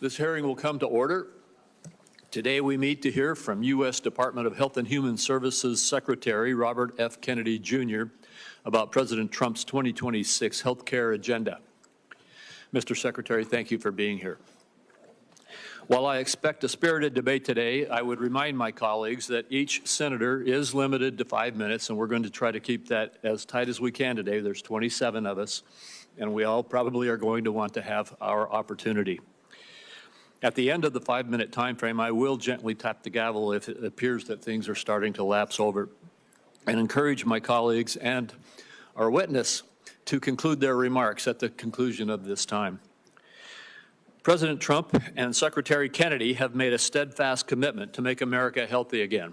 This hearing will come to order. Today we meet to hear from U.S. Department of Health and Human Services Secretary Robert F. Kennedy Jr. about President Trump's 2026 health care agenda. Mr. Secretary, thank you for being here. While I expect a spirited debate today, I would remind my colleagues that each senator is limited to 5 minutes, and we're going to try to keep that as tight as we can today. There's 27 of us, and we all probably are going to want to have our opportunity. At the end of the 5-minute time frame, I will gently tap the gavel if it appears that things are starting to lapse over, and encourage my colleagues and our witness to conclude their remarks at the conclusion of this time. President Trump and Secretary Kennedy have made a steadfast commitment to make America healthy again.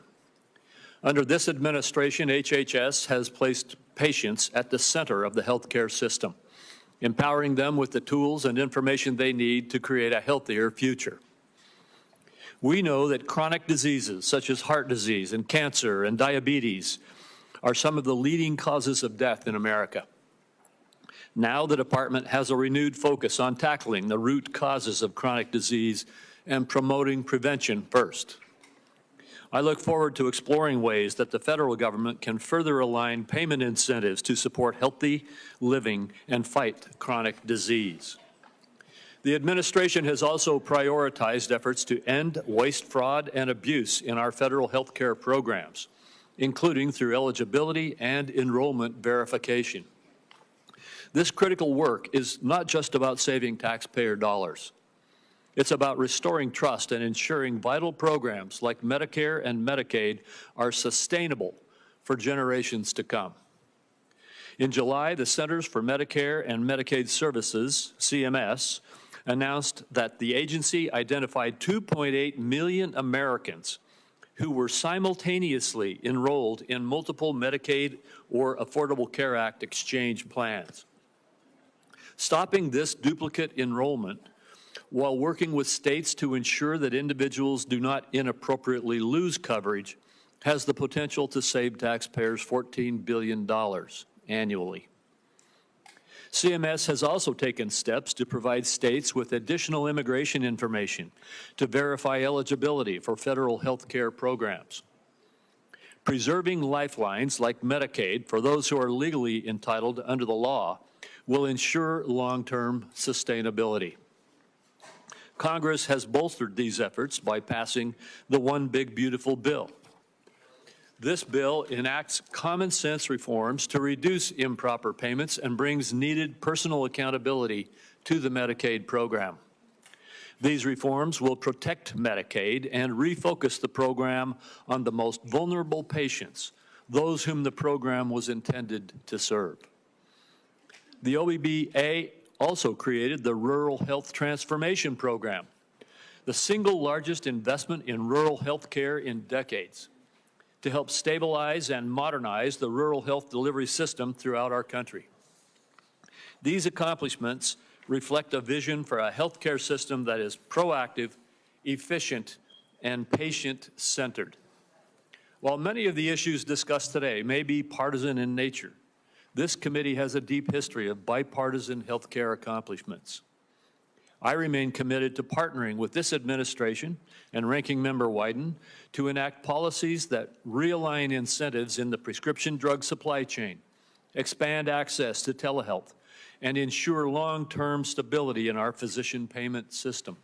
Under this administration, HHS has placed patients at the center of the healthcare system, empowering them with the tools and information they need to create a healthier future. We know that chronic diseases such as heart disease and cancer and diabetes are some of the leading causes of death in America. Now the department has a renewed focus on tackling the root causes of chronic disease and promoting prevention first. I look forward to exploring ways that the federal government can further align payment incentives to support healthy living and fight chronic disease. The administration has also prioritized efforts to end waste, fraud, and abuse in our federal health care programs, including through eligibility and enrollment verification. This critical work is not just about saving taxpayer dollars. It's about restoring trust and ensuring vital programs like Medicare and Medicaid are sustainable for generations to come. In July, the Centers for Medicare and Medicaid Services, CMS, announced that the agency identified 2.8 million Americans who were simultaneously enrolled in multiple Medicaid or Affordable Care Act exchange plans. Stopping this duplicate enrollment while working with states to ensure that individuals do not inappropriately lose coverage has the potential to save taxpayers $14 billion annually. CMS has also taken steps to provide states with additional immigration information to verify eligibility for federal health care programs. Preserving lifelines like Medicaid for those who are legally entitled under the law will ensure long-term sustainability. Congress has bolstered these efforts by passing the One Big Beautiful Bill. This bill enacts common sense reforms to reduce improper payments and brings needed personal accountability to the Medicaid program. These reforms will protect Medicaid and refocus the program on the most vulnerable patients, those whom the program was intended to serve. The OBBA also created the Rural Health Transformation Program, the single largest investment in rural health care in decades, to help stabilize and modernize the rural health delivery system throughout our country. These accomplishments reflect a vision for a healthcare system that is proactive, efficient, and patient-centered. While many of the issues discussed today may be partisan in nature, this committee has a deep history of bipartisan healthcare accomplishments. I remain committed to partnering with this administration and Ranking Member Wyden to enact policies that realign incentives in the prescription drug supply chain, expand access to telehealth, and ensure long-term stability in our physician payment system.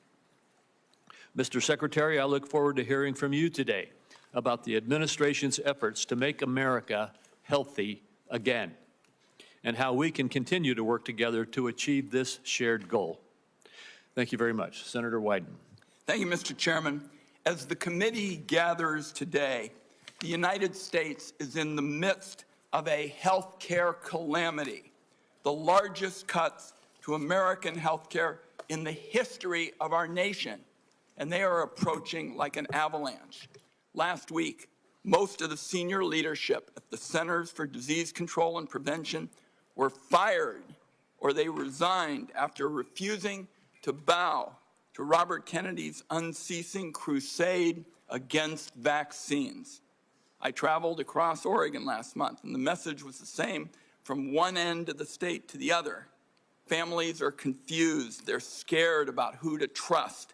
Mr. Secretary, I look forward to hearing from you today about the administration's efforts to make America healthy again, and how we can continue to work together to achieve this shared goal. Thank you very much. Senator Wyden. Thank you, Mr. Chairman. As the committee gathers today, the United States is in the midst of a health care calamity, the largest cuts to American health care in the history of our nation, and they are approaching like an avalanche. Last week, most of the senior leadership at the Centers for Disease Control and Prevention were fired or they resigned after refusing to bow to Robert Kennedy's unceasing crusade against vaccines. I traveled across Oregon last month, and the message was the same from one end of the state to the other. Families are confused. They're scared about who to trust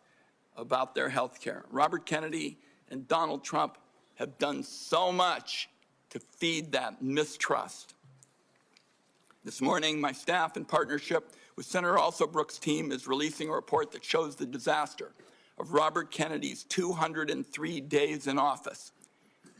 about their health care. Robert Kennedy and Donald Trump have done so much to feed that mistrust. This morning, my staff, in partnership with Senator Alsobrooks' team, is releasing a report that shows the disaster of Robert Kennedy's 203 days in office.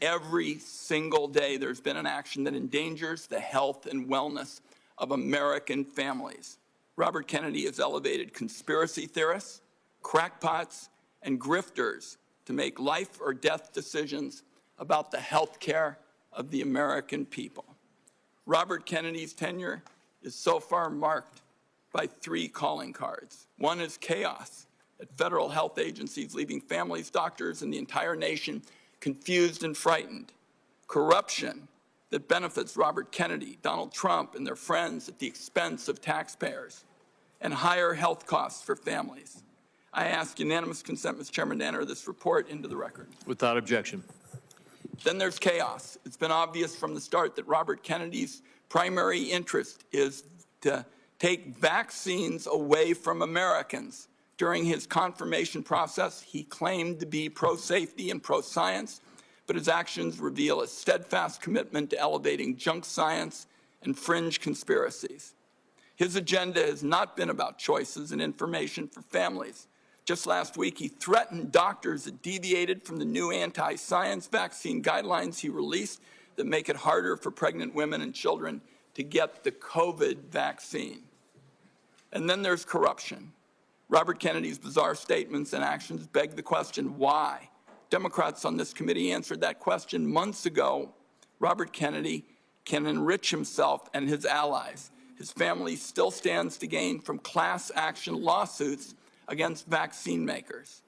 Every single day, there's been an action that endangers the health and wellness of American families. Robert Kennedy has elevated conspiracy theorists, crackpots, and grifters to make life or death decisions about the health care of the American people. Robert Kennedy's tenure is so far marked by 3 calling cards. One is chaos at federal health agencies, leaving families, doctors, and the entire nation confused and frightened. Corruption that benefits Robert Kennedy, Donald Trump, and their friends at the expense of taxpayers. And higher health costs for families. I ask unanimous consent, Mr. Chairman, to enter this report into the record. Without objection. Then there's chaos. It's been obvious from the start that Robert Kennedy's primary interest is to take vaccines away from Americans. During his confirmation process, he claimed to be pro-safety and pro-science, but his actions reveal a steadfast commitment to elevating junk science and fringe conspiracies. His agenda has not been about choices and information for families. Just last week, he threatened doctors that deviated from the new anti-science vaccine guidelines he released that make it harder for pregnant women and children to get the COVID vaccine. And then there's corruption. Robert Kennedy's bizarre statements and actions beg the question, why? Democrats on this committee answered that question months ago. Robert Kennedy can enrich himself and his allies. His family still stands to gain from class action lawsuits against vaccine makers.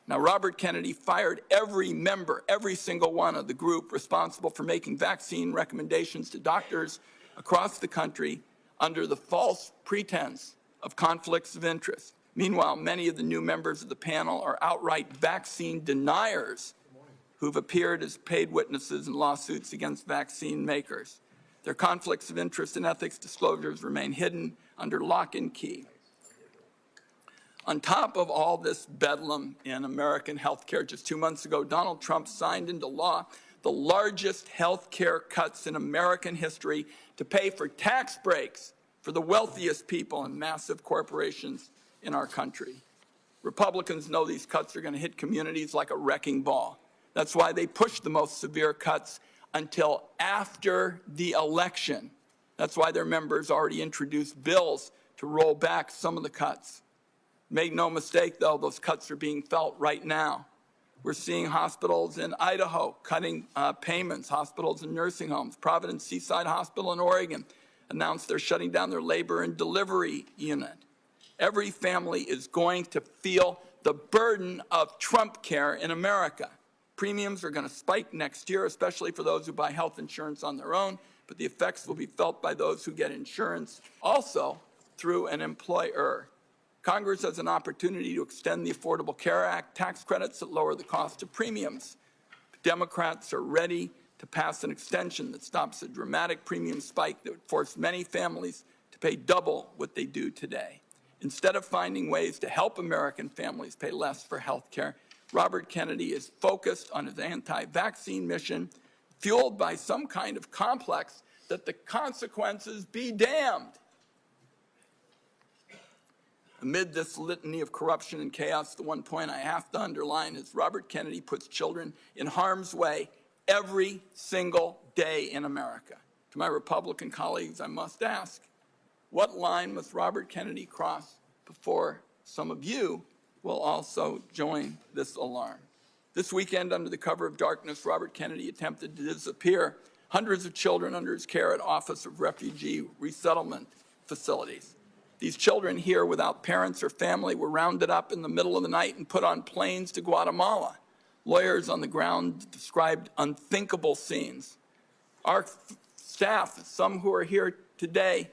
Now, Robert Kennedy fired every member, every single one of the group responsible for making vaccine recommendations to doctors across the country under the false pretense of conflicts of interest. Meanwhile, many of the new members of the panel are outright vaccine deniers who've appeared as paid witnesses in lawsuits against vaccine makers. Their conflicts of interest and ethics disclosures remain hidden under lock and key. On top of all this bedlam in American health care, just 2 months ago, Donald Trump signed into law the largest health care cuts in American history to pay for tax breaks for the wealthiest people and massive corporations in our country. Republicans know these cuts are going to hit communities like a wrecking ball. That's why they pushed the most severe cuts until after the election. That's why their members already introduced bills to roll back some of the cuts. Make no mistake, though, those cuts are being felt right now. We're seeing hospitals in Idaho cutting payments, hospitals and nursing homes. Providence Seaside Hospital in Oregon announced they're shutting down their labor and delivery unit. Every family is going to feel the burden of Trump care in America. Premiums are going to spike next year, especially for those who buy health insurance on their own, but the effects will be felt by those who get insurance also through an employer. Congress has an opportunity to extend the Affordable Care Act tax credits that lower the cost of premiums. Democrats are ready to pass an extension that stops a dramatic premium spike that would force many families to pay double what they do today. Instead of finding ways to help American families pay less for health care, Robert Kennedy is focused on his anti-vaccine mission, fueled by some kind of complex that the consequences be damned. Amid this litany of corruption and chaos, the one point I have to underline is Robert Kennedy puts children in harm's way every single day in America. To my Republican colleagues, I must ask, what line must Robert Kennedy cross before some of you will also join this alarm? This weekend, under the cover of darkness, Robert Kennedy attempted to disappear hundreds of children under his care at Office of Refugee Resettlement facilities. These children here without parents or family were rounded up in the middle of the night and put on planes to Guatemala. Lawyers on the ground described unthinkable scenes. Our staff, some who are here today,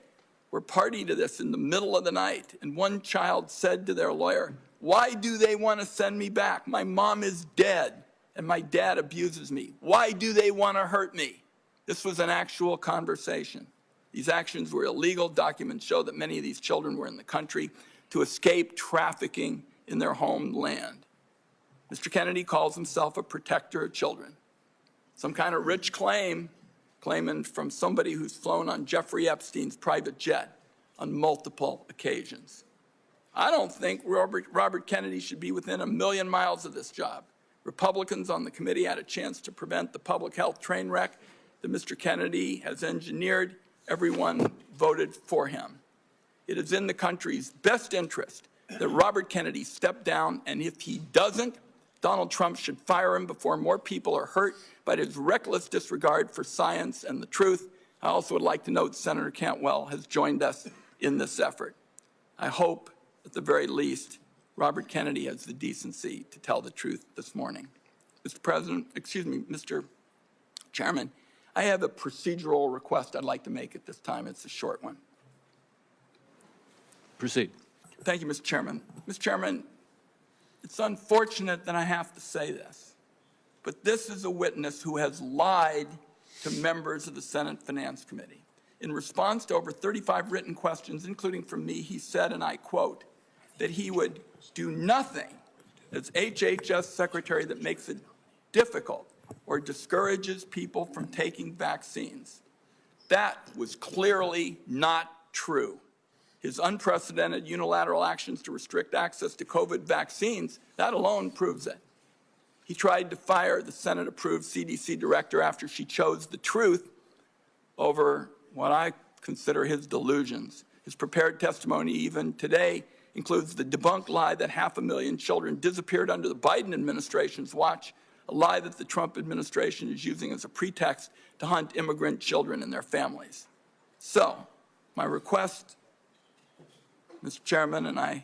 were party to this in the middle of the night. And one child said to their lawyer, "Why do they want to send me back? My mom is dead and my dad abuses me. Why do they want to hurt me?" This was an actual conversation. These actions were illegal. Documents show that many of these children were in the country to escape trafficking in their homeland. Mr. Kennedy calls himself a protector of children. Some kind of rich claiming from somebody who's flown on Jeffrey Epstein's private jet on multiple occasions. I don't think Robert Kennedy should be within 1,000,000 miles of this job. Republicans on the committee had a chance to prevent the public health train wreck that Mr. Kennedy has engineered. Everyone voted for him. It is in the country's best interest that Robert Kennedy step down, and if he doesn't, Donald Trump should fire him before more people are hurt by his reckless disregard for science and the truth. I also would like to note Senator Cantwell has joined us in this effort. I hope, at the very least, Robert Kennedy has the decency to tell the truth this morning. Mr. Chairman, I have a procedural request I'd like to make at this time. It's a short one. Proceed. Thank you, Mr. Chairman. Mr. Chairman, it's unfortunate that I have to say this, but this is a witness who has lied to members of the Senate Finance Committee. In response to over 35 written questions, including from me, he said, and I quote, that he would do nothing as HHS Secretary that makes it difficult or discourages people from taking vaccines. That was clearly not true. His unprecedented unilateral actions to restrict access to COVID vaccines, that alone proves it. He tried to fire the Senate-approved CDC director after she chose the truth over what I consider his delusions. His prepared testimony even today includes the debunked lie that 500,000 children disappeared under the Biden administration's watch, a lie that the Trump administration is using as a pretext to hunt immigrant children and their families. So, my request, Mr. Chairman, and I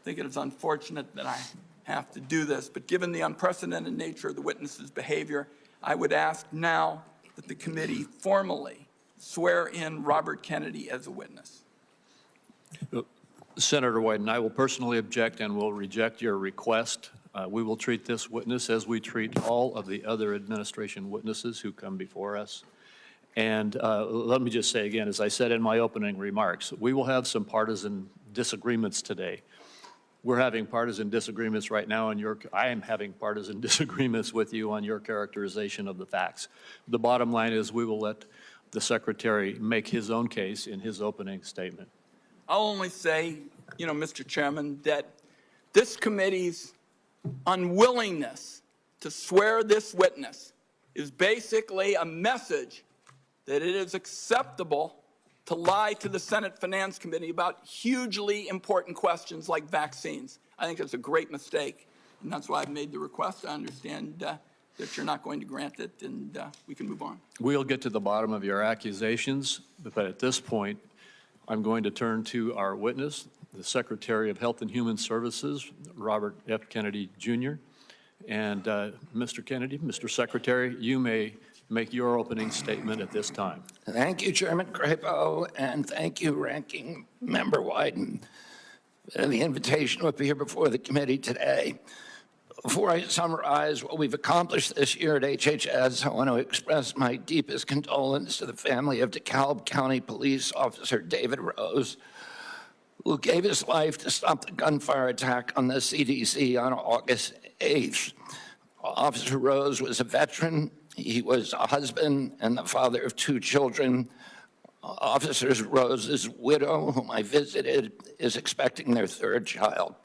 think it is unfortunate that I have to do this, but given the unprecedented nature of the witness's behavior, I would ask now that the committee formally swear in Robert Kennedy as a witness. Senator Wyden, I will personally object and will reject your request. We will treat this witness as we treat all of the other administration witnesses who come before us. And let me just say again, as I said in my opening remarks, we will have some partisan disagreements today. We're having partisan disagreements right now, and I am having partisan disagreements with you on your characterization of the facts. The bottom line is we will let the Secretary make his own case in his opening statement. I'll only say, Mr. Chairman, that this committee's unwillingness to swear this witness is basically a message that it is acceptable to lie to the Senate Finance Committee about hugely important questions like vaccines. I think it's a great mistake, and that's why I've made the request. I understand that you're not going to grant it, and we can move on. We'll get to the bottom of your accusations, but at this point, I'm going to turn to our witness, the Secretary of Health and Human Services, Robert F. Kennedy, Jr. And Mr. Kennedy, Mr. Secretary, you may make your opening statement at this time. Thank you, Chairman Crapo, and thank you, Ranking Member Wyden, for the invitation to appear before the committee today. Before I summarize what we've accomplished this year at HHS, I want to express my deepest condolence to the family of DeKalb County Police Officer David Rose, who gave his life to stop the gunfire attack on the CDC on August 8th. Officer Rose was a veteran. He was a husband and the father of 2 children. Officer Rose's widow, whom I visited, is expecting their 3rd child.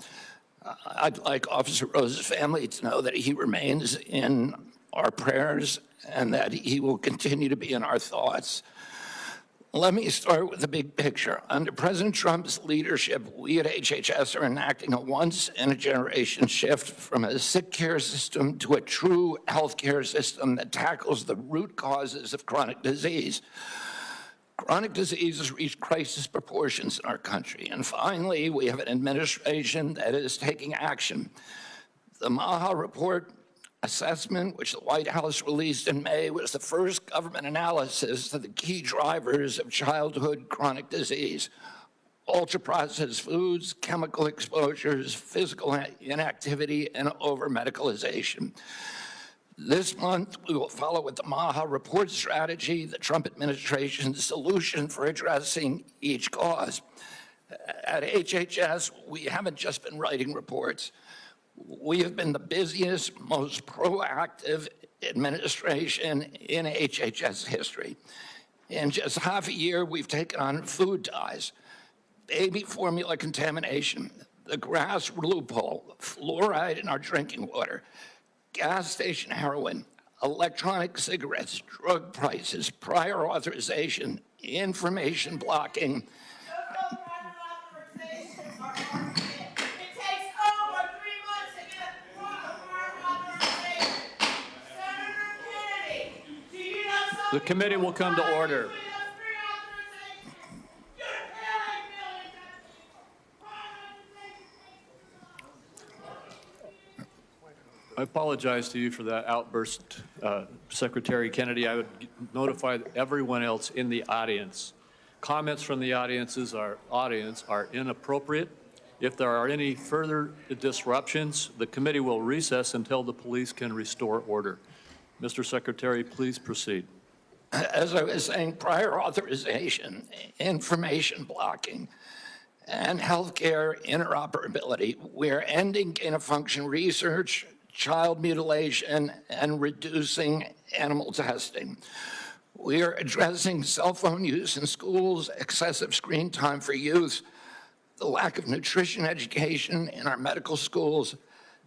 I'd like Officer Rose's family to know that he remains in our prayers and that he will continue to be in our thoughts. Let me start with the big picture. Under President Trump's leadership, we at HHS are enacting a once-in-a-generation shift from a sick care system to a true health care system that tackles the root causes of chronic disease. Chronic diseases reach crisis proportions in our country. And finally, we have an administration that is taking action. The MAHA report assessment, which the White House released in May, was the first government analysis of the key drivers of childhood chronic disease: ultra-processed foods, chemical exposures, physical inactivity, and over-medicalization. This month, we will follow with the MAHA report strategy, the Trump administration's solution for addressing each cause. At HHS, we haven't just been writing reports. We have been the busiest, most proactive administration in HHS history. In just half a year, we've taken on food dyes, baby formula contamination, the grass loophole, fluoride in our drinking water, gas station heroin, electronic cigarettes, drug prices, prior authorization, information blocking. The committee will come to order. I apologize to you for that outburst, Secretary Kennedy. I would notify everyone else in the audience. Comments from the audience are inappropriate. If there are any further disruptions, the committee will recess until the police can restore order. Mr. Secretary, please proceed. As I was saying, prior authorization, information blocking, and healthcare interoperability. We're ending gain-of-function research, child mutilation, and reducing animal testing. We are addressing cell phone use in schools, excessive screen time for youth, the lack of nutrition education in our medical schools,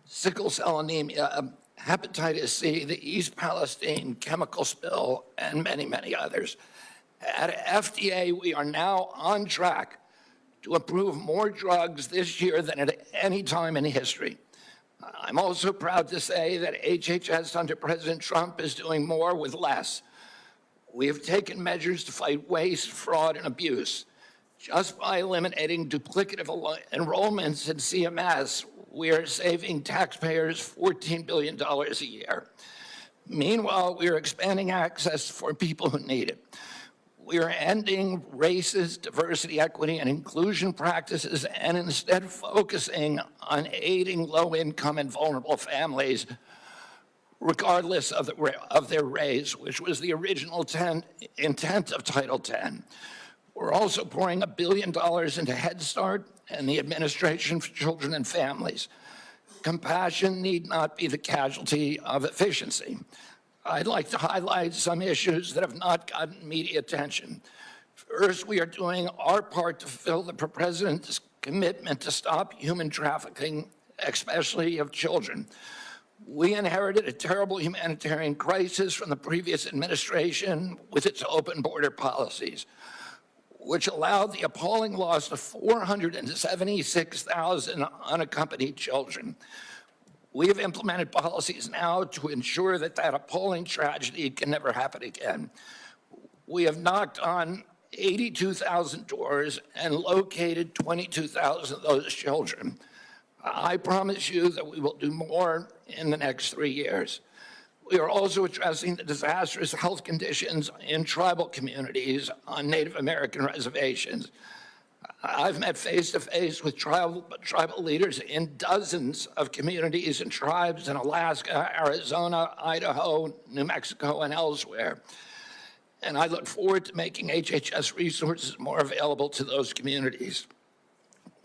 sickle cell anemia, hepatitis C, the East Palestine chemical spill, and many, many others. At FDA, we are now on track to approve more drugs this year than at any time in history. I'm also proud to say that HHS under President Trump is doing more with less. We have taken measures to fight waste, fraud, and abuse. Just by eliminating duplicative enrollments in CMS, we are saving taxpayers $14 billion a year. Meanwhile, we are expanding access for people who need it. We are ending racist diversity, equity, and inclusion practices and instead focusing on aiding low-income and vulnerable families, regardless of their race, which was the original intent of Title X. We're also pouring $1 billion into Head Start and the Administration for Children and Families. Compassion need not be the casualty of efficiency. I'd like to highlight some issues that have not gotten media attention. First, we are doing our part to fulfill the President's commitment to stop human trafficking, especially of children. We inherited a terrible humanitarian crisis from the previous administration with its open border policies, which allowed the appalling loss of 476,000 unaccompanied children. We have implemented policies now to ensure that that appalling tragedy can never happen again. We have knocked on 82,000 doors and located 22,000 of those children. I promise you that we will do more in the next 3 years. We are also addressing the disastrous health conditions in tribal communities on Native American reservations. I've met face-to-face with tribal leaders in dozens of communities and tribes in Alaska, Arizona, Idaho, New Mexico, and elsewhere. And I look forward to making HHS resources more available to those communities.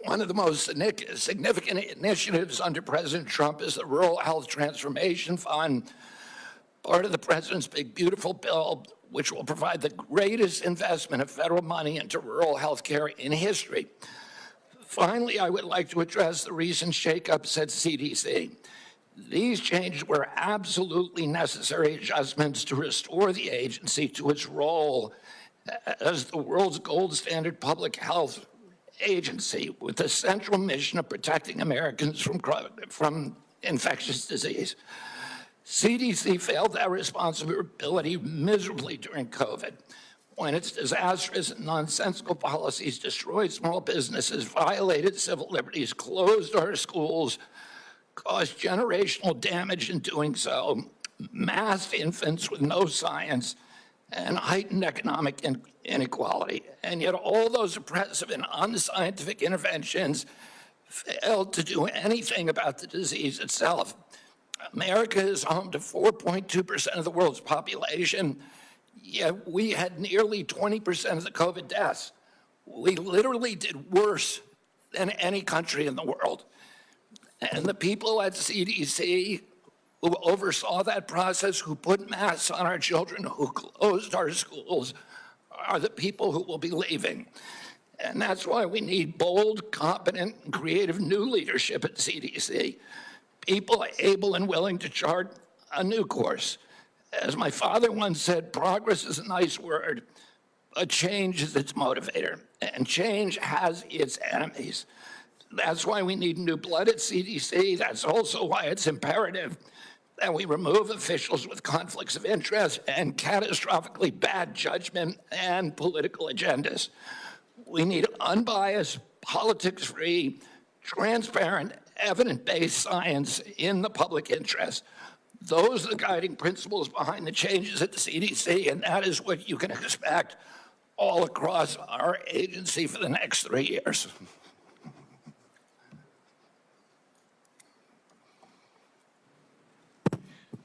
One of the most significant initiatives under President Trump is the Rural Health Transformation Fund, part of the President's Big Beautiful Bill, which will provide the greatest investment of federal money into rural health care in history. Finally, I would like to address the recent shakeups at CDC. These changes were absolutely necessary adjustments to restore the agency to its role as the world's gold standard public health agency with the central mission of protecting Americans from infectious disease. CDC failed that responsibility miserably during COVID, when its disastrous and nonsensical policies destroyed small businesses, violated civil liberties, closed our schools, caused generational damage in doing so, masked infants with no science, and heightened economic inequality. And yet all those oppressive and unscientific interventions failed to do anything about the disease itself. America is home to 4.2% of the world's population, yet we had nearly 20% of the COVID deaths. We literally did worse than any country in the world. And the people at CDC who oversaw that process, who put masks on our children, who closed our schools, are the people who will be leaving. And that's why we need bold, competent, and creative new leadership at CDC, people able and willing to chart a new course. As my father once said, progress is a nice word, but change is its motivator, and change has its enemies. That's why we need new blood at CDC. That's also why it's imperative that we remove officials with conflicts of interest and catastrophically bad judgment and political agendas. We need unbiased, politics-free, transparent, evidence-based science in the public interest. Those are the guiding principles behind the changes at the CDC, and that is what you can expect all across our agency for the next 3 years.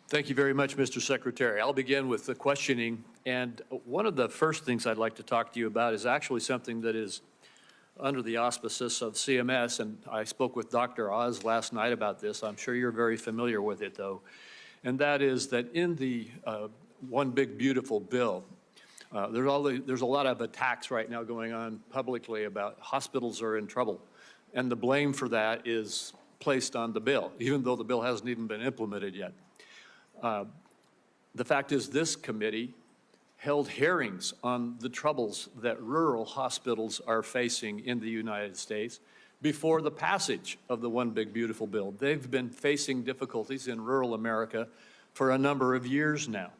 Thank you very much, Mr. Secretary. I'll begin with the questioning. And one of the first things I'd like to talk to you about is actually something that is under the auspices of CMS. And I spoke with Dr. Oz last night about this. I'm sure you're very familiar with it, though. And that is that in the One Big Beautiful Bill, there's a lot of attacks right now going on publicly about hospitals are in trouble. And the blame for that is placed on the bill, even though the bill hasn't even been implemented yet. The fact is, this committee held hearings on the troubles that rural hospitals are facing in the United States before the passage of the One Big Beautiful Bill. They've been facing difficulties in rural America for a number of years now.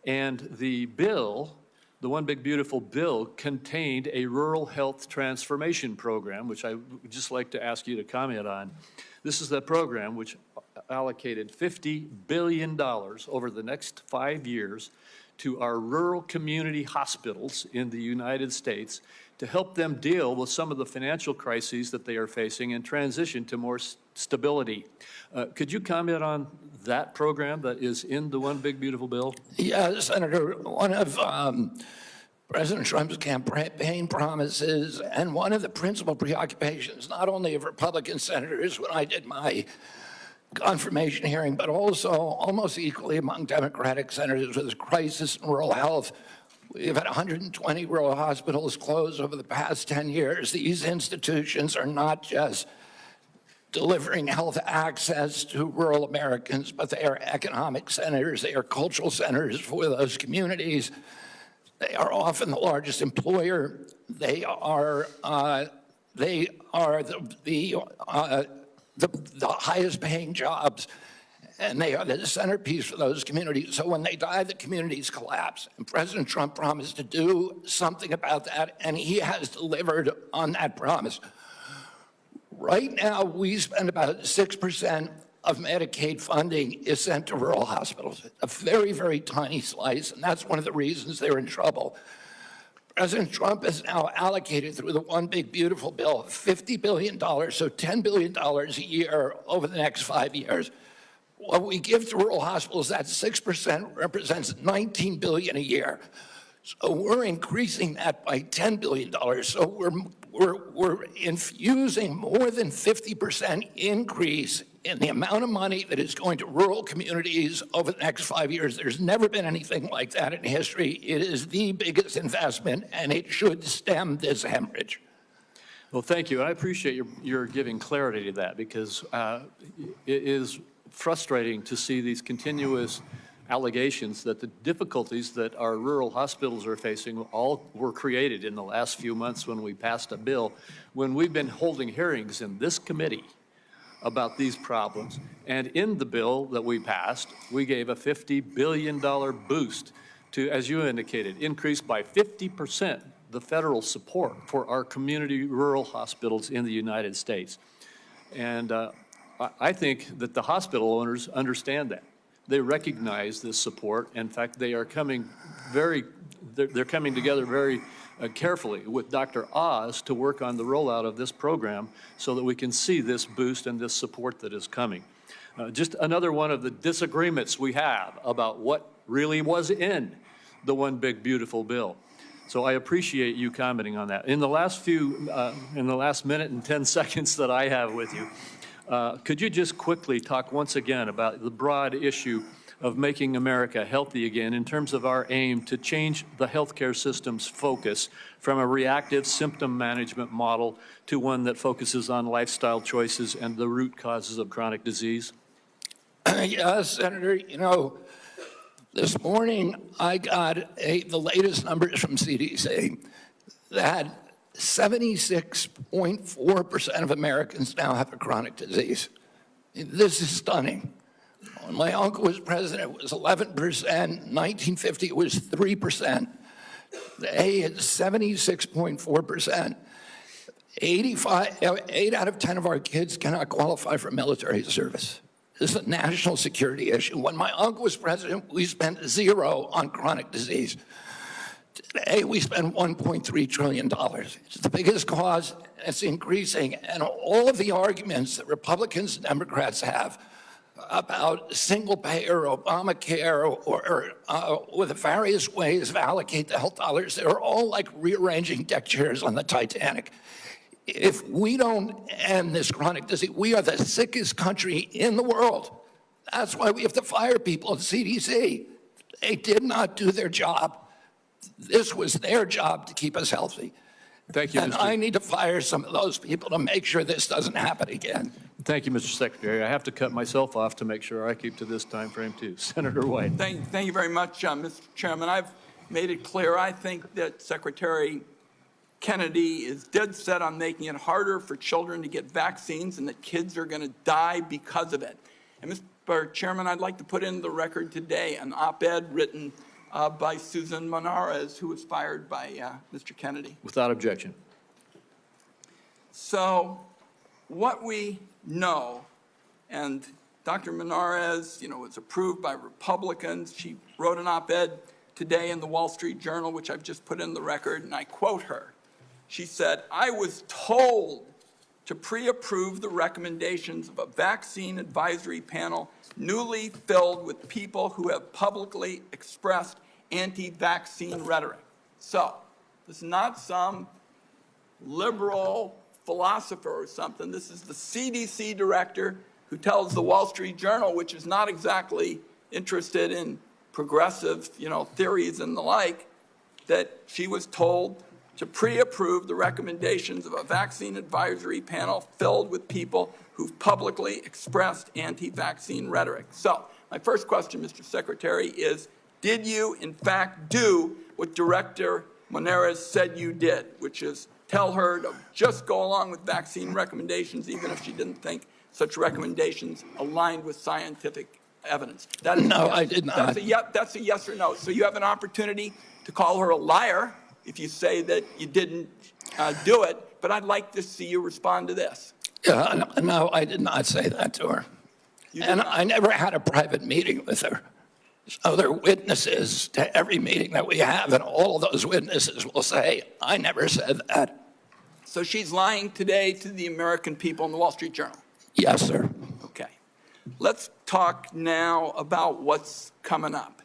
And the bill, the One Big Beautiful Bill, contained a rural health transformation program, which I would just like to ask you to comment on. This is the program which allocated $50 billion over the next 5 years to our rural community hospitals in the United States to help them deal with some of the financial crises that they are facing and transition to more stability. Could you comment on that program that is in the One Big Beautiful Bill? Yeah, Senator, one of President Trump's campaign promises and one of the principal preoccupations, not only of Republican senators when I did my confirmation hearing, but also almost equally among Democratic senators, with the crisis in rural health. We've had 120 rural hospitals close over the past 10 years. These institutions are not just delivering health access to rural Americans, but they are economic centers, they are cultural centers for those communities. They are often the largest employer. They are the highest paying jobs, and they are the centerpiece for those communities. So when they die, the communities collapse. And President Trump promised to do something about that, and he has delivered on that promise. Right now, we spend about 6% of Medicaid funding is sent to rural hospitals, a very, very tiny slice, and that's one of the reasons they're in trouble. President Trump has now allocated through the One Big Beautiful Bill $50 billion, so $10 billion a year over the next 5 years. What we give to rural hospitals, that 6% represents $19 billion a year. So we're increasing that by $10 billion. So we're infusing more than 50% increase in the amount of money that is going to rural communities over the next 5 years. There's never been anything like that in history. It is the biggest investment, and it should stem this hemorrhage. Well, thank you. I appreciate your giving clarity to that, because it is frustrating to see these continuous allegations that the difficulties that our rural hospitals are facing all were created in the last few months when we passed a bill, when we've been holding hearings in this committee about these problems. And in the bill that we passed, we gave a $50 billion boost to, as you indicated, increase by 50% the federal support for our community rural hospitals in the United States. And I think that the hospital owners understand that. They recognize this support. In fact, they are coming they're coming together very carefully with Dr. Oz to work on the rollout of this program so that we can see this boost and this support that is coming. Just another one of the disagreements we have about what really was in the One Big Beautiful Bill. So I appreciate you commenting on that. In the last minute and 10 seconds that I have with you, Could you just quickly talk once again about the broad issue of making America healthy again in terms of our aim to change the healthcare system's focus from a reactive symptom management model to one that focuses on lifestyle choices and the root causes of chronic disease? Yes, Senator, this morning I got the latest numbers from CDC that 76.4% of Americans now have a chronic disease. This is stunning. When my uncle was president, it was 11%. 1950, it was 3%. Today, it's 76.4%. 8 out of 10 of our kids cannot qualify for military service. This is a national security issue. When my uncle was president, we spent $0 on chronic disease. Today, we spend $1.3 trillion. It's the biggest cause, it's increasing. And all of the arguments that Republicans and Democrats have about single payer, Obamacare, or the various ways of allocate the health dollars, they're all like rearranging deck chairs on the Titanic. If we don't end this chronic disease, we are the sickest country in the world. That's why we have to fire people at CDC. They did not do their job. This was their job to keep us healthy. Thank you, And Mr. I need to fire some of those people to make sure this doesn't happen again. Thank you, Mr. Secretary. I have to cut myself off to make sure I keep to this time frame too. Senator White. Thank you very much, Mr. Chairman. I've made it clear. I think that Secretary Kennedy is dead set on making it harder for children to get vaccines and that kids are going to die because of it. And Mr. Chairman, I'd like to put in the record today an op-ed written by Susan Monarez, who was fired by Mr. Kennedy. Without objection. So what we know, and Dr. Monarez, was approved by Republicans. She wrote an op-ed today in the Wall Street Journal, which I've just put in the record, and I quote her. She said, "I was told to pre-approve the recommendations of a vaccine advisory panel newly filled with people who have publicly expressed anti-vaccine rhetoric." So this is not some liberal philosopher or something. This is the CDC director who tells the Wall Street Journal, which is not exactly interested in progressive, theories and the like, that she was told to pre-approve the recommendations of a vaccine advisory panel filled with people who've publicly expressed anti-vaccine rhetoric. So my first question, Mr. Secretary, is did you in fact do what Director Monarez said you did, which is tell her to just go along with vaccine recommendations even if she didn't think such recommendations aligned with scientific evidence? That is No, yes. I did not. That's a yes or no. So you have an opportunity to call her a liar if you say that you didn't do it, but I'd like to see you respond to this. No, I did not say that to her. And I never had a private meeting with her. So there are witnesses to every meeting that we have, and all of those witnesses will say, I never said that. So she's lying today to the American people in the Wall Street Journal. Yes, sir. Okay. Let's talk now about what's coming up,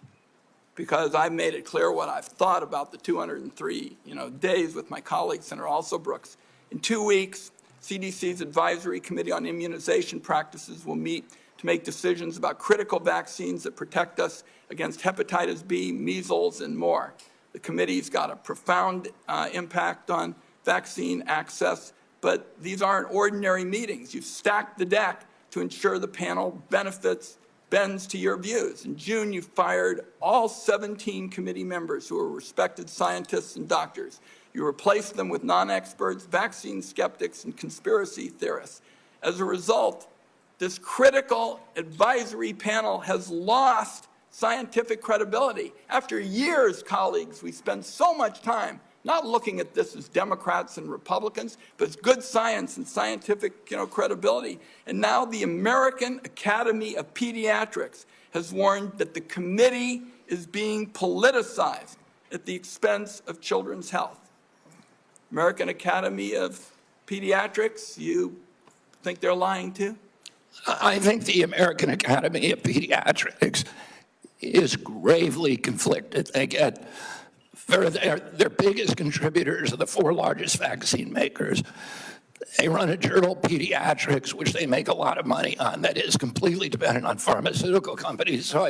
because I've made it clear what I've thought about the 203 days with my colleague, Senator Also Brooks. In 2 weeks, CDC's Advisory Committee on Immunization Practices will meet to make decisions about critical vaccines that protect us against hepatitis B, measles, and more. The committee's got a profound impact on vaccine access, but these aren't ordinary meetings. You've stacked the deck to ensure the panel bends to your views. In June, you fired all 17 committee members who are respected scientists and doctors. You replaced them with non-experts, vaccine skeptics, and conspiracy theorists. As a result, this critical advisory panel has lost scientific credibility. After years, colleagues, we spend so much time not looking at this as Democrats and Republicans, but as good science and scientific credibility. And now the American Academy of Pediatrics has warned that the committee is being politicized at the expense of children's health. American Academy of Pediatrics, you think they're lying too? I think the American Academy of Pediatrics is gravely conflicted. They get their biggest contributors are the 4 largest vaccine makers. They run a journal, Pediatrics, which they make a lot of money on, that is completely dependent on pharmaceutical companies. So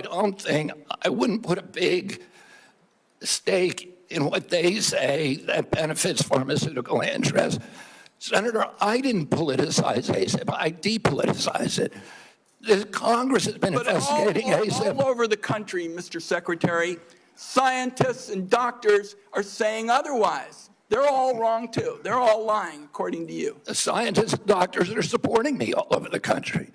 I wouldn't put a big stake in what they say that benefits pharmaceutical interests. Senator, I didn't politicize ASIP. I depoliticize it. The Congress has been investigating ASIP. All over the country, Mr. Secretary, scientists and doctors are saying otherwise. They're all wrong, too. They're all lying, according to you. The scientists and doctors are supporting me all over the country.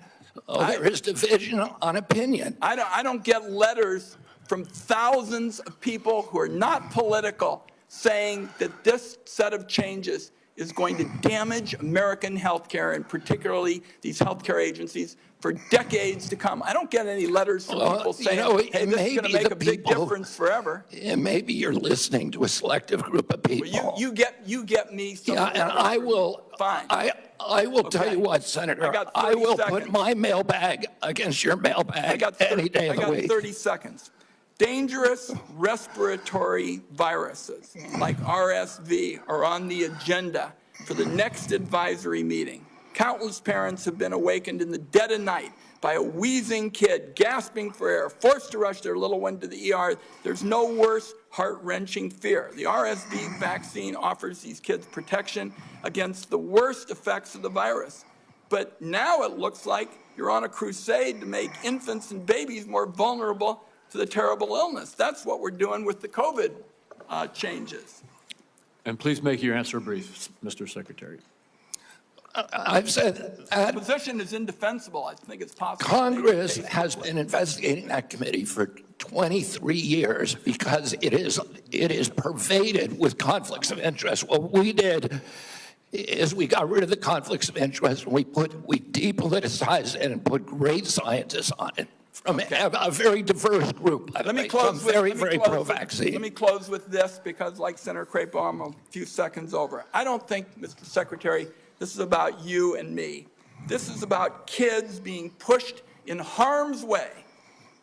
There is division on opinion. I don't get letters from thousands of people who are not political saying that this set of changes is going to damage American healthcare, and particularly these healthcare agencies, for decades to come. I don't get any letters from people saying, hey, this is going to make a big difference forever. And maybe you're listening to a selective group of people. Well, you get me. Yeah, and I will. Fine. I will tell you what, Senator. I will put my mailbag against your mailbag any day of the week. I got 30 seconds. Dangerous respiratory viruses like RSV are on the agenda for the next advisory meeting. Countless parents have been awakened in the dead of night by a wheezing kid gasping for air, forced to rush their little one to the ER. There's no worse heart-wrenching fear. The RSV vaccine offers these kids protection against the worst effects of the virus. But now it looks like you're on a crusade to make infants and babies more vulnerable to the terrible illness. That's what we're doing with the COVID changes. And please make your answer brief, Mr. Secretary. I've said that. The position is indefensible. I think it's possible. Congress has been investigating that committee for 23 years because it is pervaded with conflicts of interest. What we did is we got rid of the conflicts of interest, and we depoliticized it and put great scientists on it from a very diverse group. Let me close with very pro-vaccine. Let me close with this, because like Senator Crapo, I'm a few seconds over. I don't think, Mr. Secretary, this is about you and me. This is about kids being pushed in harm's way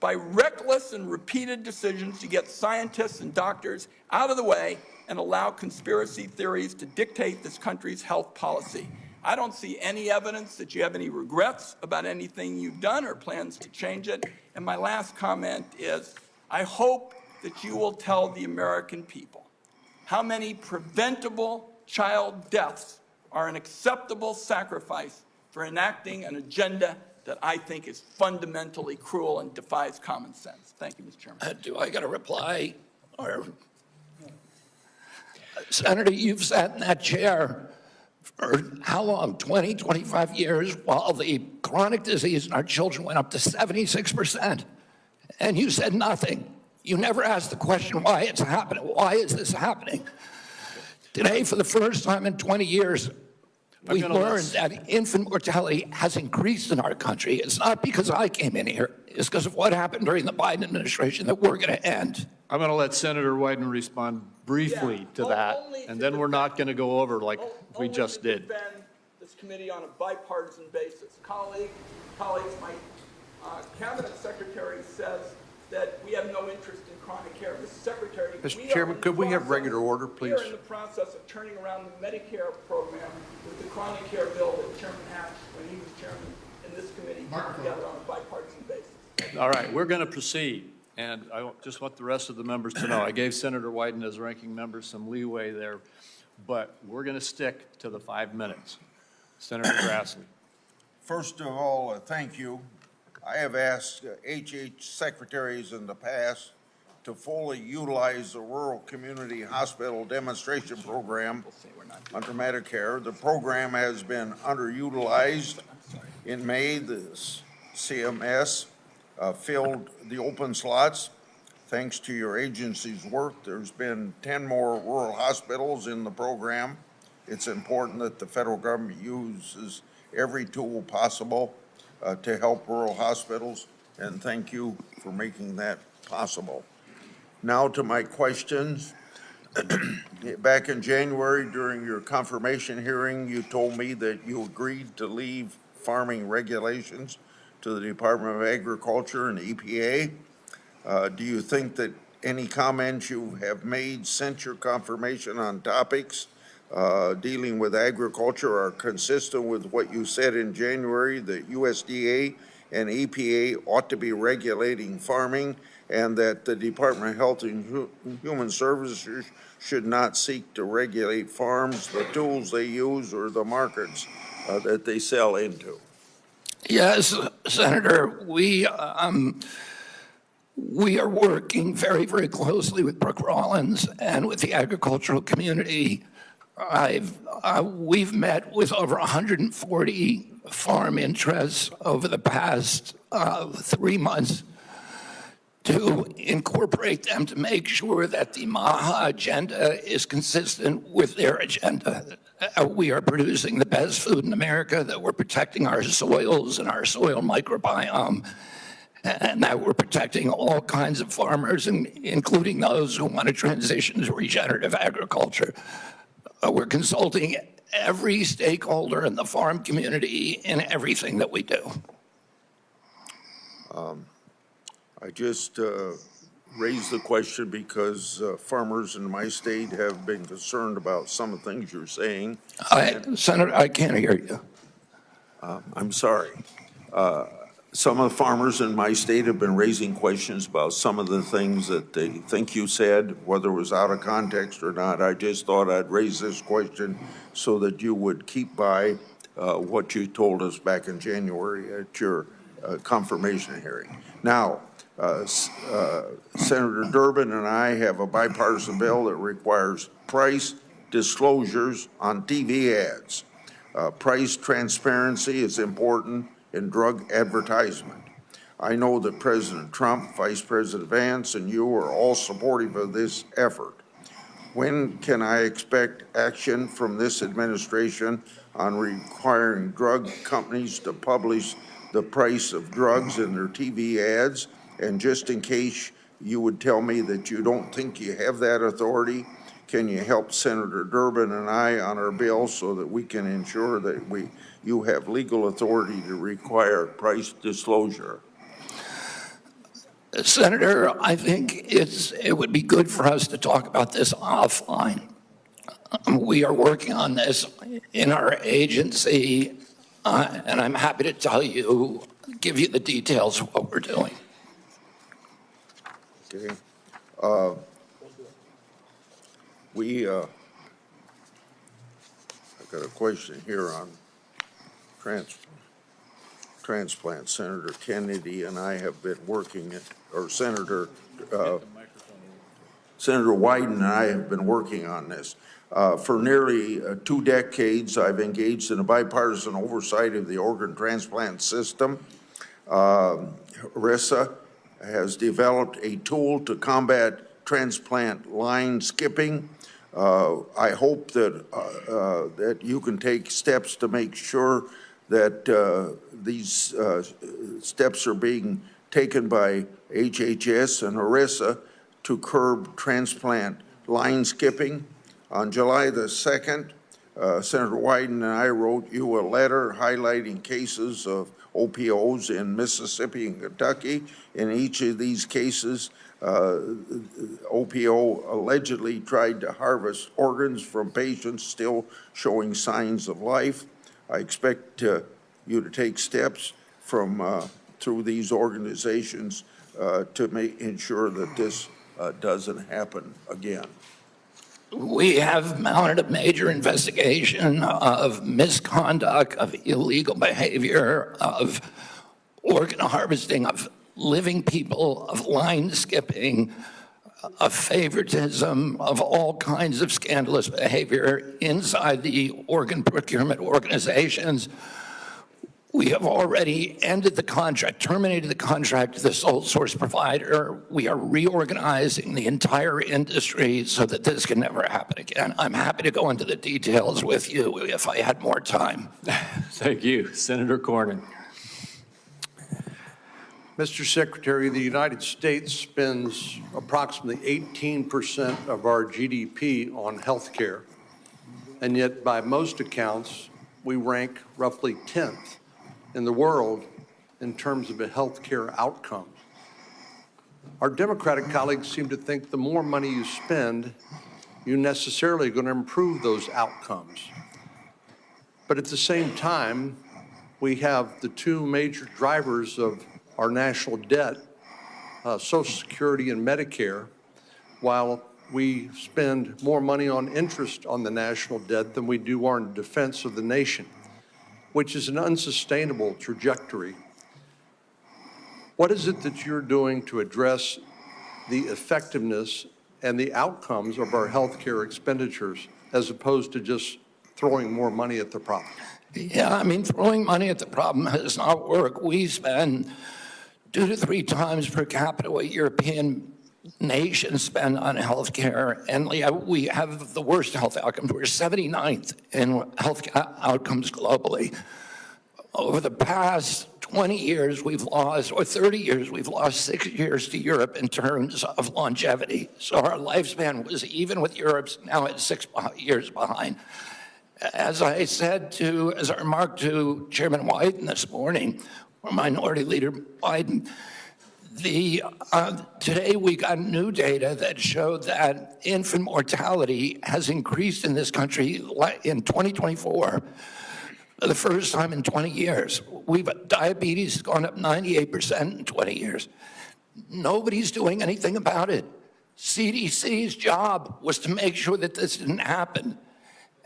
by reckless and repeated decisions to get scientists and doctors out of the way and allow conspiracy theories to dictate this country's health policy. I don't see any evidence that you have any regrets about anything you've done or plans to change it. And my last comment is, I hope that you will tell the American people how many preventable child deaths are an acceptable sacrifice for enacting an agenda that I think is fundamentally cruel and defies common sense. Thank you, Mr. Chairman. Do I got a reply? Or Senator, you've sat in that chair for how long? 20, 25 years, while the chronic disease in our children went up to 76%. And you said nothing. You never asked the question why it's happening. Why is this happening? Today, for the first time in 20 years, we learned that infant mortality has increased in our country. It's not because I came in here. It's because of what happened during the Biden administration that we're going to end. I'm going to let Senator Wyden respond briefly to that, and then we're not going to go over like we just did. Defend this committee on a bipartisan basis. Colleagues, my cabinet secretary says that we have no interest in chronic care. Mr. Secretary, Mr. Chairman, could we have regular order, please? We are in the process of turning around the Medicare program with the chronic care bill that Chairman Hatch, when he was chairman in this committee, put together on a bipartisan basis. All right, we're going to proceed. And I just want the rest of the members to know, I gave Senator Wyden as ranking member some leeway there, but we're going to stick to the 5 minutes. Senator Grassley. First of all, thank you. I have asked HH secretaries in the past to fully utilize the Rural Community Hospital Demonstration Program under Medicare. The program has been underutilized. In May, the CMS filled the open slots. Thanks to your agency's work, there's been 10 more rural hospitals in the program. It's important that the federal government uses every tool possible to help rural hospitals, and thank you for making that possible. Now to my questions. Back in January, during your confirmation hearing, you told me that you agreed to leave farming regulations to the Department of Agriculture and EPA. Do you think that any comments you have made since your confirmation on topics dealing with agriculture are consistent with what you said in January, that USDA and EPA ought to be regulating farming, and that the Department of Health and Human Services should not seek to regulate farms, the tools they use, or the markets that they sell into? Yes, Senator, we are working very, very closely with Brooke Rollins and with the agricultural community. We've met with over 140 farm interests over the past 3 months to incorporate them to make sure that the MAHA agenda is consistent with their agenda. We are producing the best food in America, that we're protecting our soils and our soil microbiome, and that we're protecting all kinds of farmers, including those who want to transition to regenerative agriculture. We're consulting every stakeholder in the farm community in everything that we do. I just raised the question because farmers in my state have been concerned about some of the things you're saying. Senator, I can't hear you. I'm sorry. Some of the farmers in my state have been raising questions about some of the things that they think you said, whether it was out of context or not. I just thought I'd raise this question so that you would keep by what you told us back in January at your confirmation hearing. Now, Senator Durbin and I have a bipartisan bill that requires price disclosures on TV ads. Price transparency is important in drug advertisement. I know that President Trump, Vice President Vance, and you are all supportive of this effort. When can I expect action from this administration on requiring drug companies to publish the price of drugs in their TV ads? And just in case you would tell me that you don't think you have that authority, can you help Senator Durbin and I on our bill so that we can ensure that you have legal authority to require price disclosure? Senator, I think it would be good for us to talk about this offline. We are working on this in our agency, and I'm happy to give you the details of what we're doing. Okay. I've got a question here on transplants. Senator Kennedy and I have been working, or Senator Wyden and I have been working on this. For nearly 2 decades, I've engaged in a bipartisan oversight of the organ transplant system. RISA has developed a tool to combat transplant line skipping. I hope that you can take steps to make sure that these steps are being taken by HHS and ERISA to curb transplant line skipping. On July the 2nd, Senator Wyden and I wrote you a letter highlighting cases of OPOs in Mississippi and Kentucky. In each of these cases, OPO allegedly tried to harvest organs from patients still showing signs of life. I expect you to take steps through these organizations to ensure that this doesn't happen again. We have mounted a major investigation of misconduct, of illegal behavior, of organ harvesting, of living people, of line skipping, of favoritism, of all kinds of scandalous behavior inside the organ procurement organizations. We have already ended the contract, terminated the contract to the sole source provider. We are reorganizing the entire industry so that this can never happen again. I'm happy to go into the details with you if I had more time. Thank you. Senator Cornyn. Mr. Secretary, the United States spends approximately 18% of our GDP on health care, and yet by most accounts, we rank roughly 10th in the world in terms of health care outcomes. Our Democratic colleagues seem to think the more money you spend, you're necessarily going to improve those outcomes. But at the same time, we have the two major drivers of our national debt, Social Security and Medicare, while we spend more money on interest on the national debt than we do on defense of the nation, which is an unsustainable trajectory. What is it that you're doing to address the effectiveness and the outcomes of our healthcare expenditures as opposed to just throwing more money at the problem? Yeah, I mean, throwing money at the problem does not work. We spend 2 to 3 times per capita what European nations spend on health care, and we have the worst health outcomes. We're 79th in health outcomes globally. Over the past 20 years, we've lost, or 30 years, we've lost 6 years to Europe in terms of longevity. So our lifespan was even with Europe's, now at 6 years behind. As I remarked to Chairman Wyden this morning, or Minority Leader Biden, today we got new data that showed that infant mortality has increased in this country in 2024 for the first time in 20 years. Diabetes has gone up 98% in 20 years. Nobody's doing anything about it. CDC's job was to make sure that this didn't happen.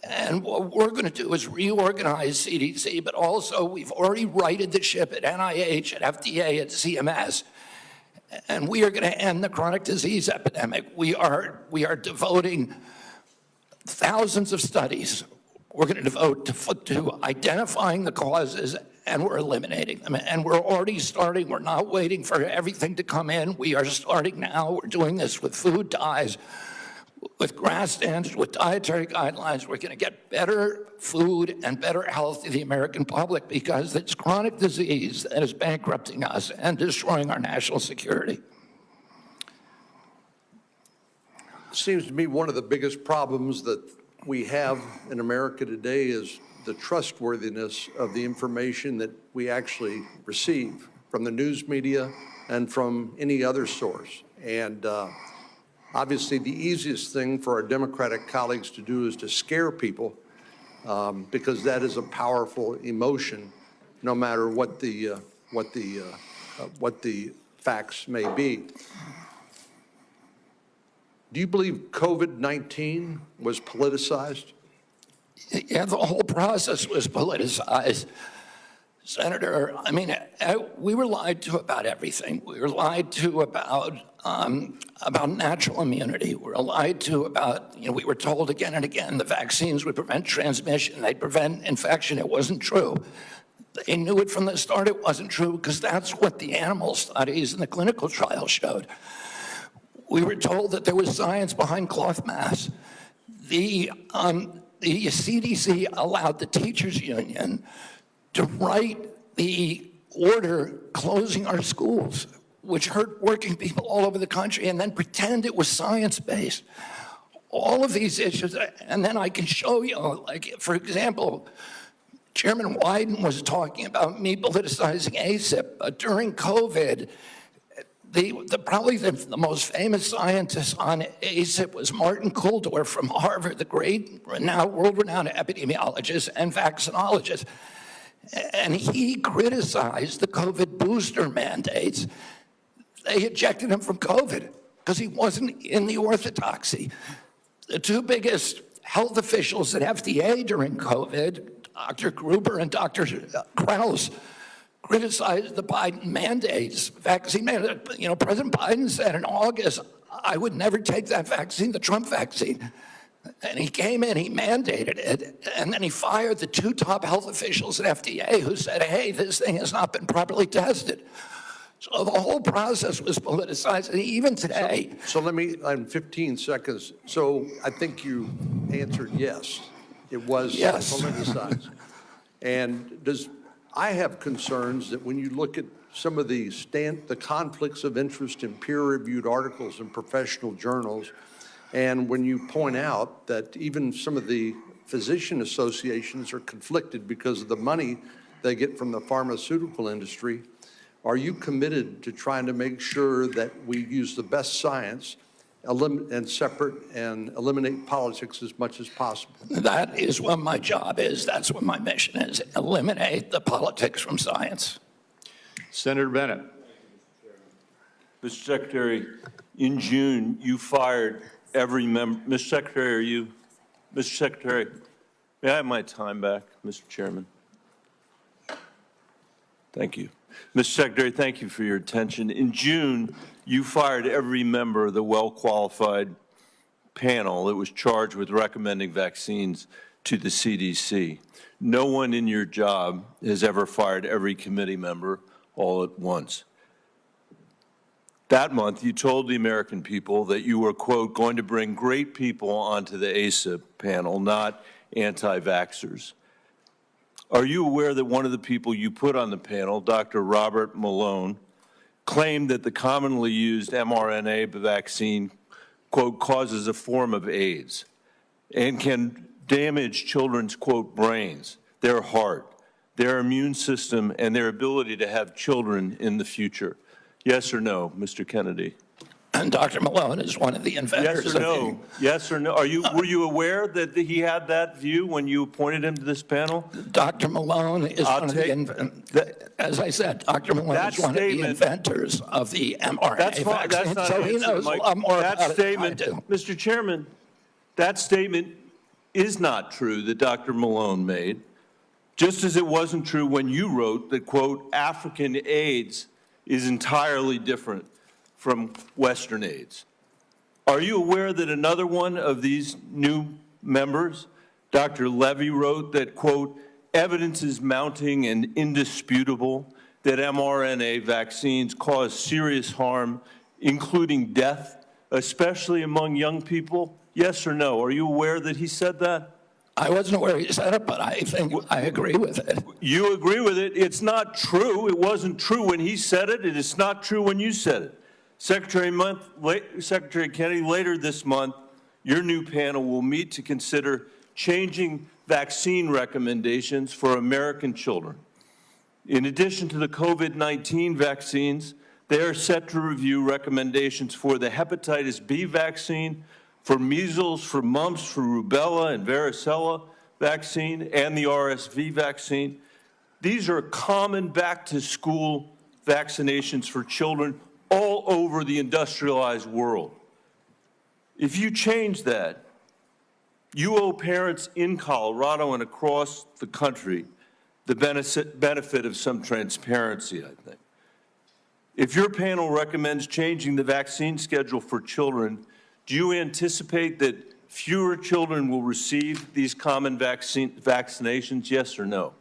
And what we're going to do is reorganize CDC, but also we've already righted the ship at NIH, at FDA, at CMS. And we are going to end the chronic disease epidemic. We are devoting thousands of studies. We're going to devote to identifying the causes, and we're eliminating them. And we're already starting. We're not waiting for everything to come in. We are starting now. We're doing this with food dyes, with grass standards, with dietary guidelines. We're going to get better food and better health to the American public because it's chronic disease that is bankrupting us and destroying our national security. It seems to me one of the biggest problems that we have in America today is the trustworthiness of the information that we actually receive from the news media and from any other source. And obviously, the easiest thing for our Democratic colleagues to do is to scare people because that is a powerful emotion, no matter what the facts may be. Do you believe COVID-19 was politicized? Yeah, the whole process was politicized. Senator, I mean, we were lied to about everything. We were lied to about natural immunity. We were lied to about, we were told again and again the vaccines would prevent transmission, they'd prevent infection. It wasn't true. They knew it from the start it wasn't true because that's what the animal studies and the clinical trials showed. We were told that there was science behind cloth masks. The CDC allowed the teachers union to write the order closing our schools, which hurt working people all over the country, and then pretend it was science-based. All of these issues, and then I can show you, like, for example, Chairman Wyden was talking about me politicizing ACIP, but during COVID, probably the most famous scientist on ACIP was Martin Kulldorff from Harvard, the great world-renowned epidemiologist and vaccinologist. And he criticized the COVID booster mandates. They ejected him from COVID because he wasn't in the orthodoxy. The two biggest health officials at FDA during COVID, Dr. Gruber and Dr. Krause, criticized the Biden mandates, vaccine mandates. President Biden said in August, I would never take that vaccine, the Trump vaccine. And he came in, he mandated it, and then he fired the 2 top health officials at FDA who said, hey, this thing has not been properly tested. So the whole process was politicized, and even today. So let me, in 15 seconds, so I think you answered yes. It was politicized. And I have concerns that when you look at some of the conflicts of interest in peer-reviewed articles in professional journals, and when you point out that even some of the physician associations are conflicted because of the money they get from the pharmaceutical industry, are you committed to trying to make sure that we use the best science separate and eliminate politics as much as possible. That is what my job is. That's what my mission is. Eliminate the politics from science. Senator Bennett. Mr. Secretary, in June, you fired every member. Mr. Secretary, Mr. Secretary, may I have my time back, Mr. Chairman? Thank you. Mr. Secretary, thank you for your attention. In June, you fired every member of the well-qualified panel that was charged with recommending vaccines to the CDC. No one in your job has ever fired every committee member all at once. That month, you told the American people that you were, quote, going to bring great people onto the ACIP panel, not anti-vaxxers. Are you aware that one of the people you put on the panel, Dr. Robert Malone, claimed that the commonly used mRNA vaccine, quote, causes a form of AIDS and can damage children's, quote, brains, their heart, their immune system, and their ability to have children in the future? Yes or no, Mr. Kennedy? And Dr. Malone is one of the inventors. Yes or no? Yes or no? Were you aware that he had that view when you appointed him to this panel? Dr. Malone is one of the, as I said, Dr. Malone is one of the inventors of the mRNA That's fine. vaccine, That's not so he knows a lot more about it than I do. Mr. Chairman, that statement is not true that Dr. Malone made, just as it wasn't true when you wrote that, quote, African AIDS is entirely different from Western AIDS. Are you aware that another one of these new members, Dr. Levy, wrote that, quote, evidence is mounting and indisputable that mRNA vaccines cause serious harm, including death, especially among young people? Yes or no? Are you aware that he said that? I wasn't aware he said it, but I think I agree with it. You agree with it? It's not true. It wasn't true when he said it. It is not true when you said it. Secretary Kennedy, later this month, your new panel will meet to consider changing vaccine recommendations for American children. In addition to the COVID-19 vaccines, they are set to review recommendations for the hepatitis B vaccine, for measles, for mumps, for rubella and varicella vaccine, and the RSV vaccine. These are common back-to-school vaccinations for children all over the industrialized world. If you change that, you owe parents in Colorado and across the country the benefit of some transparency, I think. If your panel recommends changing the vaccine schedule for children, do you anticipate that fewer children will receive these common vaccinations, yes or no?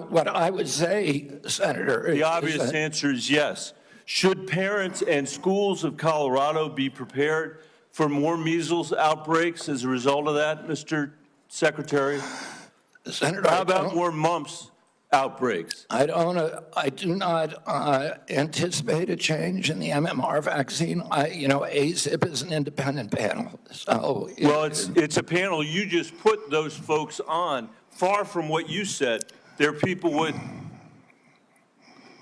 What I would say, Senator, the obvious answer is yes. Should parents and schools of Colorado be prepared for more measles outbreaks as a result of that, Mr. Secretary? Senator, how about more mumps outbreaks? I do not anticipate a change in the MMR vaccine. ACIP is an independent panel. So well, it's a panel. You just put those folks on. Far from what you said, they're people with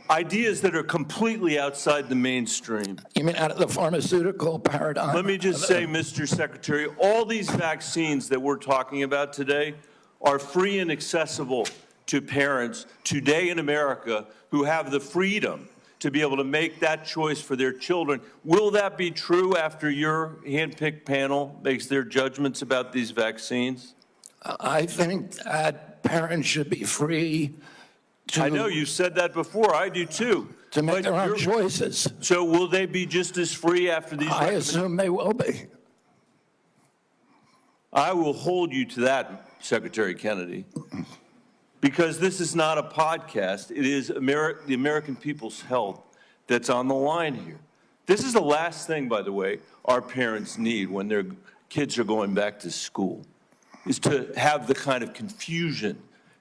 ideas that are completely outside the mainstream. You mean out of the pharmaceutical paradigm? Let me just say, Mr. Secretary, all these vaccines that we're talking about today are free and accessible to parents today in America who have the freedom to be able to make that choice for their children. Will that be true after your handpicked panel makes their judgments about these vaccines? I think that parents should be free to... I know you said that before. I do too. To make their own choices. So will they be just as free after these? I assume they will be. I will hold you to that, Secretary Kennedy, because this is not a podcast. It is the American people's health that's on the line here. This is the last thing, by the way, our parents need when their kids are going back to school, is to have the kind of confusion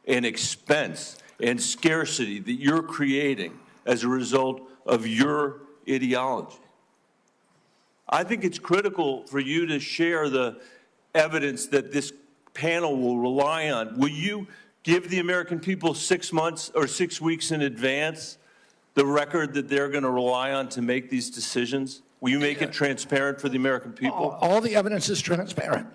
and expense and scarcity that you're creating as a result of your ideology. I think it's critical for you to share the evidence that this panel will rely on. Will you give the American people 6 months or 6 weeks in advance the record that they're going to rely on to make these decisions? Will you make it transparent for the American people? All the evidence is transparent.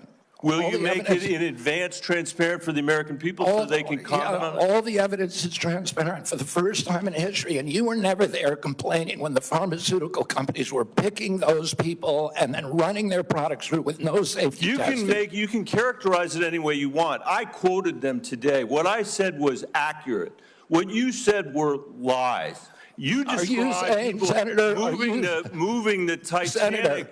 Will all you the make it evidence- in advance transparent for the American people so they can comment on it? All the evidence is transparent for the first time in history, and you were never there complaining when the pharmaceutical companies were picking those people and then running their products through with no safety testing. You can characterize it any way you want. I quoted them today. What I said was accurate. What you said were lies. You Are you described saying, people Senator, moving the Titanic. Senator,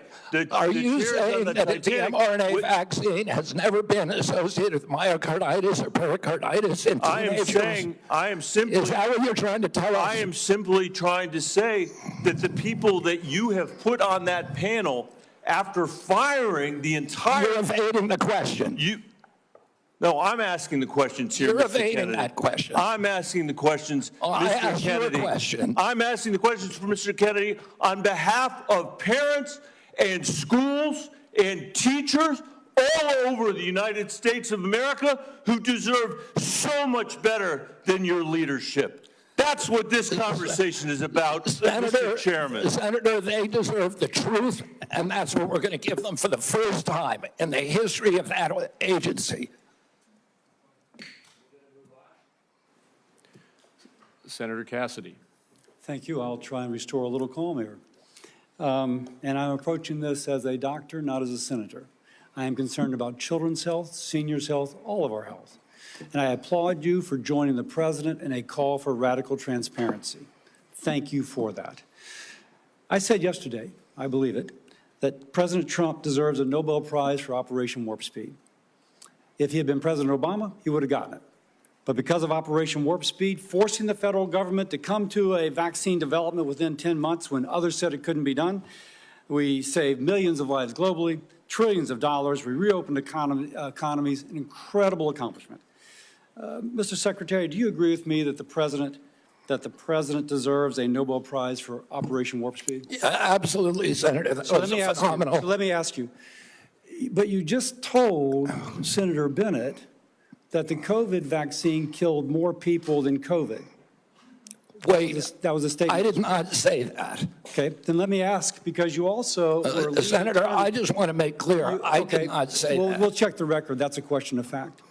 are you chairs on saying the that the Titanic. mRNA vaccine has never been associated with myocarditis or pericarditis in teenagers? I am simply. Is that what you're trying to tell us? I am simply trying to say that the people that you have put on that panel, after firing the entire. You're evading the question. No, I'm asking the questions here, You're Mr. evading Kennedy. that question. I'm asking the questions, I Mr. asked you a Kennedy. question. I'm asking the questions for Mr. Kennedy on behalf of parents and schools and teachers all over the United States of America who deserve so much better than your leadership. That's what this conversation is about, Mr. Chairman. Senator, they deserve the truth, and that's what we're going to give them for the first time in the history of that agency. Senator Cassidy. Thank you. I'll try and restore a little calm here. And I'm approaching this as a doctor, not as a senator. I am concerned about children's health, seniors' health, all of our health. And I applaud you for joining the president in a call for radical transparency. Thank you for that. I said yesterday, I believe it, that President Trump deserves a Nobel Prize for Operation Warp Speed. If he had been President Obama, he would have gotten it. But because of Operation Warp Speed, forcing the federal government to come to a vaccine development within 10 months when others said it couldn't be done, we saved millions of lives globally, trillions of dollars, we reopened economies, an incredible accomplishment. Mr. Secretary, do you agree with me that the president deserves a Nobel Prize for Operation Warp Speed? Yeah, absolutely, Senator. That was phenomenal. Let me ask you, but you just told Senator Bennett that the COVID vaccine killed more people than COVID. Wait, That was a statement. I did not say that. Okay, then let me ask, because you also were Senator, I just want to make clear, I did not say that. We'll check the record. That's a question of fact.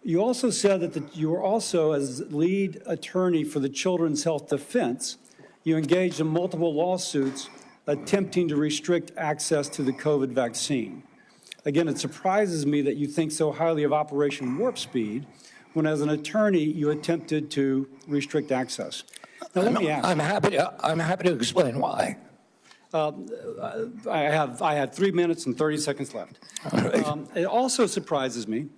You also said that you were also, as lead attorney for the Children's Health Defense, you engaged in multiple lawsuits attempting to restrict access to the COVID vaccine. Again, it surprises me that you think so highly of Operation Warp Speed when, as an attorney, you attempted to restrict access. Now, let me ask. I'm happy to explain why. I had 3 minutes and 30 seconds left. It also surprises me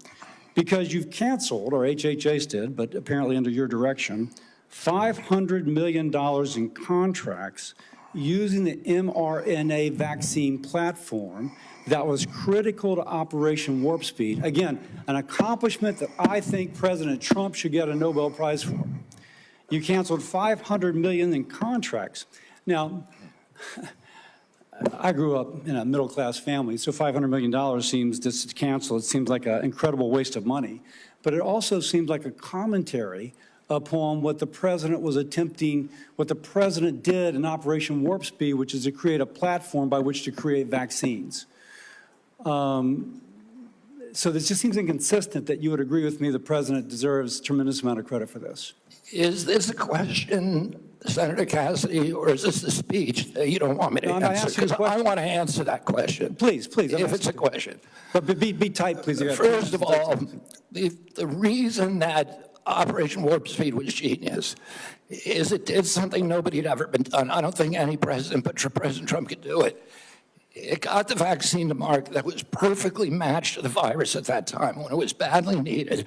because you've canceled, or HHS did, but apparently under your direction, $500 million in contracts using the mRNA vaccine platform that was critical to Operation Warp Speed. Again, an accomplishment that I think President Trump should get a Nobel Prize for. You canceled $500 million in contracts. Now, I grew up in a middle-class family, so $500 million seems, just to cancel, it seems like an incredible waste of money. But it also seems like a commentary upon what the president was attempting, what the president did in Operation Warp Speed, which is to create a platform by which to create vaccines. So this just seems inconsistent that you would agree with me the president deserves a tremendous amount of credit for this. Is this a question, Senator Cassidy, or is this a speech that you don't want me to answer? Because I want to answer that question. Please, please. If it's a question. But be tight, please. First of all, the reason that Operation Warp Speed was genius is it did something nobody had ever been done. I don't think any president but President Trump could do it. It got the vaccine to market that was perfectly matched to the virus at that time when it was badly needed,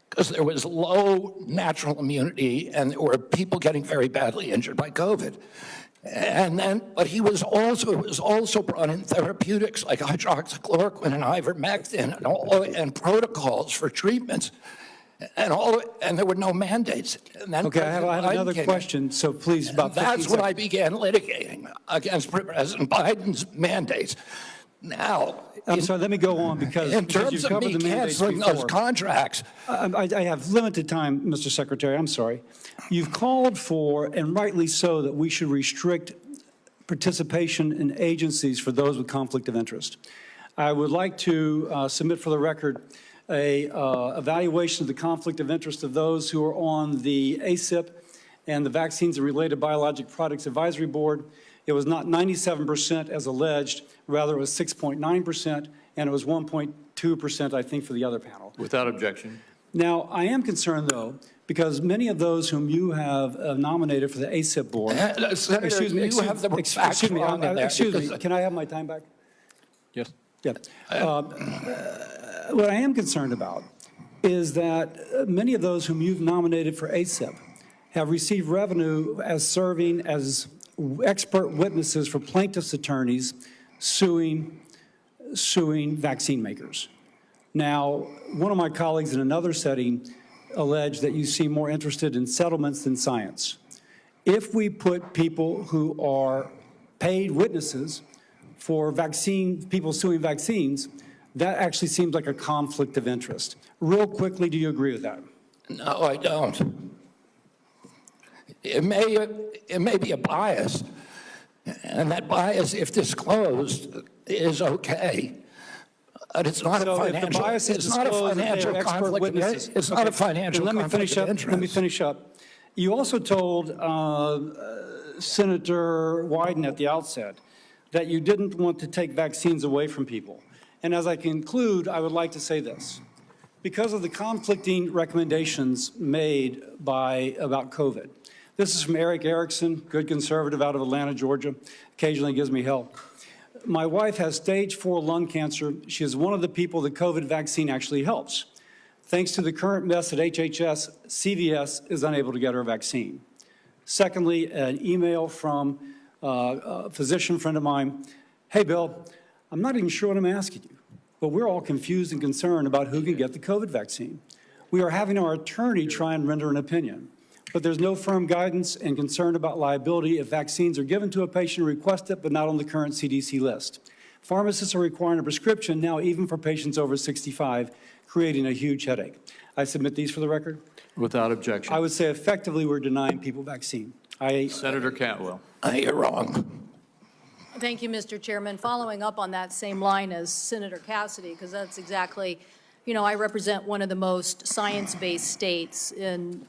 because there was low natural immunity and there were people getting very badly injured by COVID. And then, but it was also brought in therapeutics like hydroxychloroquine and ivermectin and protocols for treatments. And there were no mandates. And then Okay, I have another question, so please, about 15 that's when I seconds. began litigating against President Biden's mandates. Now, I'm sorry, let me go on because in terms you've of covered me the mandates canceling before. those contracts, I have limited time, Mr. Secretary, I'm sorry. You've called for, and rightly so, that we should restrict participation in agencies for those with conflict of interest. I would like to submit for the record a evaluation of the conflict of interest of those who are on the ACIP and the Vaccines and Related Biologic Products Advisory Board. It was not 97% as alleged, rather it was 6.9%, and it was 1.2%, I think, for the other panel. Without objection. Now, I am concerned, though, because many of those whom you have nominated for the ACIP board, Senator, excuse me, you have the facts excuse me, wrong in there excuse me, because- can I have my time back? Yes. Yeah. What I am concerned about is that many of those whom you've nominated for ACIP have received revenue as serving as expert witnesses for plaintiffs' attorneys suing vaccine makers. Now, one of my colleagues in another setting alleged that you seem more interested in settlements than science. If we put people who are paid witnesses for people suing vaccines, that actually seems like a conflict of interest. Real quickly, do you agree with that? No, I don't. It may be a bias, and that bias, if disclosed, is okay. But it's not So a if the financial. bias is It's not a disclosed, that they are financial expert conflict. witnesses. It's not a Okay. financial Let me conflict finish of up. interest. Let me finish up. You also told Senator Wyden at the outset that you didn't want to take vaccines away from people. And as I conclude, I would like to say this. Because of the conflicting recommendations made about COVID. This is from Eric Erickson, good conservative out of Atlanta, Georgia, occasionally gives me hell. My wife has stage 4 lung cancer. She is one of the people the COVID vaccine actually helps. Thanks to the current mess at HHS, CVS is unable to get her a vaccine. Secondly, an email from a physician friend of mine. Hey, Bill, I'm not even sure what I'm asking you, but we're all confused and concerned about who can get the COVID vaccine. We are having our attorney try and render an opinion, but there's no firm guidance and concern about liability if vaccines are given to a patient who requests it, but not on the current CDC list. Pharmacists are requiring a prescription now even for patients over 65, creating a huge headache. I submit these for the record. Without objection. I would say effectively we're denying people vaccine. Senator Cantwell. You're wrong. Thank you, Mr. Chairman. Following up on that same line as Senator Cassidy, because that's exactly, I represent one of the most science-based states in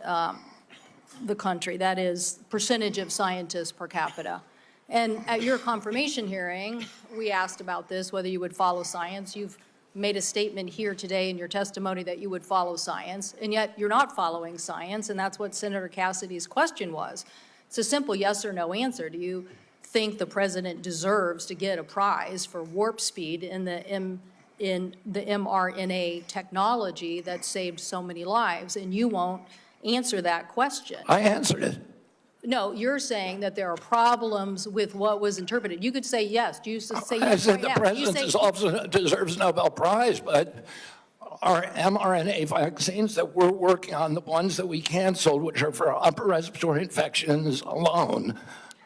the country. That is percentage of scientists per capita. And at your confirmation hearing, we asked about this, whether you would follow science. You've made a statement here today in your testimony that you would follow science, and yet you're not following science, and that's what Senator Cassidy's question was. It's a simple yes or no answer. Do you think the president deserves to get a prize for warp speed in the mRNA technology that saved so many lives? And you won't answer that question. I answered it. No, you're saying that there are problems with what was interpreted. You could say yes. Do you say I yes said right the now? president also deserves a Nobel Prize, but our mRNA vaccines that we're working on, the ones that we canceled, which are for upper respiratory infections alone,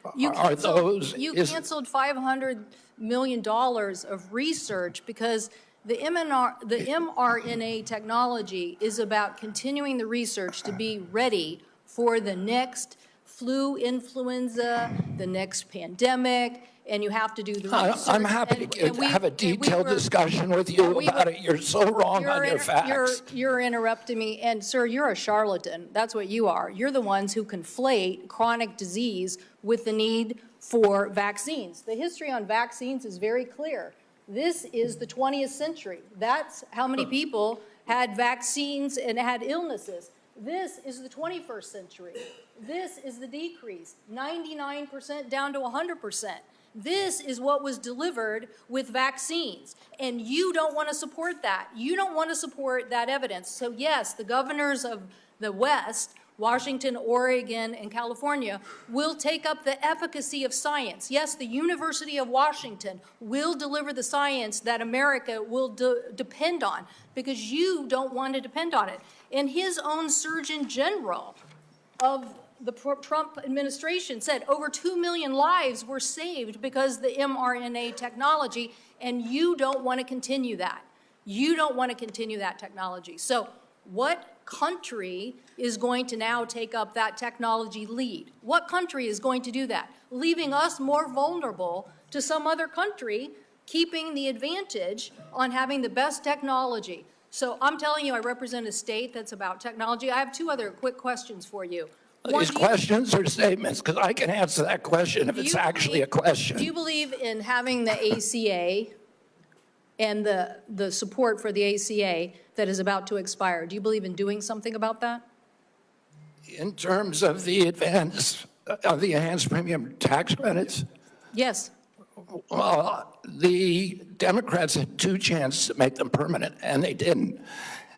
are those. You canceled $500 million of research because the mRNA technology is about continuing the research to be ready for the next flu, influenza, the next pandemic, and you have to do the research. I'm happy to have a detailed discussion with you about it. You're so wrong on your facts. You're interrupting me, and sir, you're a charlatan. That's what you are. You're the ones who conflate chronic disease with the need for vaccines. The history on vaccines is very clear. This is the 20th century. That's how many people had vaccines and had illnesses. This is the 21st century. This is the decrease, 99% down to 100%. This is what was delivered with vaccines, and you don't want to support that. You don't want to support that evidence. So yes, the governors of the West, Washington, Oregon, and California, will take up the efficacy of science. Yes, the University of Washington will deliver the science that America will depend on, because you don't want to depend on it. And his own Surgeon General of the Trump administration said over 2 million lives were saved because the mRNA technology, and you don't want to continue that. You don't want to continue that technology. So what country is going to now take up that technology lead? What country is going to do that? Leaving us more vulnerable to some other country, keeping the advantage on having the best technology. So I'm telling you, I represent a state that's about technology. I have two other quick questions for you. One, These questions or statements? Because I can answer that question if it's actually a question. Do you believe in having the ACA and the support for the ACA that is about to expire? Do you believe in doing something about that? In terms of the enhanced premium tax credits, Yes. well, the Democrats had two chances to make them permanent, and they didn't.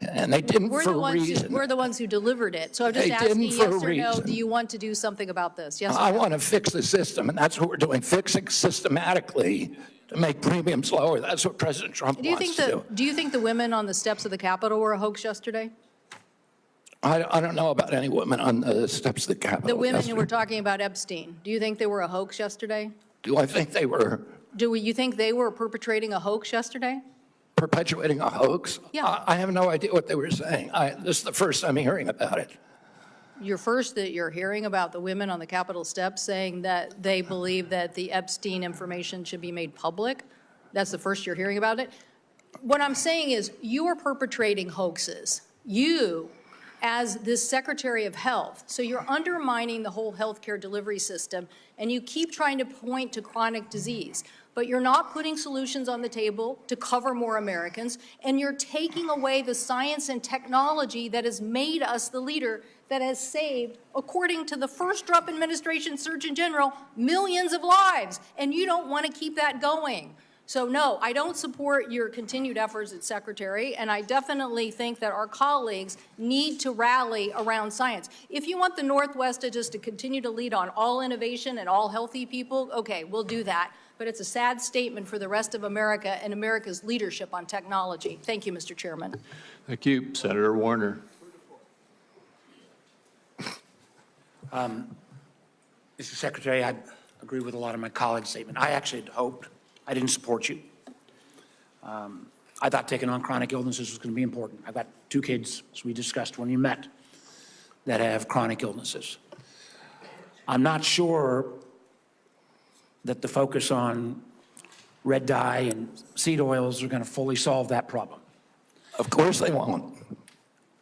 And they didn't We're for the a ones reason. we're the ones who delivered it. So I'm just They asking didn't yes for a or no, reason. do you want to do something about this? Yes or I no? want to fix the system, and that's what we're doing, fixing systematically to make premiums lower. That's what President Trump wants to do. Do you think the women on the steps of the Capitol were a hoax yesterday? I don't know about any women on the steps of the Capitol. The women who yesterday. were talking about Epstein, do you think they were a hoax yesterday? Do I think they were Do you think they were perpetrating a hoax yesterday? perpetuating a hoax? Yeah. I have no idea what they were saying. This is the first I'm hearing about it. You're hearing about the women on the Capitol steps saying that they believe that the Epstein information should be made public? That's the first you're hearing about it? What I'm saying is you are perpetrating hoaxes. You, as this Secretary of Health, so you're undermining the whole healthcare delivery system, and you keep trying to point to chronic disease, but you're not putting solutions on the table to cover more Americans, and you're taking away the science and technology that has made us the leader that has saved, according to the first Trump administration Surgeon General, millions of lives, and you don't want to keep that going. So no, I don't support your continued efforts as Secretary, and I definitely think that our colleagues need to rally around science. If you want the Northwest to just to continue to lead on all innovation and all healthy people, okay, we'll do that. But it's a sad statement for the rest of America and America's leadership on technology. Thank you, Mr. Chairman. Thank you. Senator Warner. Mr. Secretary, I agree with a lot of my colleagues' statement. I actually had hoped, I didn't support you. I thought taking on chronic illnesses was going to be important. I've got two kids, as we discussed when you met, that have chronic illnesses. I'm not sure that the focus on red dye and seed oils are going to fully solve that problem. Of course they won't.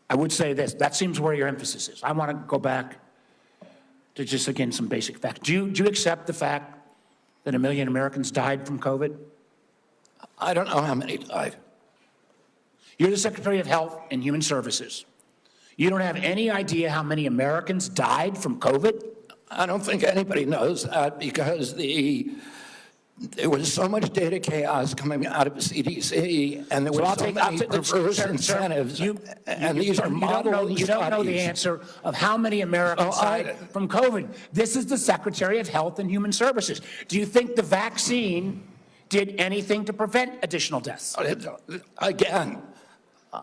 I would say this, that seems where your emphasis is. I want to go back to just, again, some basic facts. Do you accept the fact that 1 million Americans died from COVID? I don't know how many died. You're the Secretary of Health and Human Services. You don't have any idea how many Americans died from COVID? I don't think anybody knows that because there was so much data chaos coming out of the CDC, and there were so many perverse incentives, and these are model studies. You don't know the answer of how many Americans died from COVID. This is the Secretary of Health and Human Services. Do you think the vaccine did anything to prevent additional deaths? Again,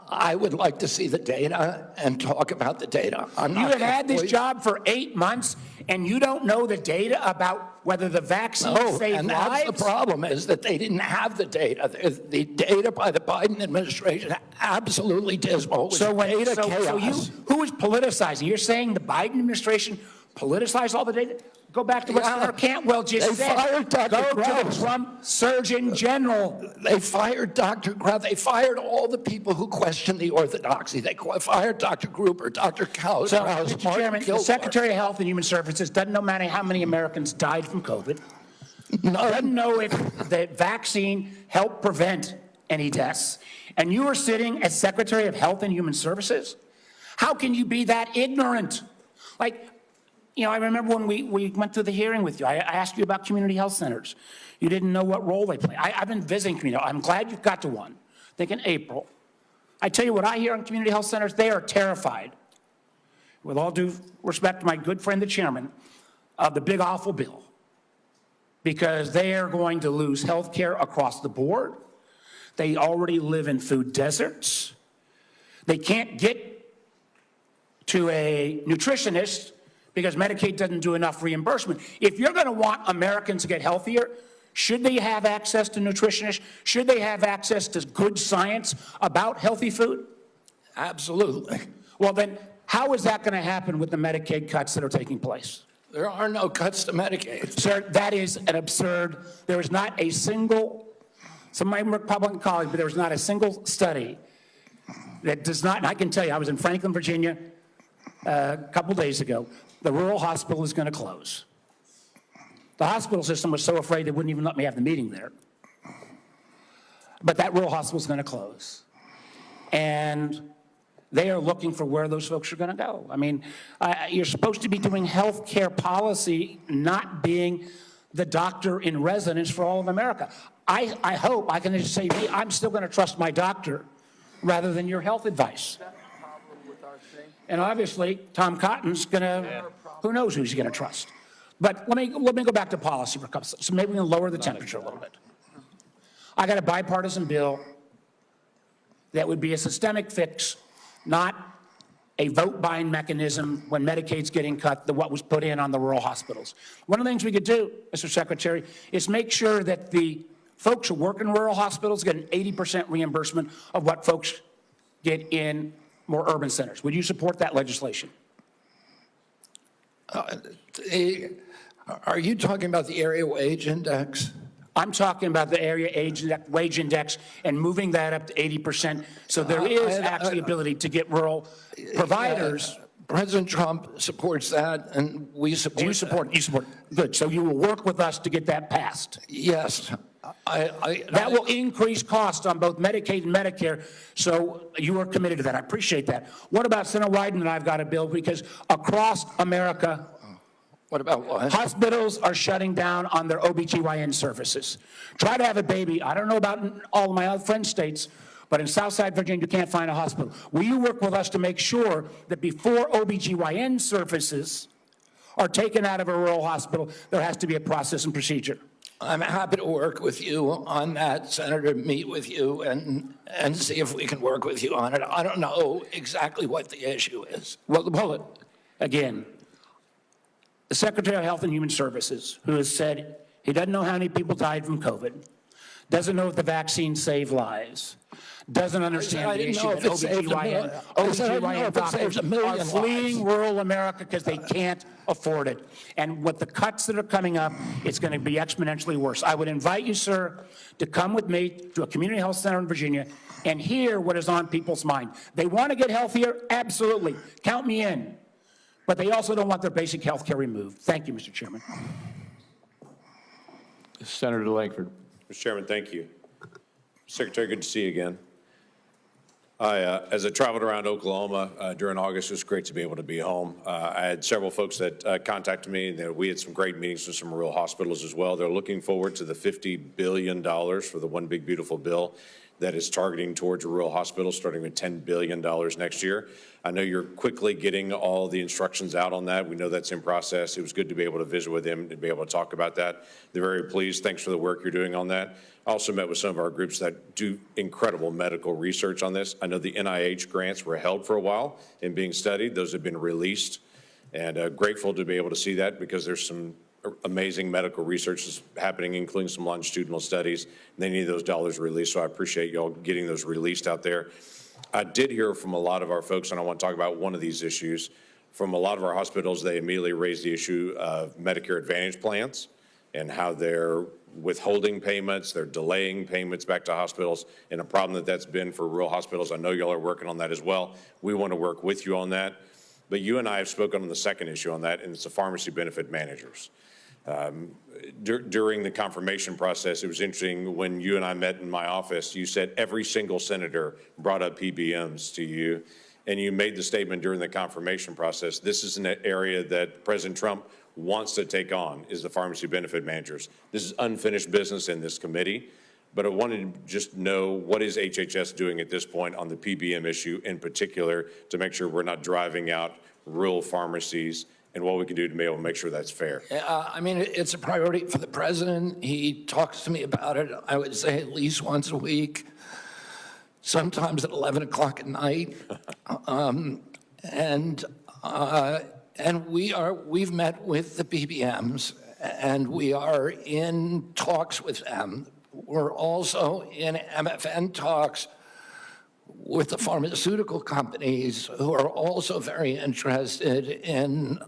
I would like to see the data and talk about the data. You have had this job for 8 months, and you don't know the data about whether the vaccine saved lives? And that's the problem, is that they didn't have the data. The data by the Biden administration, absolutely dismal. So who is politicizing? You're saying the Biden administration politicized all the data? Go back to what Senator Cantwell just said. They fired Dr. Go Krauss. to the Trump Surgeon General. They fired Dr. Krauss. They fired all the people who questioned the orthodoxy. They fired Dr. Gruber, Dr. Krauss, So, Martin Mr. Chairman, the Kilgore. Secretary of Health and Human Services doesn't know how many Americans died from COVID. None. Doesn't know if the vaccine helped prevent any deaths. And you are sitting as Secretary of Health and Human Services? How can you be that ignorant? Like, I remember when we went through the hearing with you, I asked you about community health centers. You didn't know what role they play. I've been visiting community. I'm glad you got to one, I think in April. I tell you what I hear on community health centers, they are terrified, with all due respect to my good friend, the chairman, of the big awful bill, because they are going to lose health care across the board. They already live in food deserts. They can't get to a nutritionist because Medicaid doesn't do enough reimbursement. If you're going to want Americans to get healthier, should they have access to nutritionists? Should they have access to good science about healthy food? Absolutely. Well, then, how is that going to happen with the Medicaid cuts that are taking place? There are no cuts to Medicaid. Sir, that is an absurd, there is not a single, some of my Republican colleagues, but there was not a single study that does not, and I can tell you, I was in Franklin, Virginia a couple days ago. The rural hospital is going to close. The hospital system was so afraid they wouldn't even let me have the meeting there. But that rural hospital is going to close. And they are looking for where those folks are going to go. I mean, you're supposed to be doing health care policy, not being the doctor in residence for all of America. I hope I can just say, I'm still going to trust my doctor rather than your health advice. And obviously, Tom Cotton's going to, who knows who he's going to trust. But let me go back to policy for a couple, so maybe we can lower the temperature a little bit. I got a bipartisan bill that would be a systemic fix, not a vote-buying mechanism when Medicaid's getting cut, what was put in on the rural hospitals. One of the things we could do, Mr. Secretary, is make sure that the folks who work in rural hospitals get an 80% reimbursement of what folks get in more urban centers. Would you support that legislation? Are you talking about the area wage index? I'm talking about the area wage index and moving that up to 80%. So there is actually ability to get rural providers. President Trump supports that, and we support Do you support it? You support it. Good. So you will work with us to get that passed. Yes. That will increase costs on both Medicaid and Medicare, so you are committed to that. I appreciate that. What about Senator Wyden and I've got a bill, because across America, What about what? hospitals are shutting down on their OBGYN services. Try to have a baby. I don't know about in all of my other friend states, but in Southside Virginia, you can't find a hospital. Will you work with us to make sure that before OBGYN services are taken out of a rural hospital, there has to be a process and procedure? I'm happy to work with you on that, Senator, meet with you and see if we can work with you on it. I don't know exactly what the issue is. Well, again, the Secretary of Health and Human Services, who has said he doesn't know how many people died from COVID, doesn't know if the vaccine saved lives, doesn't understand the issue that OBGYN doctors are fleeing rural America because they can't afford it. And with the cuts that are coming up, it's going to be exponentially worse. I would invite you, sir, to come with me to a community health center in Virginia and hear what is on people's mind. They want to get healthier? Absolutely. Count me in. But they also don't want their basic health care removed. Thank you, Mr. Chairman. Senator Langford. Mr. Chairman, thank you. Secretary, good to see you again. As I traveled around Oklahoma during August, it was great to be able to be home. I had several folks that contacted me. We had some great meetings with some rural hospitals as well. They're looking forward to the $50 billion for the One Big Beautiful Bill that is targeting towards rural hospitals, starting with $10 billion next year. I know you're quickly getting all the instructions out on that. We know that's in process. It was good to be able to visit with them, to be able to talk about that. They're very pleased. Thanks for the work you're doing on that. I also met with some of our groups that do incredible medical research on this. I know the NIH grants were held for a while and being studied. Those have been released, and grateful to be able to see that, because there's some amazing medical research is happening, including some longitudinal studies. And they need those dollars released, so I appreciate y'all getting those released out there. I did hear from a lot of our folks, and I want to talk about one of these issues. From a lot of our hospitals, they immediately raised the issue of Medicare Advantage plans and how they're withholding payments, they're delaying payments back to hospitals, and a problem that's been for rural hospitals. I know y'all are working on that as well. We want to work with you on that. But you and I have spoken on the second issue on that, and it's the pharmacy benefit managers. During the confirmation process, it was interesting when you and I met in my office, you said every single senator brought up PBMs to you, and you made the statement during the confirmation process, this is an area that President Trump wants to take on, is the pharmacy benefit managers. This is unfinished business in this committee, but I wanted to just know, what is HHS doing at this point on the PBM issue in particular to make sure we're not driving out rural pharmacies, and what we can do to be able to make sure that's fair? I mean, it's a priority for the president. He talks to me about it, I would say, at least once a week, sometimes at 11 o'clock at night. And we've met with the PBMs, and we are in talks with them. We're also in MFN talks with the pharmaceutical companies who are also very interested in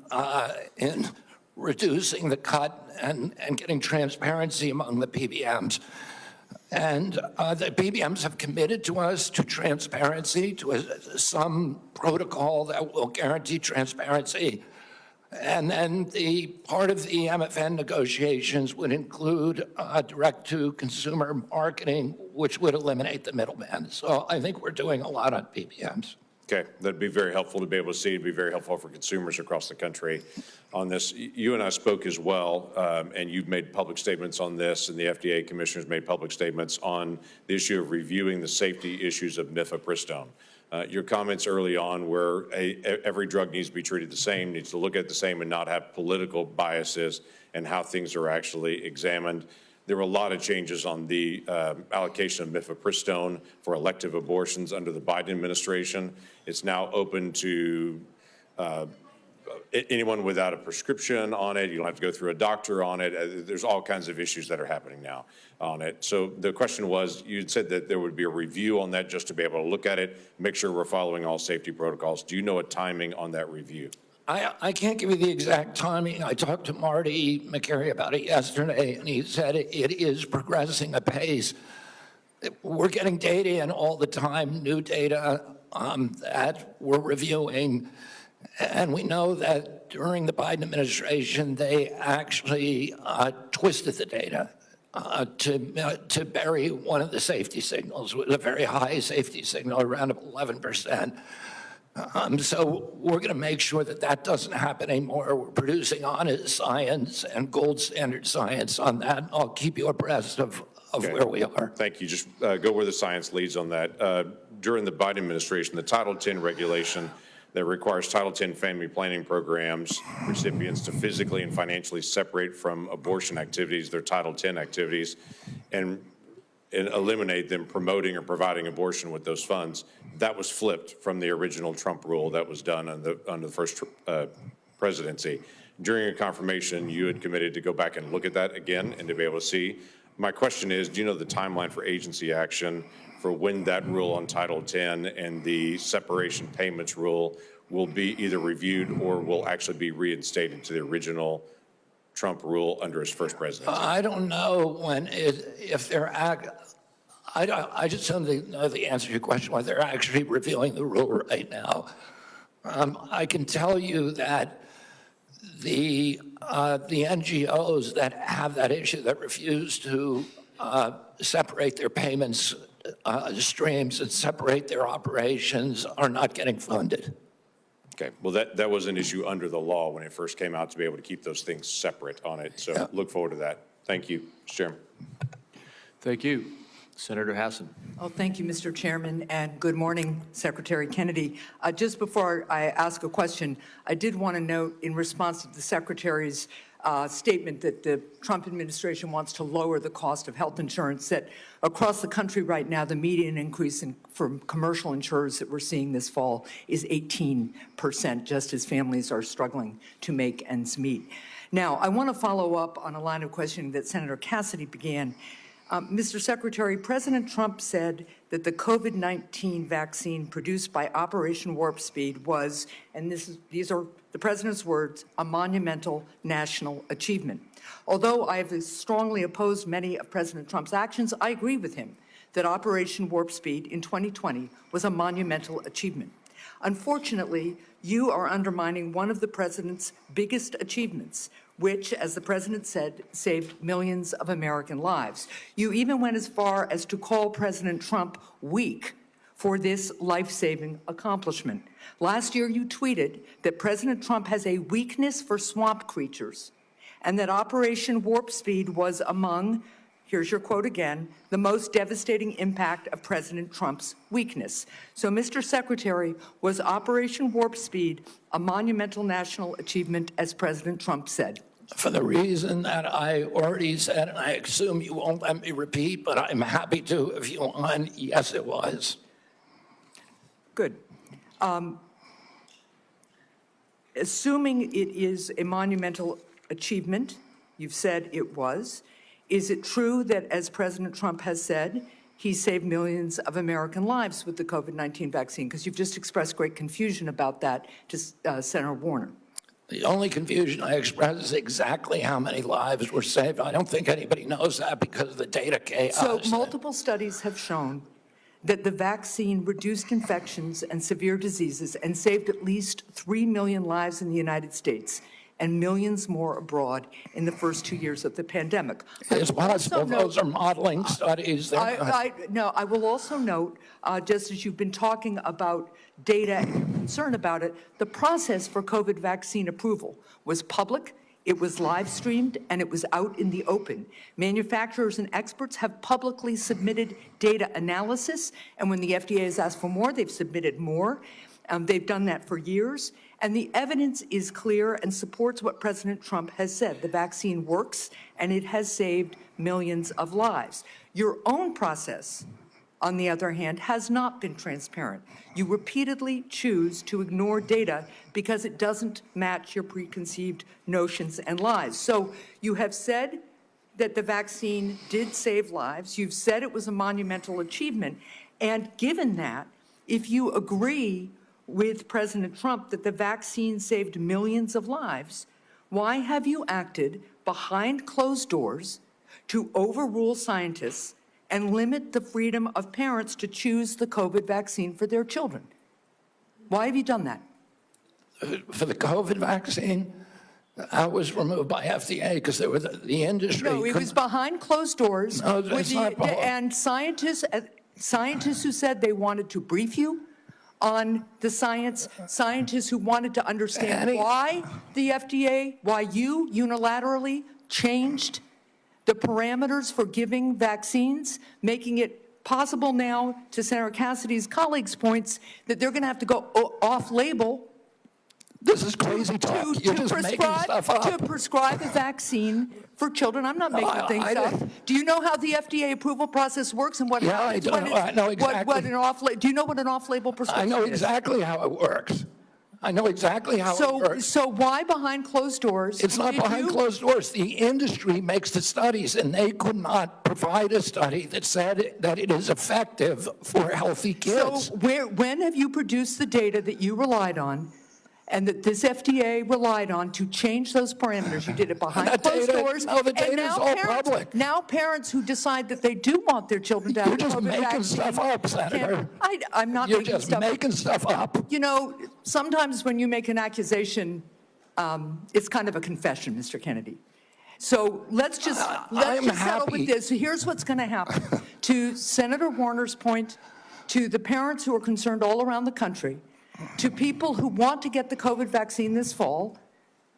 reducing the cut and getting transparency among the PBMs. And the PBMs have committed to us to transparency, to some protocol that will guarantee transparency. And then the part of the MFN negotiations would include direct-to-consumer marketing, which would eliminate the middleman. So I think we're doing a lot on PBMs. Okay, that'd be very helpful to be able to see. It'd be very helpful for consumers across the country on this. You and I spoke as well, and you've made public statements on this, and the FDA commissioners made public statements on the issue of reviewing the safety issues of mifepristone. Your comments early on were every drug needs to be treated the same, needs to look at the same, and not have political biases and how things are actually examined. There were a lot of changes on the allocation of mifepristone for elective abortions under the Biden administration. It's now open to anyone without a prescription on it. You don't have to go through a doctor on it. There's all kinds of issues that are happening now on it. So the question was, you said that there would be a review on that just to be able to look at it, make sure we're following all safety protocols. Do you know a timing on that review? I can't give you the exact timing. I talked to Marty McCary about it yesterday, and he said it is progressing apace. We're getting data in all the time, new data that we're reviewing. And we know that during the Biden administration, they actually twisted the data to bury one of the safety signals with a very high safety signal, around 11%. So we're going to make sure that that doesn't happen anymore. We're producing honest science and gold standard science on that. I'll keep you abreast of Okay. where we are. Thank you. Just go where the science leads on that. During the Biden administration, the Title X regulation that requires Title X family planning programs recipients to physically and financially separate from abortion activities, their Title X activities, and eliminate them promoting or providing abortion with those funds. That was flipped from the original Trump rule that was done under the first presidency. During your confirmation, you had committed to go back and look at that again and to be able to see. My question is, do you know the timeline for agency action for when that rule on Title X and the separation payments rule will be either reviewed or will actually be reinstated to the original Trump rule under his first presidency? I don't know if they're I just don't know the answer to your question, whether they're actually reviewing the rule right now. I can tell you that the NGOs that have that issue, that refuse to separate their payments streams and separate their operations, are not getting funded. Okay, well, that was an issue under the law when it first came out, to be able to keep those things separate on it. So look forward to that. Thank you, Mr. Chairman. Thank you. Senator Hassan. Oh, thank you, Mr. Chairman, and good morning, Secretary Kennedy. Just before I ask a question, I did want to note, in response to the Secretary's statement that the Trump administration wants to lower the cost of health insurance, that across the country right now, the median increase for commercial insurers that we're seeing this fall is 18%, just as families are struggling to make ends meet. Now, I want to follow up on a line of questioning that Senator Cassidy began. Mr. Secretary, President Trump said that the COVID-19 vaccine produced by Operation Warp Speed was, and these are the president's words, a monumental national achievement. Although I have strongly opposed many of President Trump's actions, I agree with him that Operation Warp Speed in 2020 was a monumental achievement. Unfortunately, you are undermining one of the president's biggest achievements, which, as the president said, saved millions of American lives. You even went as far as to call President Trump weak for this life-saving accomplishment. Last year, you tweeted that President Trump has a weakness for swamp creatures, and that Operation Warp Speed was among, here's your quote again, the most devastating impact of President Trump's weakness. So, Mr. Secretary, was Operation Warp Speed a monumental national achievement, as President Trump said? For the reason that I already said, and I assume you won't let me repeat, but I'm happy to if you want, yes, it was. Good. Assuming it is a monumental achievement, you've said it was, is it true that, as President Trump has said, he saved millions of American lives with the COVID-19 vaccine? Because you've just expressed great confusion about that to Senator Warner. The only confusion I express is exactly how many lives were saved. I don't think anybody knows that because of the data chaos. So multiple studies have shown that the vaccine reduced infections and severe diseases and saved at least 3 million lives in the United States and millions more abroad in the first 2 years of the pandemic. It's possible those are modeling studies. I will also note, just as you've been talking about data and your concern about it, the process for COVID vaccine approval was public, it was live streamed, and it was out in the open. Manufacturers and experts have publicly submitted data analysis, and when the FDA has asked for more, they've submitted more. They've done that for years, and the evidence is clear and supports what President Trump has said. The vaccine works, and it has saved millions of lives. Your own process, on the other hand, has not been transparent. You repeatedly choose to ignore data because it doesn't match your preconceived notions and lies. So you have said that the vaccine did save lives. You've said it was a monumental achievement. And given that, if you agree with President Trump that the vaccine saved millions of lives, why have you acted behind closed doors to overrule scientists and limit the freedom of parents to choose the COVID vaccine for their children? Why have you done that? For the COVID vaccine, I was removed by FDA because there was the industry. No, it was behind closed doors. No, with it's not behind. And scientists who said they wanted to brief you on the science, scientists who wanted to understand why the FDA, why you unilaterally changed the parameters for giving vaccines, making it possible now, to Senator Cassidy's colleagues' points, that they're going to have to go off-label. This is crazy talk. You're just making stuff up. To prescribe a vaccine for children. I'm not making things up. Do you know how the FDA approval process works and what happens? Yeah, I know exactly. Do you know what an off-label prescription is? I know exactly how it works. I know exactly how it works. So why behind closed doors? It's not behind closed doors. The industry makes the studies, and they could not provide a study that said that it is effective for healthy kids. So when have you produced the data that you relied on and that this FDA relied on to change those parameters? You did it behind closed doors. No, the data is all public. Now parents who decide that they do want their children to have You're just COVID vaccine. making stuff up, Senator. I'm not You're making just stuff up. making stuff up. You know, sometimes when you make an accusation, it's kind of a confession, Mr. Kennedy. So let's just settle with this. So here's what's going to happen. To Senator Warner's point, to the parents who are concerned all around the country, to people who want to get the COVID vaccine this fall,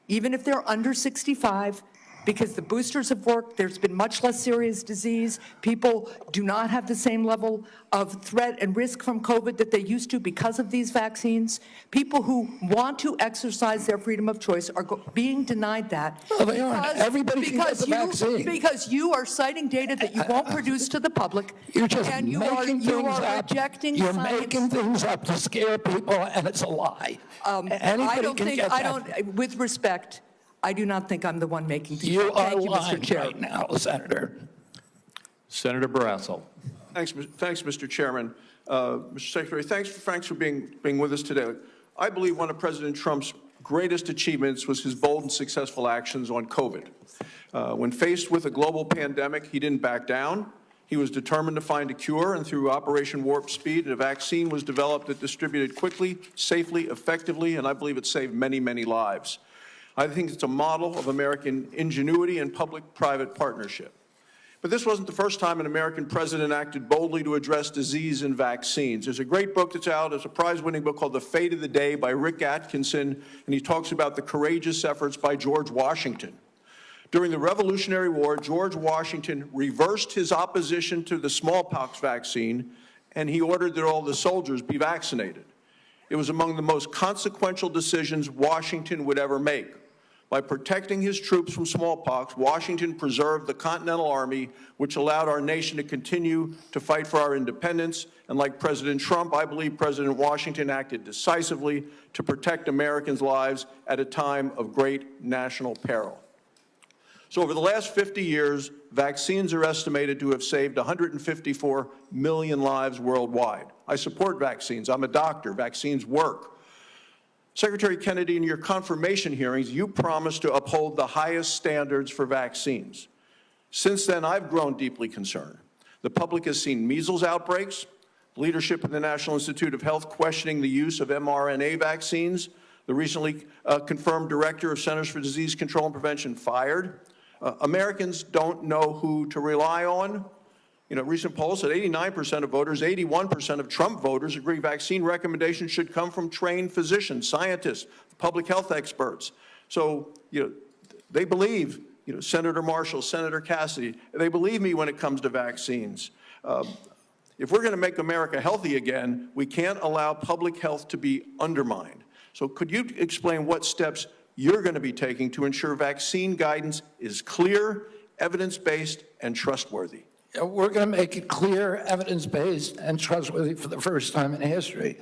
even if they're under 65, because the boosters have worked, there's been much less serious disease, people do not have the same level of threat and risk from COVID that they used to because of these vaccines. People who want to exercise their freedom of choice are being denied that. No, they aren't. Everybody can get the vaccine. Because you are citing data that you won't produce to the public. You're just and you making are things up. rejecting You're science. making things up to scare people, and it's a lie. Anybody can get that. With respect, I do not think I'm the one making things You up. are Thank you, lying Mr. Chair. right now, Senator. Senator Barrasso. Thanks, Mr. Chairman. Mr. Secretary, thanks for being with us today. I believe one of President Trump's greatest achievements was his bold and successful actions on COVID. When faced with a global pandemic, he didn't back down. He was determined to find a cure, and through Operation Warp Speed, a vaccine was developed that distributed quickly, safely, effectively, and I believe it saved many, many lives. I think it's a model of American ingenuity and public-private partnership. But this wasn't the first time an American president acted boldly to address disease and vaccines. There's a great book that's out, it's a prize-winning book called The Fate of the Day by Rick Atkinson, and he talks about the courageous efforts by George Washington. During the Revolutionary War, George Washington reversed his opposition to the smallpox vaccine, and he ordered that all the soldiers be vaccinated. It was among the most consequential decisions Washington would ever make. By protecting his troops from smallpox, Washington preserved the Continental Army, which allowed our nation to continue to fight for our independence. And like President Trump, I believe President Washington acted decisively to protect Americans' lives at a time of great national peril. So over the last 50 years, vaccines are estimated to have saved 154 million lives worldwide. I support vaccines. I'm a doctor. Vaccines work. Secretary Kennedy, in your confirmation hearings, you promised to uphold the highest standards for vaccines. Since then, I've grown deeply concerned. The public has seen measles outbreaks, leadership in the National Institute of Health questioning the use of mRNA vaccines, the recently confirmed director of Centers for Disease Control and Prevention fired. Americans don't know who to rely on. You know, recent polls said 89% of voters, 81% of Trump voters agree vaccine recommendations should come from trained physicians, scientists, public health experts. So, you know, they believe, you know, Senator Marshall, Senator Cassidy, they believe me when it comes to vaccines. If we're going to make America healthy again, we can't allow public health to be undermined. So could you explain what steps you're going to be taking to ensure vaccine guidance is clear, evidence-based, and trustworthy? We're going to make it clear, evidence-based, and trustworthy for the first time in history.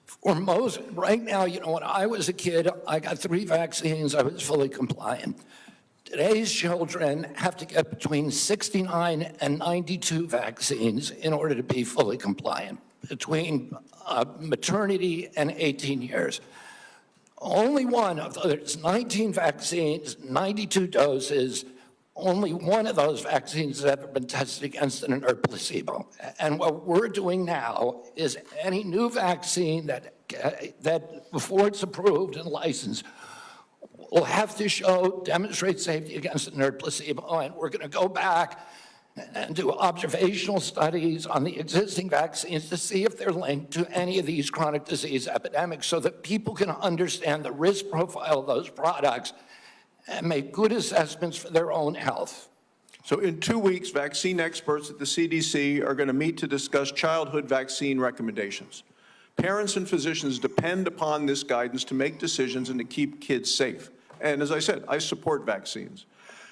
For most, right now, you know, when I was a kid, I got 3 vaccines, I was fully compliant. Today's children have to get between 69 and 92 vaccines in order to be fully compliant, between maternity and 18 years. Only one of those 19 vaccines, 92 doses, only one of those vaccines has ever been tested against an inert placebo. And what we're doing now is any new vaccine that before it's approved and licensed will have to demonstrate safety against an inert placebo. And we're going to go back and do observational studies on the existing vaccines to see if they're linked to any of these chronic disease epidemics so that people can understand the risk profile of those products and make good assessments for their own health. So in 2 weeks, vaccine experts at the CDC are going to meet to discuss childhood vaccine recommendations. Parents and physicians depend upon this guidance to make decisions and to keep kids safe. And as I said, I support vaccines.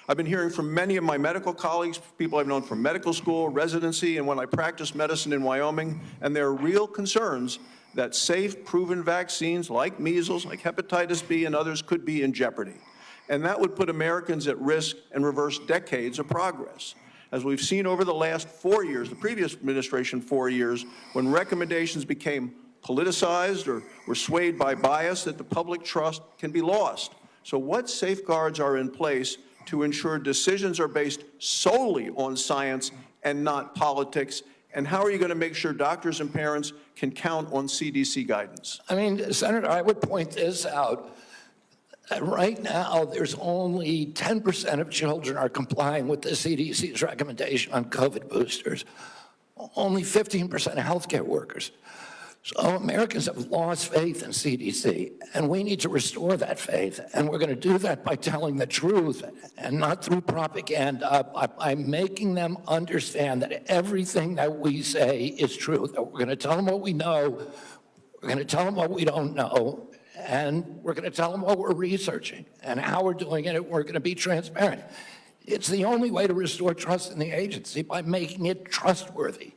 I've been hearing from many of my medical colleagues, people I've known from medical school, residency, and when I practiced medicine in Wyoming, and there are real concerns that safe, proven vaccines like measles, like hepatitis B and others could be in jeopardy. And that would put Americans at risk and reverse decades of progress. As we've seen over the last 4 years, the previous administration 4 years, when recommendations became politicized or were swayed by bias, that the public trust can be lost. So what safeguards are in place to ensure decisions are based solely on science and not politics? And how are you going to make sure doctors and parents can count on CDC guidance? I mean, Senator, I would point this out. Right now, there's only 10% of children are complying with the CDC's recommendation on COVID boosters. Only 15% of healthcare workers. So Americans have lost faith in CDC, and we need to restore that faith. And we're going to do that by telling the truth and not through propaganda, by making them understand that everything that we say is true, that we're going to tell them what we know, we're going to tell them what we don't know, and we're going to tell them what we're researching and how we're doing it, and we're going to be transparent. It's the only way to restore trust in the agency, by making it trustworthy.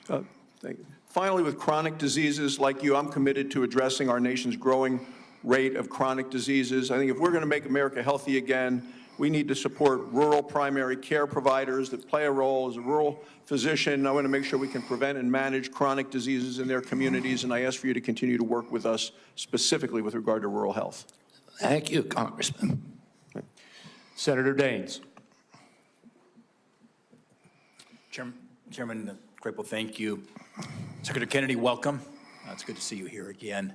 Thank you. Finally, with chronic diseases like you, I'm committed to addressing our nation's growing rate of chronic diseases. I think if we're going to make America healthy again, we need to support rural primary care providers that play a role. As a rural physician, I want to make sure we can prevent and manage chronic diseases in their communities, and I ask for you to continue to work with us specifically with regard to rural health. Thank you, Congressman. Senator Daines. Chairman Crackpots, thank you. Secretary Kennedy, welcome. It's good to see you here again.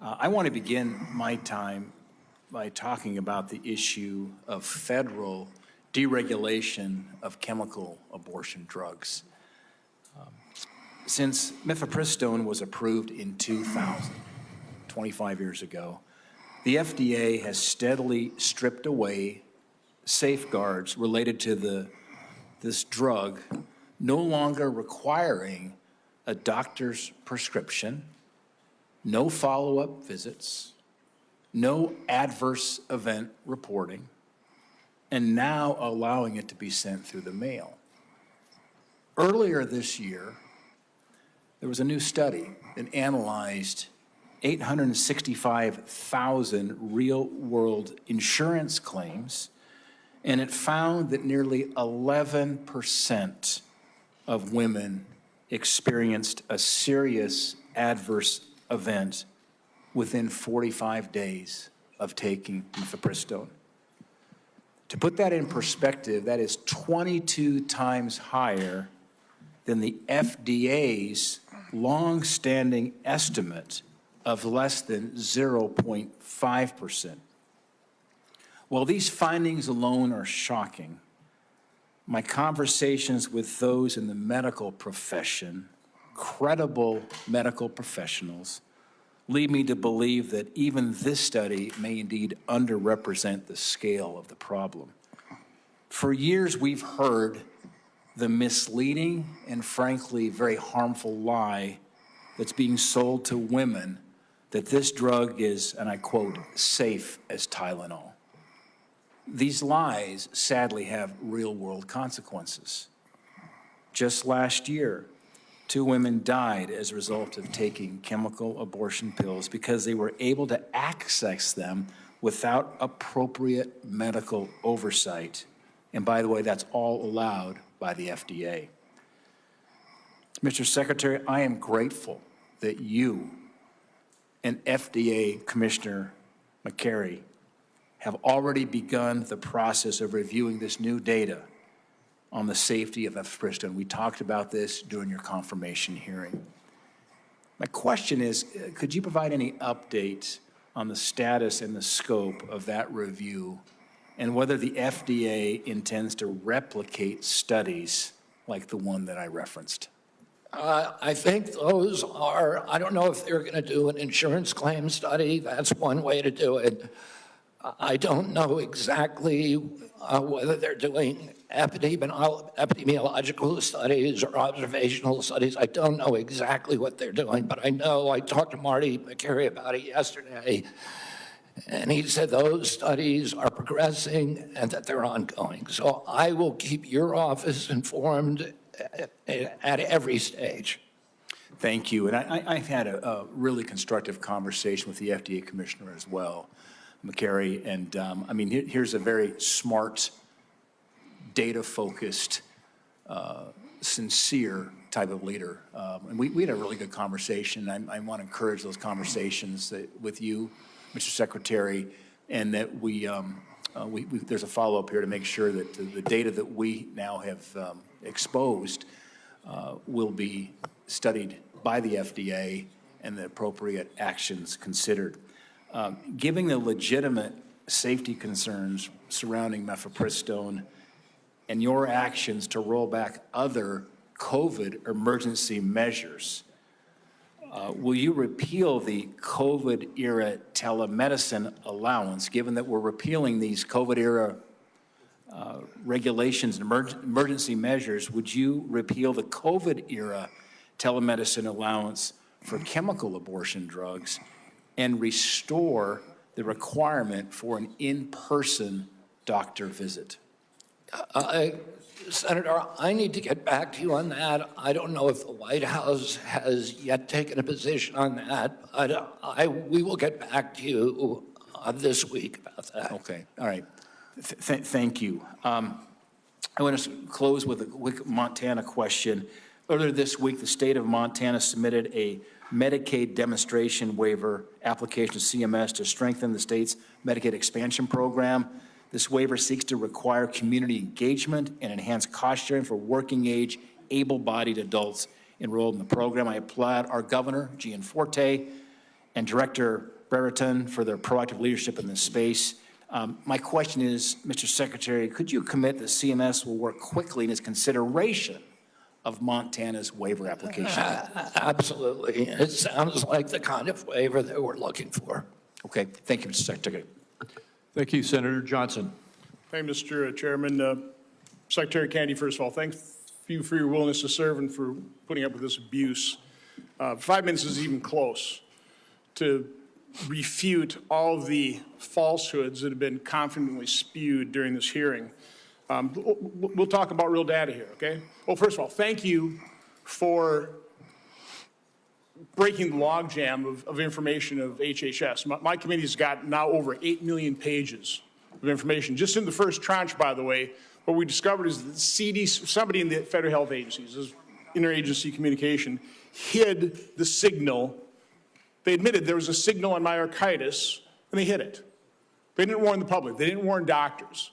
I want to begin my time by talking about the issue of federal deregulation of chemical abortion drugs. Since mifepristone was approved in 2000, 25 years ago, the FDA has steadily stripped away safeguards related to this drug, no longer requiring a doctor's prescription, no follow-up visits, no adverse event reporting, and now allowing it to be sent through the mail. Earlier this year, there was a new study that analyzed 865,000 real-world insurance claims and it found that nearly 11% of women experienced a serious adverse event within 45 days of taking mifepristone. To put that in perspective, that is 22 times higher than the FDA's long-standing estimate of less than 0.5%. While these findings alone are shocking, my conversations with those in the medical profession, credible medical professionals, lead me to believe that even this study may indeed underrepresent the scale of the problem. For years, we've heard the misleading and frankly very harmful lie that's being sold to women that this drug is, and I quote, safe as Tylenol. These lies sadly have real-world consequences. Just last year, 2 women died as a result of taking chemical abortion pills because they were able to access them without appropriate medical oversight. And by the way, that's all allowed by the FDA. Mr. Secretary, I am grateful that you and FDA Commissioner McCary have already begun the process of reviewing this new data on the safety of mifepristone. We talked about this during your confirmation hearing. My question is, could you provide any update on the status and the scope of that review and whether the FDA intends to replicate studies like the one that I referenced? I think those are, I don't know if they're going to do an insurance claim study. That's one way to do it. I don't know exactly whether they're doing epidemiological studies or observational studies. I don't know exactly what they're doing, but I know I talked to Marty McCary about it yesterday, and he said those studies are progressing and that they're ongoing. So I will keep your office informed at every stage. Thank you. And I've had a really constructive conversation with the FDA Commissioner as well, McCary. And I mean, here's a very smart, data-focused, sincere type of leader. And we had a really good conversation. I want to encourage those conversations with you, Mr. Secretary, and that there's a follow-up here to make sure that the data that we now have exposed will be studied by the FDA and the appropriate actions considered. Given the legitimate safety concerns surrounding mifepristone and your actions to roll back other COVID emergency measures, will you repeal the COVID-era telemedicine allowance, given that we're repealing these COVID-era regulations and emergency measures? Would you repeal the COVID-era telemedicine allowance for chemical abortion drugs and restore the requirement for an in-person doctor visit? Senator, I need to get back to you on that. I don't know if the White House has yet taken a position on that. We will get back to you this week about that. Okay, all right. Thank you. I want to close with a quick Montana question. Earlier this week, the state of Montana submitted a Medicaid demonstration waiver application to CMS to strengthen the state's Medicaid expansion program. This waiver seeks to require community engagement and enhance cost sharing for working-age, able-bodied adults enrolled in the program. I applaud our governor, Gianforte, and Director Brereton for their proactive leadership in this space. My question is, Mr. Secretary, could you commit that CMS will work quickly in its consideration of Montana's waiver application? Absolutely. It sounds like the kind of waiver that we're looking for. Okay, thank you, Mr. Secretary. Thank you, Senator Johnson. Thank you, Mr. Chairman. Secretary Kennedy, first of all, thank you for your willingness to serve and for putting up with this abuse. 5 minutes is even close to refute all the falsehoods that have been confidently spewed during this hearing. We'll talk about real data here, okay? Well, first of all, thank you for breaking the logjam of information of HHS. My committee's got now over 8 million pages of information. Just in the first tranche, by the way, what we discovered is that CDC, somebody in the federal health agencies, this interagency communication, hid the signal. They admitted there was a signal on myocarditis, and they hid it. They didn't warn the public. They didn't warn doctors.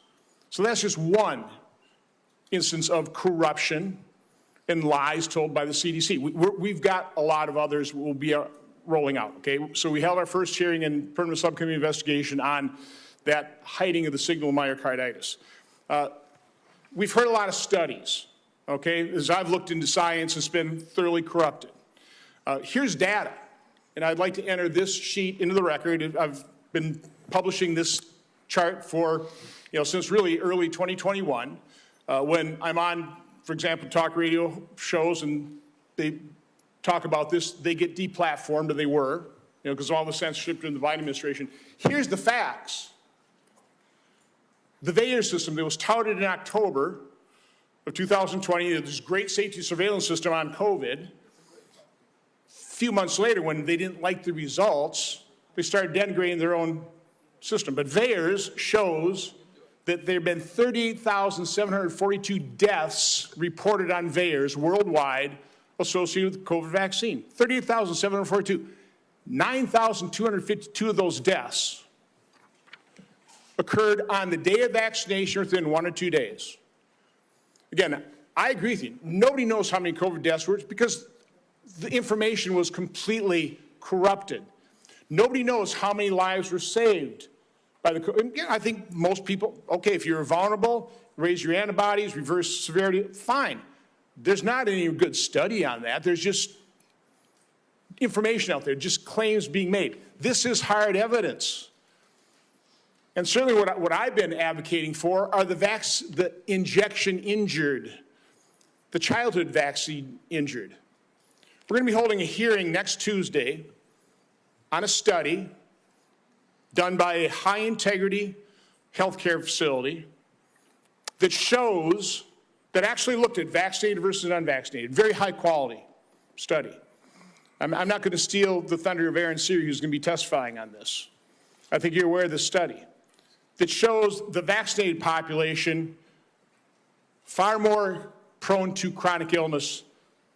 So that's just one instance of corruption and lies told by the CDC. We've got a lot of others we'll be rolling out, okay? So we held our first hearing and permanent subcommittee investigation on that hiding of the signal of myocarditis. We've heard a lot of studies, okay? As I've looked into science, it's been thoroughly corrupted. Here's data, and I'd like to enter this sheet into the record. I've been publishing this chart for, since really early 2021, when I'm on, for example, talk radio shows and they talk about this, they get deplatformed, or they were, because of all the censorship in the Biden administration. Here's the facts. The VAERS system that was touted in October of 2020, this great safety surveillance system on COVID, a few months later, when they didn't like the results, they started denigrating their own system. But VAERS shows that there have been 38,742 deaths reported on VAERS worldwide associated with the COVID vaccine. 38,742. 9,252 of those deaths occurred on the day of vaccination within 1 or 2 days. Again, I agree with you. Nobody knows how many COVID deaths were because the information was completely corrupted. Nobody knows how many lives were saved by the, I think most people, okay, if you're vulnerable, raise your antibodies, reverse severity, fine. There's not any good study on that. There's just information out there, just claims being made. This is hard evidence. And certainly what I've been advocating for are the injection injured, the childhood vaccine injured. We're going to be holding a hearing next Tuesday on a study done by a high-integrity healthcare facility that shows, that actually looked at vaccinated versus unvaccinated, very high-quality study. I'm not going to steal the thunder of Aaron Seary, who's going to be testifying on this. I think you're aware of this study that shows the vaccinated population far more prone to chronic illness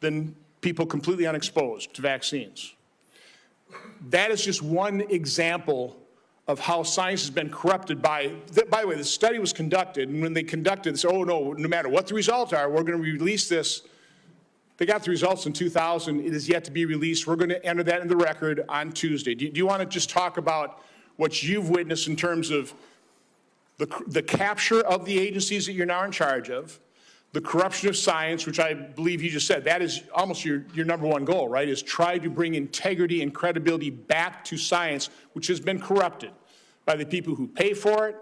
than people completely unexposed to vaccines. That is just one example of how science has been corrupted by the way, the study was conducted, and when they conducted this, oh no, no matter what the results are, we're going to release this. They got the results in 2000. It is yet to be released. We're going to enter that in the record on Tuesday. Do you want to just talk about what you've witnessed in terms of the capture of the agencies that you're now in charge of, the corruption of science, which I believe you just said, that is almost your number one goal, right, is try to bring integrity and credibility back to science, which has been corrupted by the people who pay for it,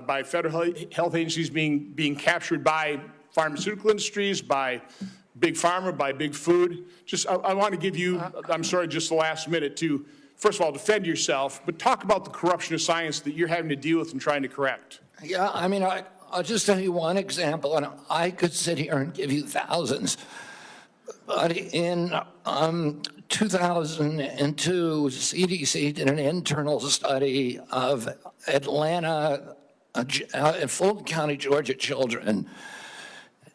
by federal health agencies being captured by pharmaceutical industries, by big pharma, by big food. I want to give you, I'm sorry, just the last minute to, first of all, defend yourself, but talk about the corruption of science that you're having to deal with and trying to correct. Yeah, I mean, I'll just tell you one example, and I could sit here and give you thousands. But in 2002, CDC did an internal study of Atlanta, Fulton County, Georgia children,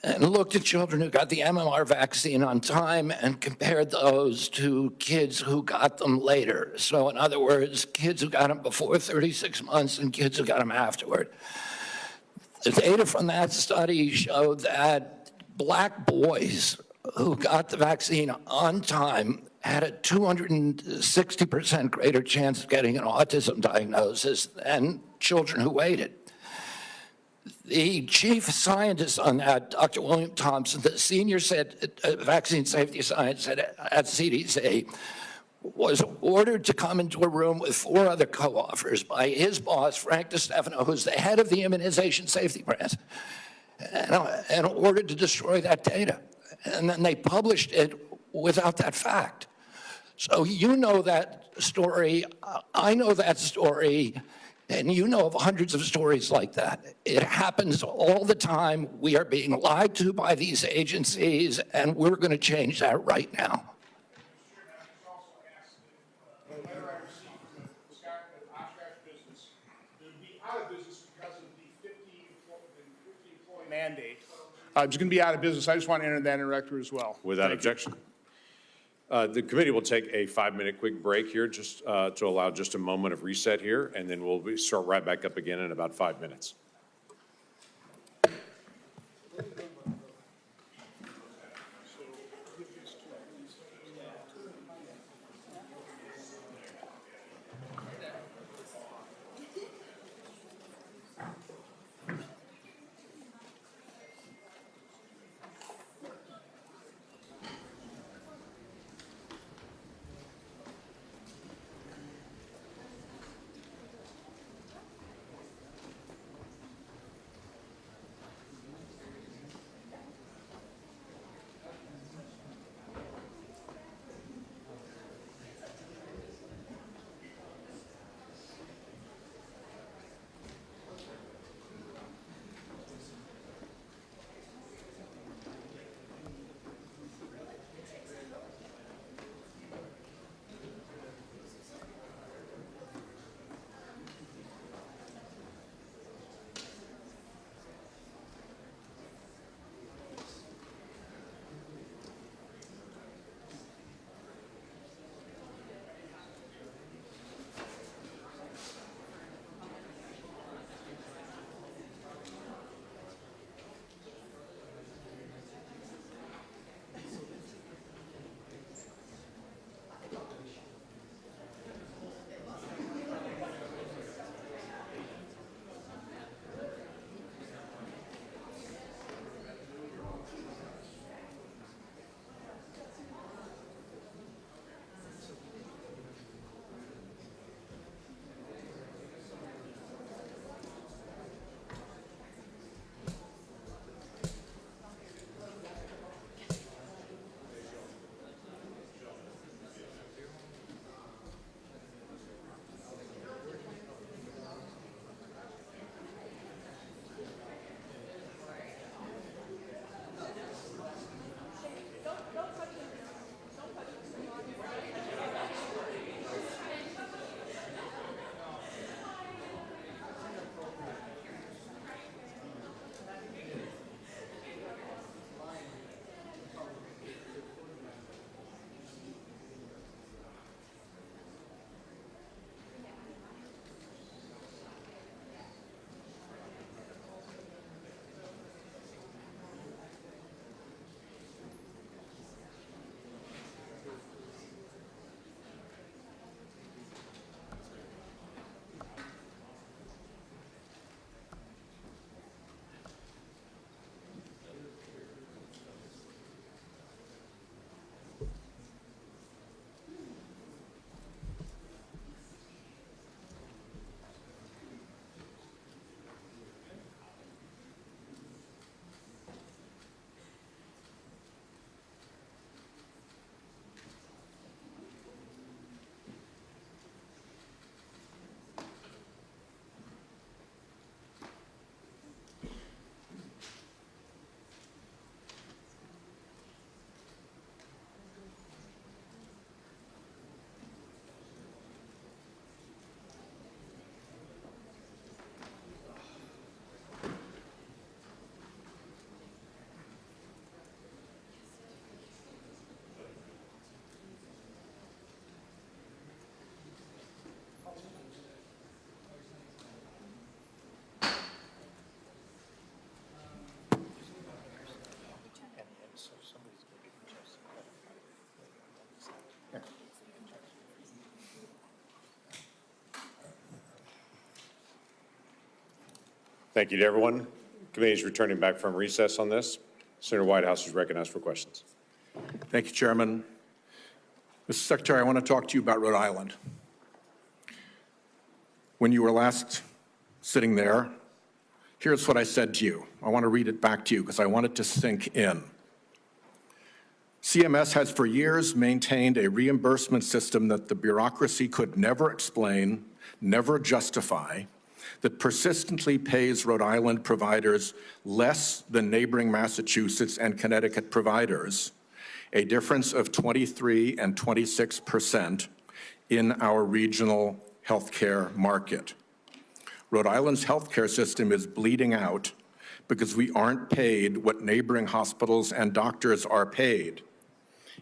and looked at children who got the MMR vaccine on time and compared those to kids who got them later. So in other words, kids who got them before 36 months and kids who got them afterward. The data from that study showed that black boys who got the vaccine on time had a 260% greater chance of getting an autism diagnosis than children who waited. The chief scientist on that, Dr. William Thompson, the senior vaccine safety scientist at CDC, was ordered to come into a room with 4 other co-authors by his boss, Frank DiStefano, who's the head of the immunization safety branch, and ordered to destroy that data. And then they published it without that fact. So you know that story, I know that story, and you know of hundreds of stories like that. It happens all the time. We are being lied to by these agencies, and we're going to change that right now. mandate. It's going to be out of business. I just want to enter that in the record as well. Without Thank you. objection. The committee will take a 5-minute quick break here just to allow just a moment of reset here, and then we'll start right back up again in about 5 minutes. Thank you to everyone. Committee is returning back from recess on this. Senator Whitehouse is recognized for questions. Thank you, Chairman. Mr. Secretary, I want to talk to you about Rhode Island. When you were last sitting there, here's what I said to you. I want to read it back to you because I want it to sink in. CMS has for years maintained a reimbursement system that the bureaucracy could never explain, never justify, that persistently pays Rhode Island providers less than neighboring Massachusetts and Connecticut providers, a difference of 23 and 26% in our regional healthcare market. Rhode Island's healthcare system is bleeding out because we aren't paid what neighboring hospitals and doctors are paid.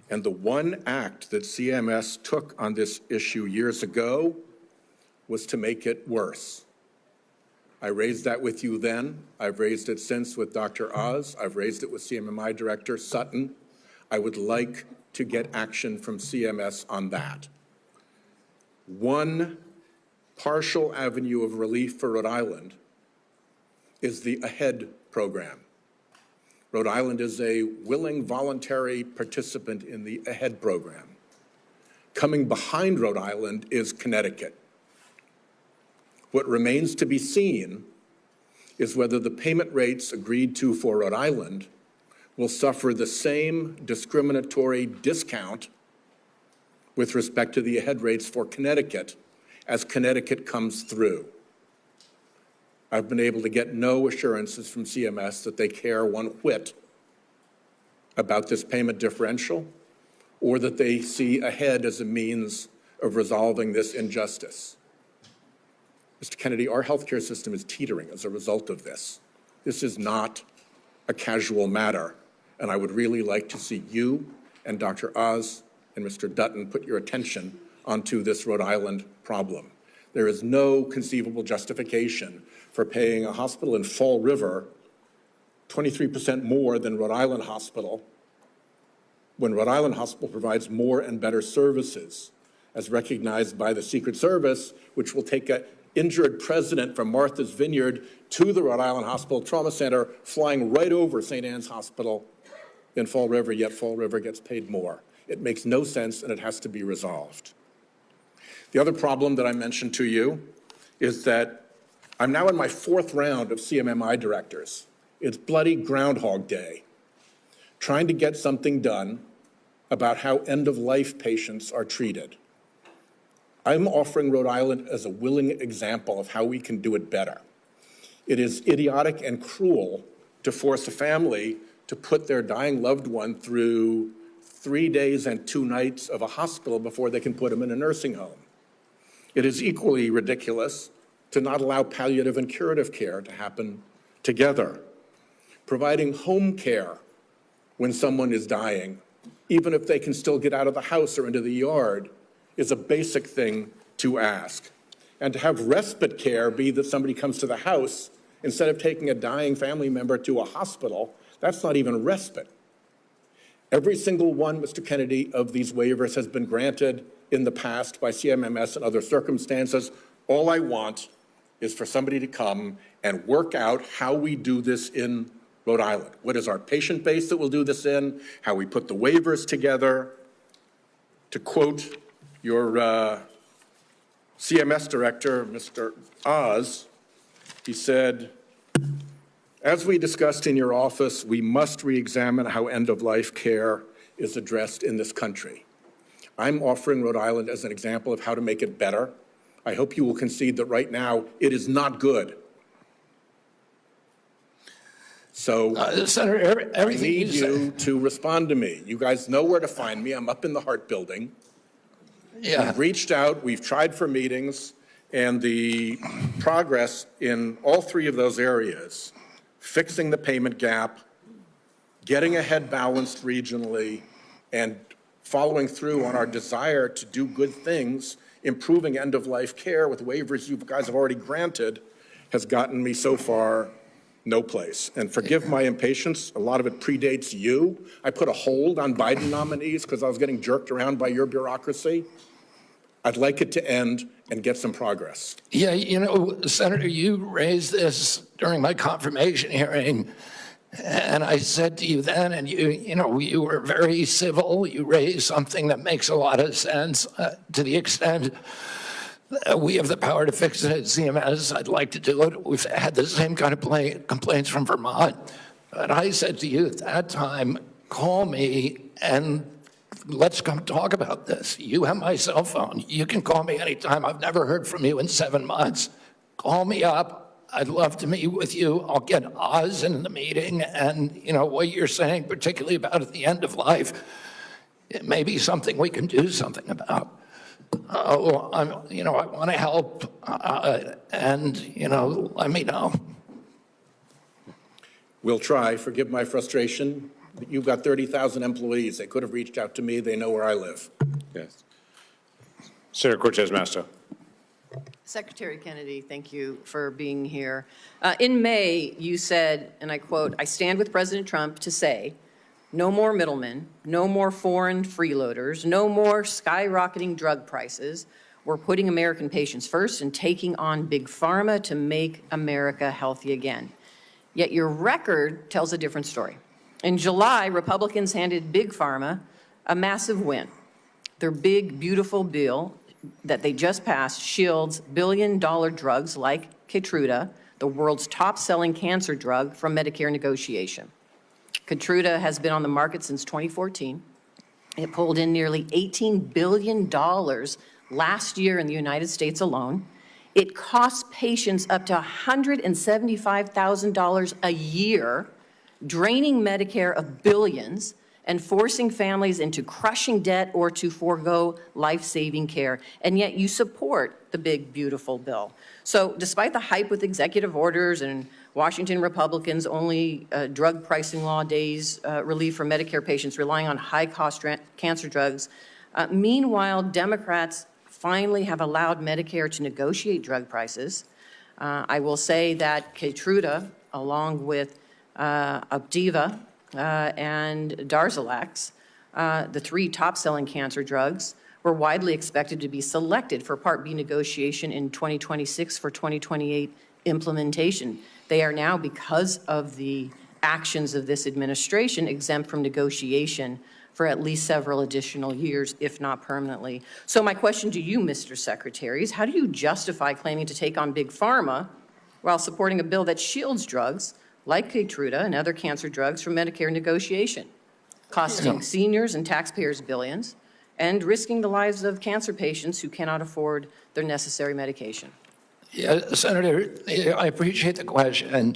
And the one act that CMS took on this issue years ago was to make it worse. I raised that with you then. I've raised it since with Dr. Oz. I've raised it with CMMI Director Sutton. I would like to get action from CMS on that. One partial avenue of relief for Rhode Island is the AHEAD program. Rhode Island is a willing voluntary participant in the AHEAD program. Coming behind Rhode Island is Connecticut. What remains to be seen is whether the payment rates agreed to for Rhode Island will suffer the same discriminatory discount with respect to the AHEAD rates for Connecticut as Connecticut comes through. I've been able to get no assurances from CMS that they care one whit about this payment differential or that they see AHEAD as a means of resolving this injustice. Mr. Kennedy, our healthcare system is teetering as a result of this. This is not a casual matter, and I would really like to see you and Dr. Oz and Mr. Dutton put your attention onto this Rhode Island problem. There is no conceivable justification for paying a hospital in Fall River 23% more than Rhode Island Hospital when Rhode Island Hospital provides more and better services, as recognized by the Secret Service, which will take an injured president from Martha's Vineyard to the Rhode Island Hospital Trauma Center, flying right over St. Anne's Hospital in Fall River, yet Fall River gets paid more. It makes no sense, and it has to be resolved. The other problem that I mentioned to you is that I'm now in my 4th round of CMMI directors. It's bloody Groundhog Day, trying to get something done about how end-of-life patients are treated. I'm offering Rhode Island as a willing example of how we can do it better. It is idiotic and cruel to force a family to put their dying loved one through 3 days and 2 nights of a hospital before they can put them in a nursing home. It is equally ridiculous to not allow palliative and curative care to happen together. Providing home care when someone is dying, even if they can still get out of the house or into the yard, is a basic thing to ask. And to have respite care be that somebody comes to the house instead of taking a dying family member to a hospital, that's not even respite. Every single one, Mr. Kennedy, of these waivers has been granted in the past by CMMS and other circumstances. All I want is for somebody to come and work out how we do this in Rhode Island. What is our patient base that we'll do this in, how we put the waivers together. To quote your CMS director, Mr. Oz, he said, as we discussed in your office, we must re-examine how end-of-life care is addressed in this country. I'm offering Rhode Island as an example of how to make it better. I hope you will concede that right now it is not good. So Senator, I everything need you you to respond to me. You guys know where to find me. I'm up in the Hart Building. Yeah. We've reached out, we've tried for meetings, and the progress in all 3 of those areas, fixing the payment gap, getting ahead balanced regionally, and following through on our desire to do good things, improving end-of-life care with waivers you guys have already granted, has gotten me so far no place. And forgive my impatience, a lot of it predates you. I put a hold on Biden nominees because I was getting jerked around by your bureaucracy. I'd like it to end and get some progress. Yeah, you know, Senator, you raised this during my confirmation hearing, and I said to you then, and you were very civil. You raised something that makes a lot of sense to the extent that we have the power to fix it at CMS. I'd like to do it. We've had the same kind of complaints from Vermont. But I said to you at that time, call me and let's come talk about this. You have my cell phone. You can call me anytime. I've never heard from you in 7 months. Call me up. I'd love to meet with you. I'll get Oz in the meeting. And, what you're saying, particularly about at the end of life, it may be something we can do something about. I want to help, and, let me know. We'll try. Forgive my frustration. You've got 30,000 employees. They could have reached out to me. They know where I live. Yes. Senator Cortez Masto. Secretary Kennedy, thank you for being here. In May, you said, and I quote, "I stand with President Trump to say, no more middlemen, no more foreign freeloaders, no more skyrocketing drug prices. We're putting American patients first and taking on big pharma to make America healthy again." Yet your record tells a different story. In July, Republicans handed big pharma a massive win. Their big, beautiful bill that they just passed shields billion-dollar drugs like Keytruda, the world's top-selling cancer drug, from Medicare negotiation. Keytruda has been on the market since 2014. It pulled in nearly $18 billion last year in the United States alone. It costs patients up to $175,000 a year, draining Medicare of billions and forcing families into crushing debt or to forego life-saving care. And yet you support the big, beautiful bill. So despite the hype with executive orders and Washington Republicans' only drug pricing law days relief for Medicare patients relying on high-cost cancer drugs, meanwhile, Democrats finally have allowed Medicare to negotiate drug prices. I will say that Keytruda, along with Opdivo and Darzalex, the three top-selling cancer drugs, were widely expected to be selected for Part B negotiation in 2026 for 2028 implementation. They are now, because of the actions of this administration, exempt from negotiation for at least several additional years, if not permanently. So my question to you, Mr. Secretary, is how do you justify claiming to take on big pharma while supporting a bill that shields drugs like Keytruda and other cancer drugs from Medicare negotiation, costing seniors and taxpayers billions, and risking the lives of cancer patients who cannot afford their necessary medication? Yeah, Senator, I appreciate the question.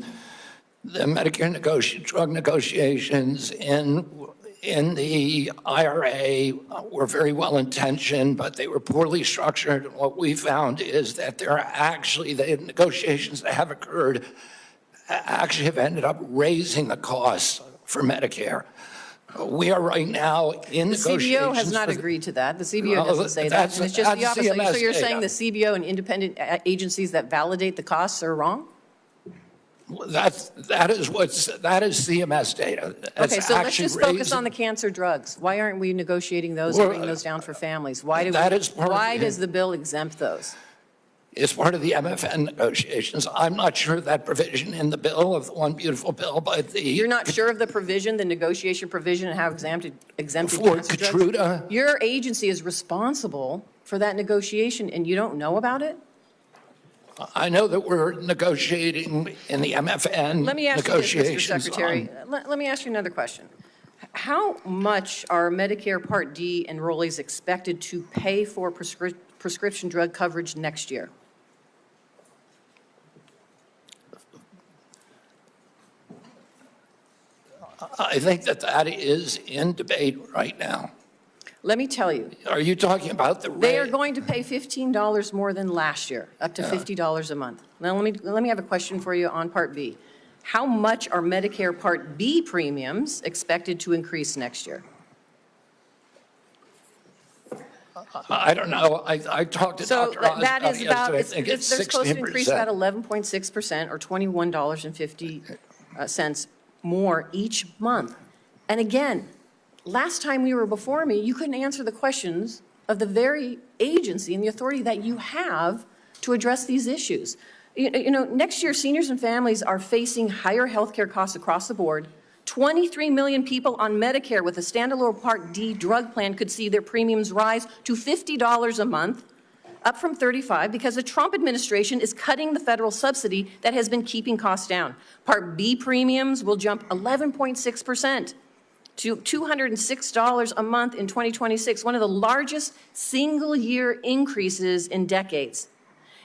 The Medicare drug negotiations in the IRA were very well intentioned, but they were poorly structured. And what we found is that there are actually, the negotiations that have occurred actually have ended up raising the costs for Medicare. We are right now in negotiations. The CBO has not agreed to that. The CBO doesn't say that. And it's just the opposite. So you're saying the CBO and independent agencies that validate the costs are wrong? That is CMS data. Okay, so let's just focus on the cancer drugs. Why aren't we negotiating those and bringing those down for families? Why does the bill exempt those? It's part of the MFN negotiations. I'm not sure of that provision in the bill, of the one beautiful bill, but the... You're not sure of the provision, the negotiation provision, and how exempted for cancer Keytruda? drugs? Your agency is responsible for that negotiation, and you don't know about it? I know that we're negotiating in the MFN Let me ask you this, Mr. negotiations. Secretary. Let me ask you another question. How much are Medicare Part D enrollees expected to pay for prescription drug coverage next year? I think that is in debate right now. Let me tell you. Are you talking about the rate? They are going to pay $15 more than last year, up to $50 a month. Now, let me have a question for you on Part B. How much are Medicare Part B premiums expected to increase next year? I don't know. I talked to Dr. Oz that is about, I think it's they're supposed to increase about 16%. 11.6% or $21.50 more each month. And again, last time we were before me, you couldn't answer the questions of the very agency and the authority that you have to address these issues. You know, next year, seniors and families are facing higher health care costs across the board. 23 million people on Medicare with a standalone Part D drug plan could see their premiums rise to $50 a month, up from $35, because the Trump administration is cutting the federal subsidy that has been keeping costs down. Part B premiums will jump 11.6% to $206 a month in 2026, one of the largest single-year increases in decades.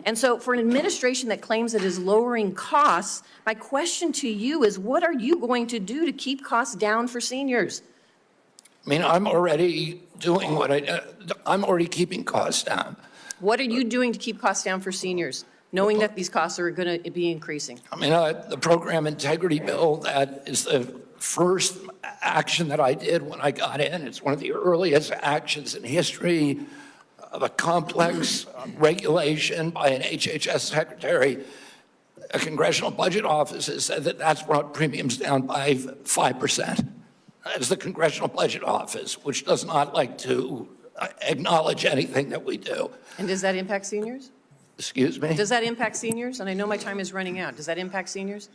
And so for an administration that claims it is lowering costs, my question to you is, what are you going to do to keep costs down for seniors? I mean, I'm already doing I'm already keeping costs down. What are you doing to keep costs down for seniors? knowing that these costs are going to be increasing? I mean, the program integrity bill, that is the first action that I did when I got in. It's one of the earliest actions in history of a complex regulation by an HHS secretary. A Congressional Budget Office has said that that's brought premiums down by 5%. That is the Congressional Budget Office, which does not like to acknowledge anything that we do. And does that impact seniors? Excuse me? Does that impact seniors? And I know my time is running out. Does that impact seniors?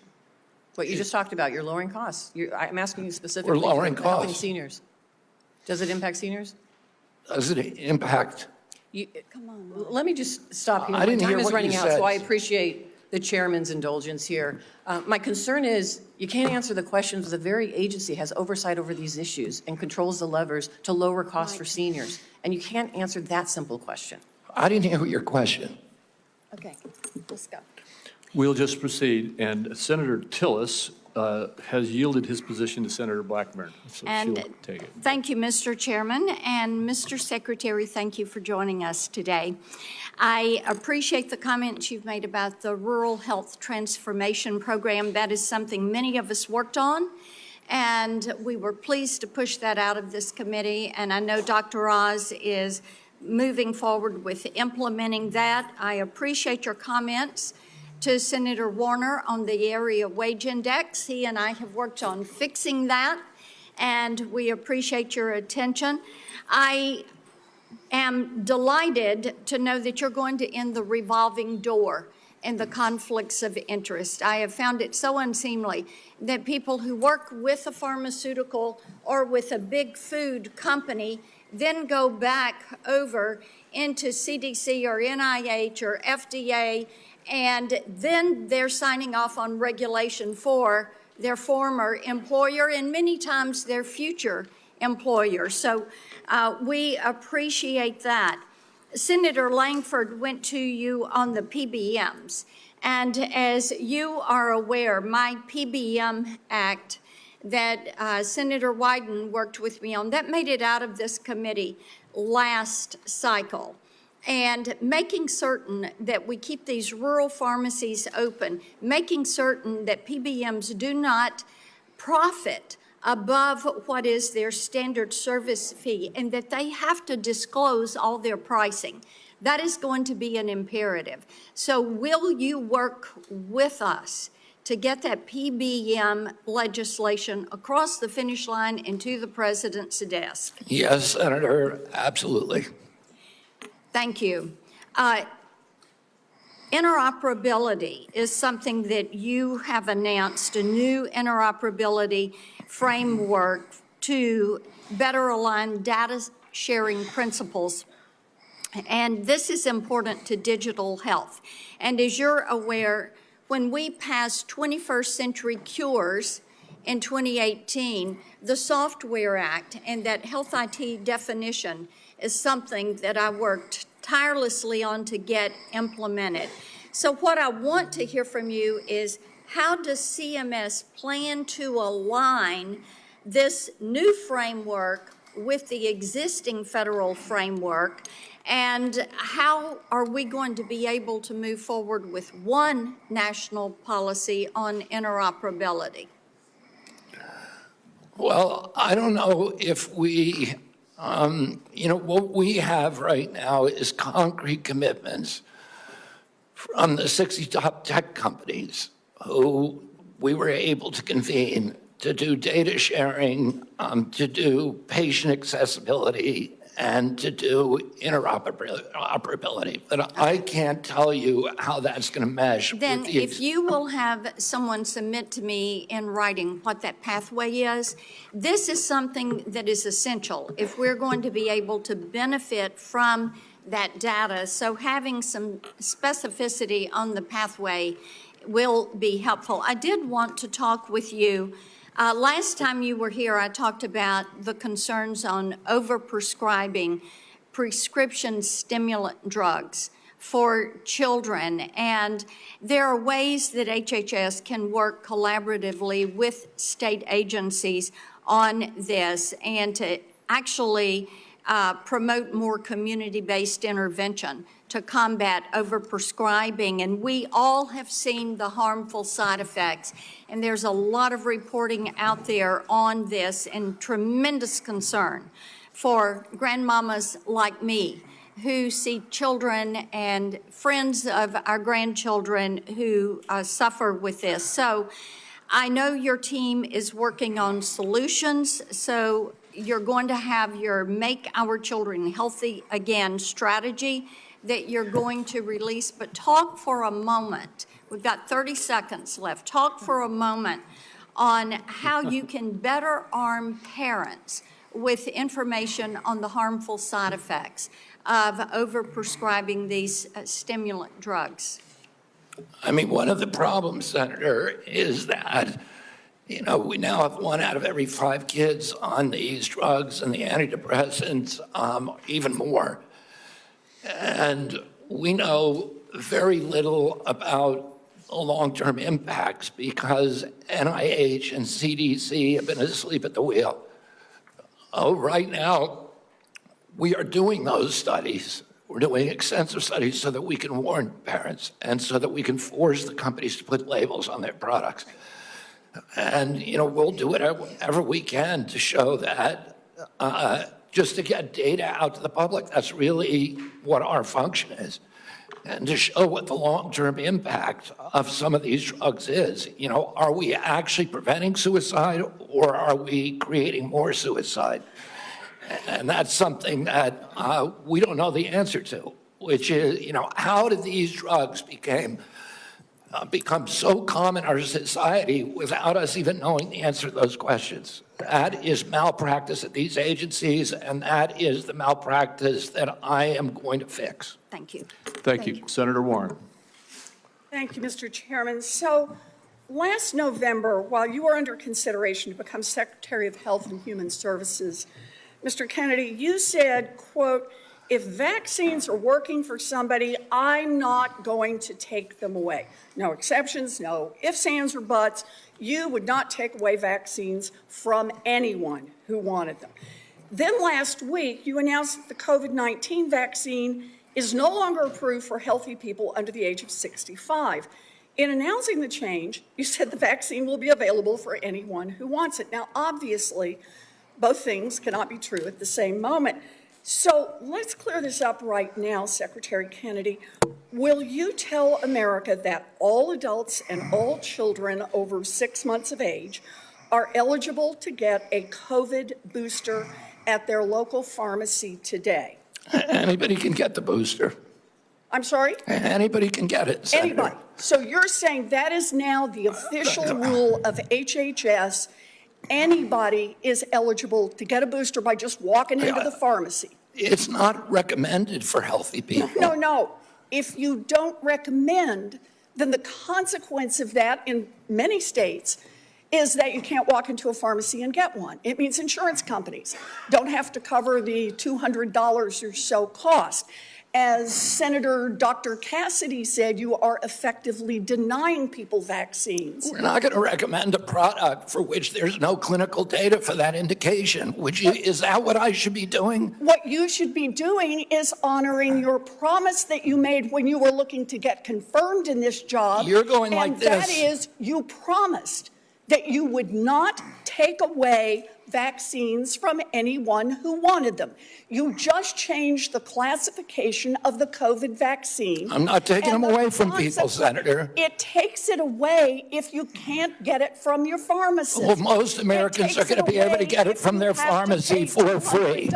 What you just talked about, you're lowering costs. I'm asking you specifically. We're lowering for helping costs. seniors. Does it impact seniors? Does it impact? Come on. Let me just stop here. I didn't My hear time is what running you out, said. so I appreciate the chairman's indulgence here. My concern is you can't answer the questions. The very agency has oversight over these issues and controls the levers to lower costs for seniors. And you can't answer that simple question. I didn't hear your question. Okay, let's go. We'll just proceed, and Senator Tillis has yielded his position to Senator Blackburn, so And she'll take it. thank you, Mr. Chairman, and Mr. Secretary, thank you for joining us today. I appreciate the comments you've made about the Rural Health Transformation Program. That is something many of us worked on, and we were pleased to push that out of this committee, and I know Dr. Oz is moving forward with implementing that. I appreciate your comments to Senator Warner on the area wage index. He and I have worked on fixing that, and we appreciate your attention. I am delighted to know that you're going to end the revolving door and the conflicts of interest. I have found it so unseemly that people who work with a pharmaceutical or with a big food company then go back over into CDC or NIH or FDA, and then they're signing off on regulation for their former employer and many times their future employer. So we appreciate that. Senator Langford went to you on the PBMs. And as you are aware, my PBM Act that Senator Wyden worked with me on, that made it out of this committee last cycle. And making certain that we keep these rural pharmacies open, making certain that PBMs do not profit above what is their standard service fee and that they have to disclose all their pricing. That is going to be an imperative. So will you work with us to get that PBM legislation across the finish line and to the president's desk? Yes, Senator, absolutely. Thank you. Interoperability is something that you have announced, a new interoperability framework to better align data sharing principles. And this is important to digital health. And as you're aware, when we passed 21st Century Cures in 2018, the Software Act and that health IT definition is something that I worked tirelessly on to get implemented. So what I want to hear from you is, how does CMS plan to align this new framework with the existing federal framework, and how are we going to be able to move forward with one national policy on interoperability? Well, I don't know if we, what we have right now is concrete commitments from the 60 top tech companies who we were able to convene to do data sharing, to do patient accessibility, and to do interoperability. But I can't tell you how that's going to mesh. Then if you will have someone submit to me in writing what that pathway is, this is something that is essential if we're going to be able to benefit from that data. So having some specificity on the pathway will be helpful. I did want to talk with you. Last time you were here, I talked about the concerns on overprescribing prescription stimulant drugs for children. And there are ways that HHS can work collaboratively with state agencies on this and to actually promote more community-based intervention to combat overprescribing, and we all have seen the harmful side effects. And there's a lot of reporting out there on this and tremendous concern for grandmamas like me who see children and friends of our grandchildren who suffer with this. So I know your team is working on solutions, so you're going to have your Make Our Children Healthy Again strategy that you're going to release, but talk for a moment. We've got 30 seconds left. Talk for a moment on how you can better arm parents with information on the harmful side effects of overprescribing these stimulant drugs. I mean, one of the problems, Senator, is that, we now have 1 out of every 5 kids on these drugs and the antidepressants, even more. And we know very little about the long-term impacts because NIH and CDC have been asleep at the wheel. Right now, we are doing those studies. We're doing extensive studies so that we can warn parents and so that we can force the companies to put labels on their products. And, we'll do whatever we can to show that, just to get data out to the public. That's really what our function is. And to show what the long-term impact of some of these drugs is. Are we actually preventing suicide or are we creating more suicide? And that's something that we don't know the answer to, which is, how did these drugs become so common in our society without us even knowing the answer to those questions? That is malpractice at these agencies, and that is the malpractice that I am going to fix. Thank you. Thank you. Senator Warren. Thank you, Mr. Chairman. So last November, while you were under consideration to become Secretary of Health and Human Services, Mr. Kennedy, you said, quote, if vaccines are working for somebody, I'm not going to take them away. No exceptions, no ifs, ands, or buts. You would not take away vaccines from anyone who wanted them. Then last week, you announced that the COVID-19 vaccine is no longer approved for healthy people under the age of 65. In announcing the change, you said the vaccine will be available for anyone who wants it. Now, obviously, both things cannot be true at the same moment. So let's clear this up right now, Secretary Kennedy. Will you tell America that all adults and all children over 6 months of age are eligible to get a COVID booster at their local pharmacy today? Anybody can get the booster. I'm sorry? Anybody can get it, Senator. Anybody. So you're saying that is now the official rule of HHS. Anybody is eligible to get a booster by just walking into the pharmacy. It's not recommended for healthy people. No. If you don't recommend, then the consequence of that in many states is that you can't walk into a pharmacy and get one. It means insurance companies don't have to cover the $200 or so cost. As Senator Dr. Cassidy said, you are effectively denying people vaccines. We're not going to recommend a product for which there's no clinical data for that indication. Is that what I should be doing? What you should be doing is honoring your promise that you made when you were looking to get confirmed in this job. You're going like and this. That is, you promised that you would not take away vaccines from anyone who wanted them. You just changed the classification of the COVID vaccine. I'm not taking them away from people, Senator. It takes it away if you can't get it from your pharmacist. Well, most Americans are going to be able to get it from their pharmacy for free.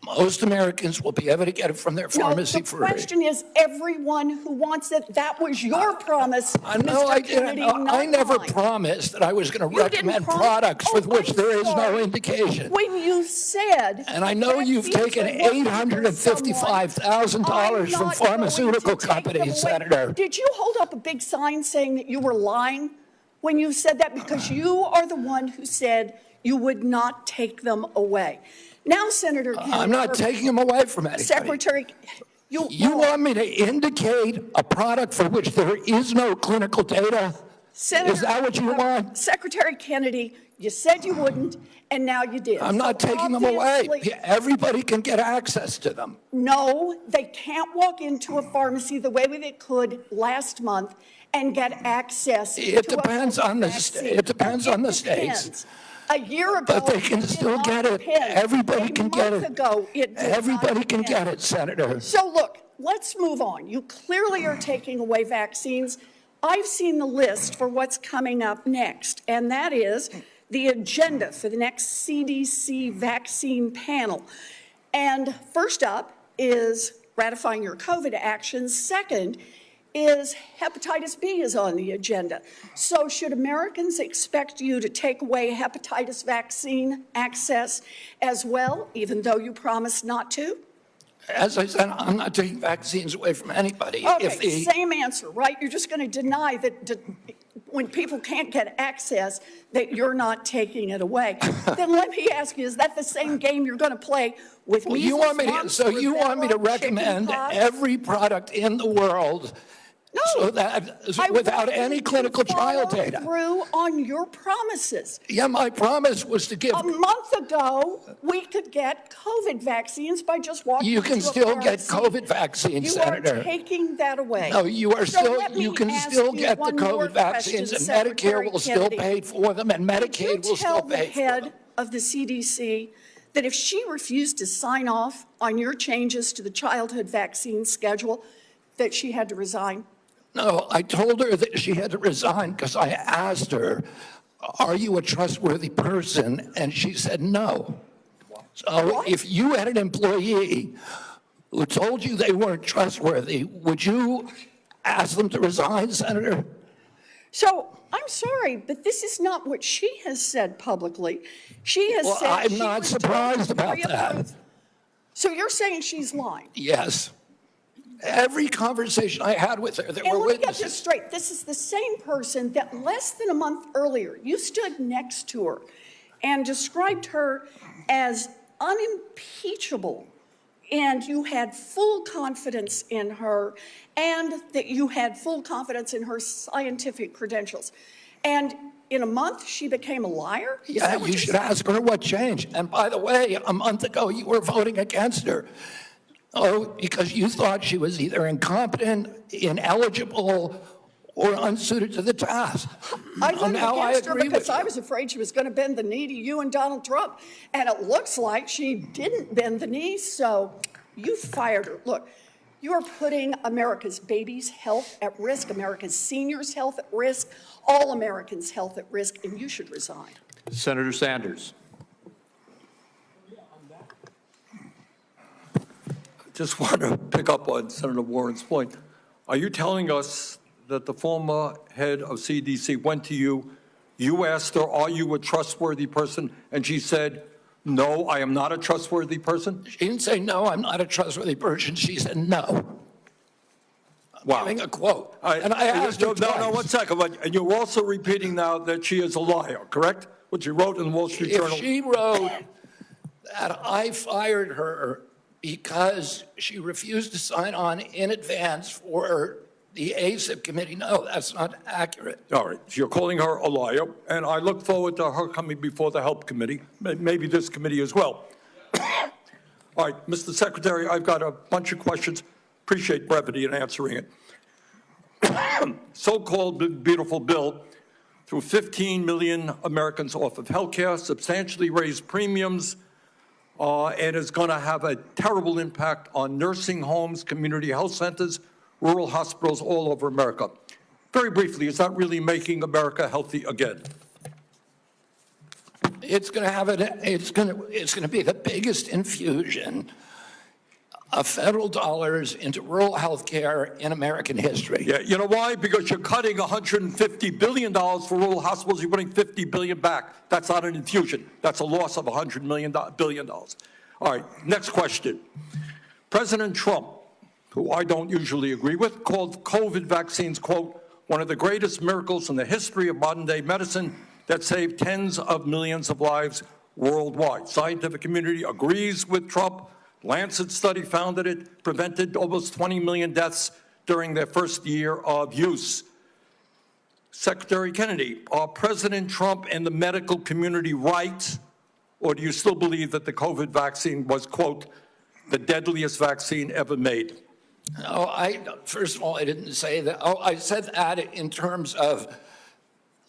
Most Americans will be able to get it from their pharmacy free. The question is everyone who wants it. That was your promise, Mr. Kennedy, I never promised that I was going to recommend products with which there is no indication. When you said... And I know you've taken $855,000 from pharmaceutical companies, Senator. Did you hold up a big sign saying that you were lying when you said that? Because you are the one who said you would not take them away. Now, Senator Kennedy, I'm not taking them away from anybody. Secretary, you want me to indicate a product for which there is no clinical data? Senator, Is that what you want? Secretary Kennedy, you said you wouldn't, and now you did. I'm not So taking them away. obviously- Everybody can get access to them. No, they can't walk into a pharmacy the way they could last month and get access to It a depends on the vaccine. it depends on the states. Depends. A year ago, But they can it did still not get it. depend. Everybody A can get month it. ago, it did not Everybody can depend. get it, Senator. So look, let's move on. You clearly are taking away vaccines. I've seen the list for what's coming up next, and that is the agenda for the next CDC vaccine panel. And first up is ratifying your COVID actions. Second is hepatitis B is on the agenda. So should Americans expect you to take away hepatitis vaccine access as well, even though you promised not to? As I said, I'm not taking vaccines away from anybody. Okay, same answer, right? You're just going to deny that when people can't get access, that you're not taking it away. Then let me ask you, is that the same game you're going to play with measles, you want me to, mumps, so you want me to rubella, recommend chickenpox? every product in the world so that without any clinical trial data? Through on your promises. Yeah, my promise was to give. A month ago, we could get COVID vaccines by just walking You can into a still get pharmacy. COVID vaccines, You Senator. are taking that away. No, you are So still, let me you can ask still you get the one more COVID vaccines, question, and Medicare Secretary will still Kennedy. pay for them, and Medicaid will still pay for Tell the them. head of the CDC that if she refused to sign off on your changes to the childhood vaccine schedule, that she had to resign? No, I told her that she had to resign because I asked her, are you a trustworthy person? And she said no. So if you had an employee who told you they weren't trustworthy, would you ask them to resign, Senator? So I'm sorry, but this is not what she has said publicly. She has Well, said I'm she not was surprised doing about that. pre-approved. So you're saying she's lying? Yes. Every conversation I had with her, there And were let me get witnesses. this straight. This is the same person that less than a month earlier, you stood next to her and described her as unimpeachable. And you had full confidence in her, and that you had full confidence in her scientific credentials. And in a month, she became a liar? Is Yeah, that what you you're should saying? ask her what changed. And by the way, a month ago, you were voting against her. Oh, because you thought she was either incompetent, ineligible, or unsuited to the task. I voted Now I against her agree because with I you. was afraid she was going to bend the knee to you and Donald Trump. And it looks like she didn't bend the knee, so you fired her. Look, you are putting America's babies' health at risk, America's seniors' health at risk, all Americans' health at risk, and you should resign. Senator Sanders. Just want to pick up on Senator Warren's point. Are you telling us that the former head of CDC went to you, you asked her, are you a trustworthy person? And she said, no, I am not a trustworthy person? She didn't say, no, I'm not a trustworthy person. She said, no. Wow. Giving a quote. And I asked her No, twice. 1 second. And you're also repeating now that she is a liar, correct? What you wrote in the Wall Street Journal. If she wrote that I fired her because she refused to sign on in advance for the ASIP committee, no, that's not accurate. All right, so you're calling her a liar, and I look forward to her coming before the Help Committee, maybe this committee as well. All right, Mr. Secretary, I've got a bunch of questions. Appreciate brevity in answering it. So-called beautiful bill threw 15 million Americans off of health care, substantially raised premiums, and is going to have a terrible impact on nursing homes, community health centers, rural hospitals all over America. Very briefly, is that really making America healthy again? It's going to have it's going to be the biggest infusion of federal dollars into rural health care in American history. Yeah, you know why? Because you're cutting $150 billion for rural hospitals. You're putting $50 billion back. That's not an infusion. That's a loss of $100 billion. All right, next question. President Trump, who I don't usually agree with, called COVID vaccines, quote, one of the greatest miracles in the history of modern-day medicine that saved tens of millions of lives worldwide. Scientific community agrees with Trump. Lancet study found that it prevented almost 20 million deaths during their first year of use. Secretary Kennedy, are President Trump and the medical community right, or do you still believe that the COVID vaccine was, quote, the deadliest vaccine ever made? No, first of all, I didn't say that. Oh, I said that in terms of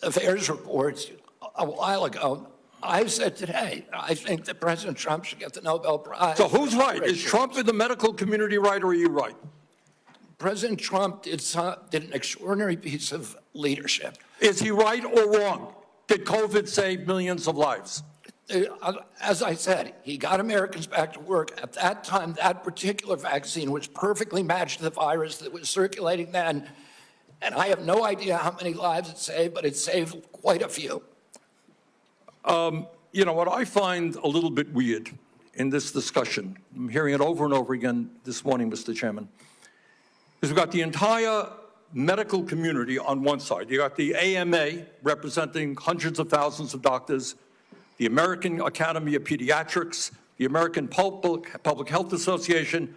affairs reports a while ago. I said today, I think that President Trump should get the Nobel Prize. So who's right? Is Trump in the medical community right, or are you right? President Trump did an extraordinary piece of leadership. Is he right or wrong? Did COVID save millions of lives? As I said, he got Americans back to work. At that time, that particular vaccine was perfectly matched to the virus that was circulating then. And I have no idea how many lives it saved, but it saved quite a few. You know, what I find a little bit weird in this discussion, I'm hearing it over and over again this morning, Mr. Chairman, is we've got the entire medical community on one side. You got the AMA representing hundreds of thousands of doctors, the American Academy of Pediatrics, the American Public Health Association.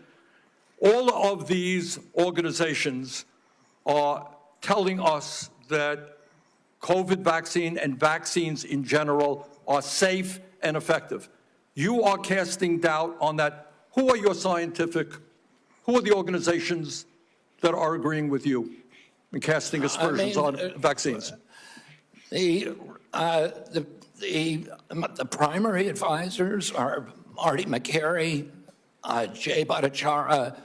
All of these organizations are telling us that COVID vaccine and vaccines in general are safe and effective. You are casting doubt on that. Who are who are the organizations that are agreeing with you and casting aspersions on vaccines? The primary advisors are Marty McCary, Jay Bhattacharya,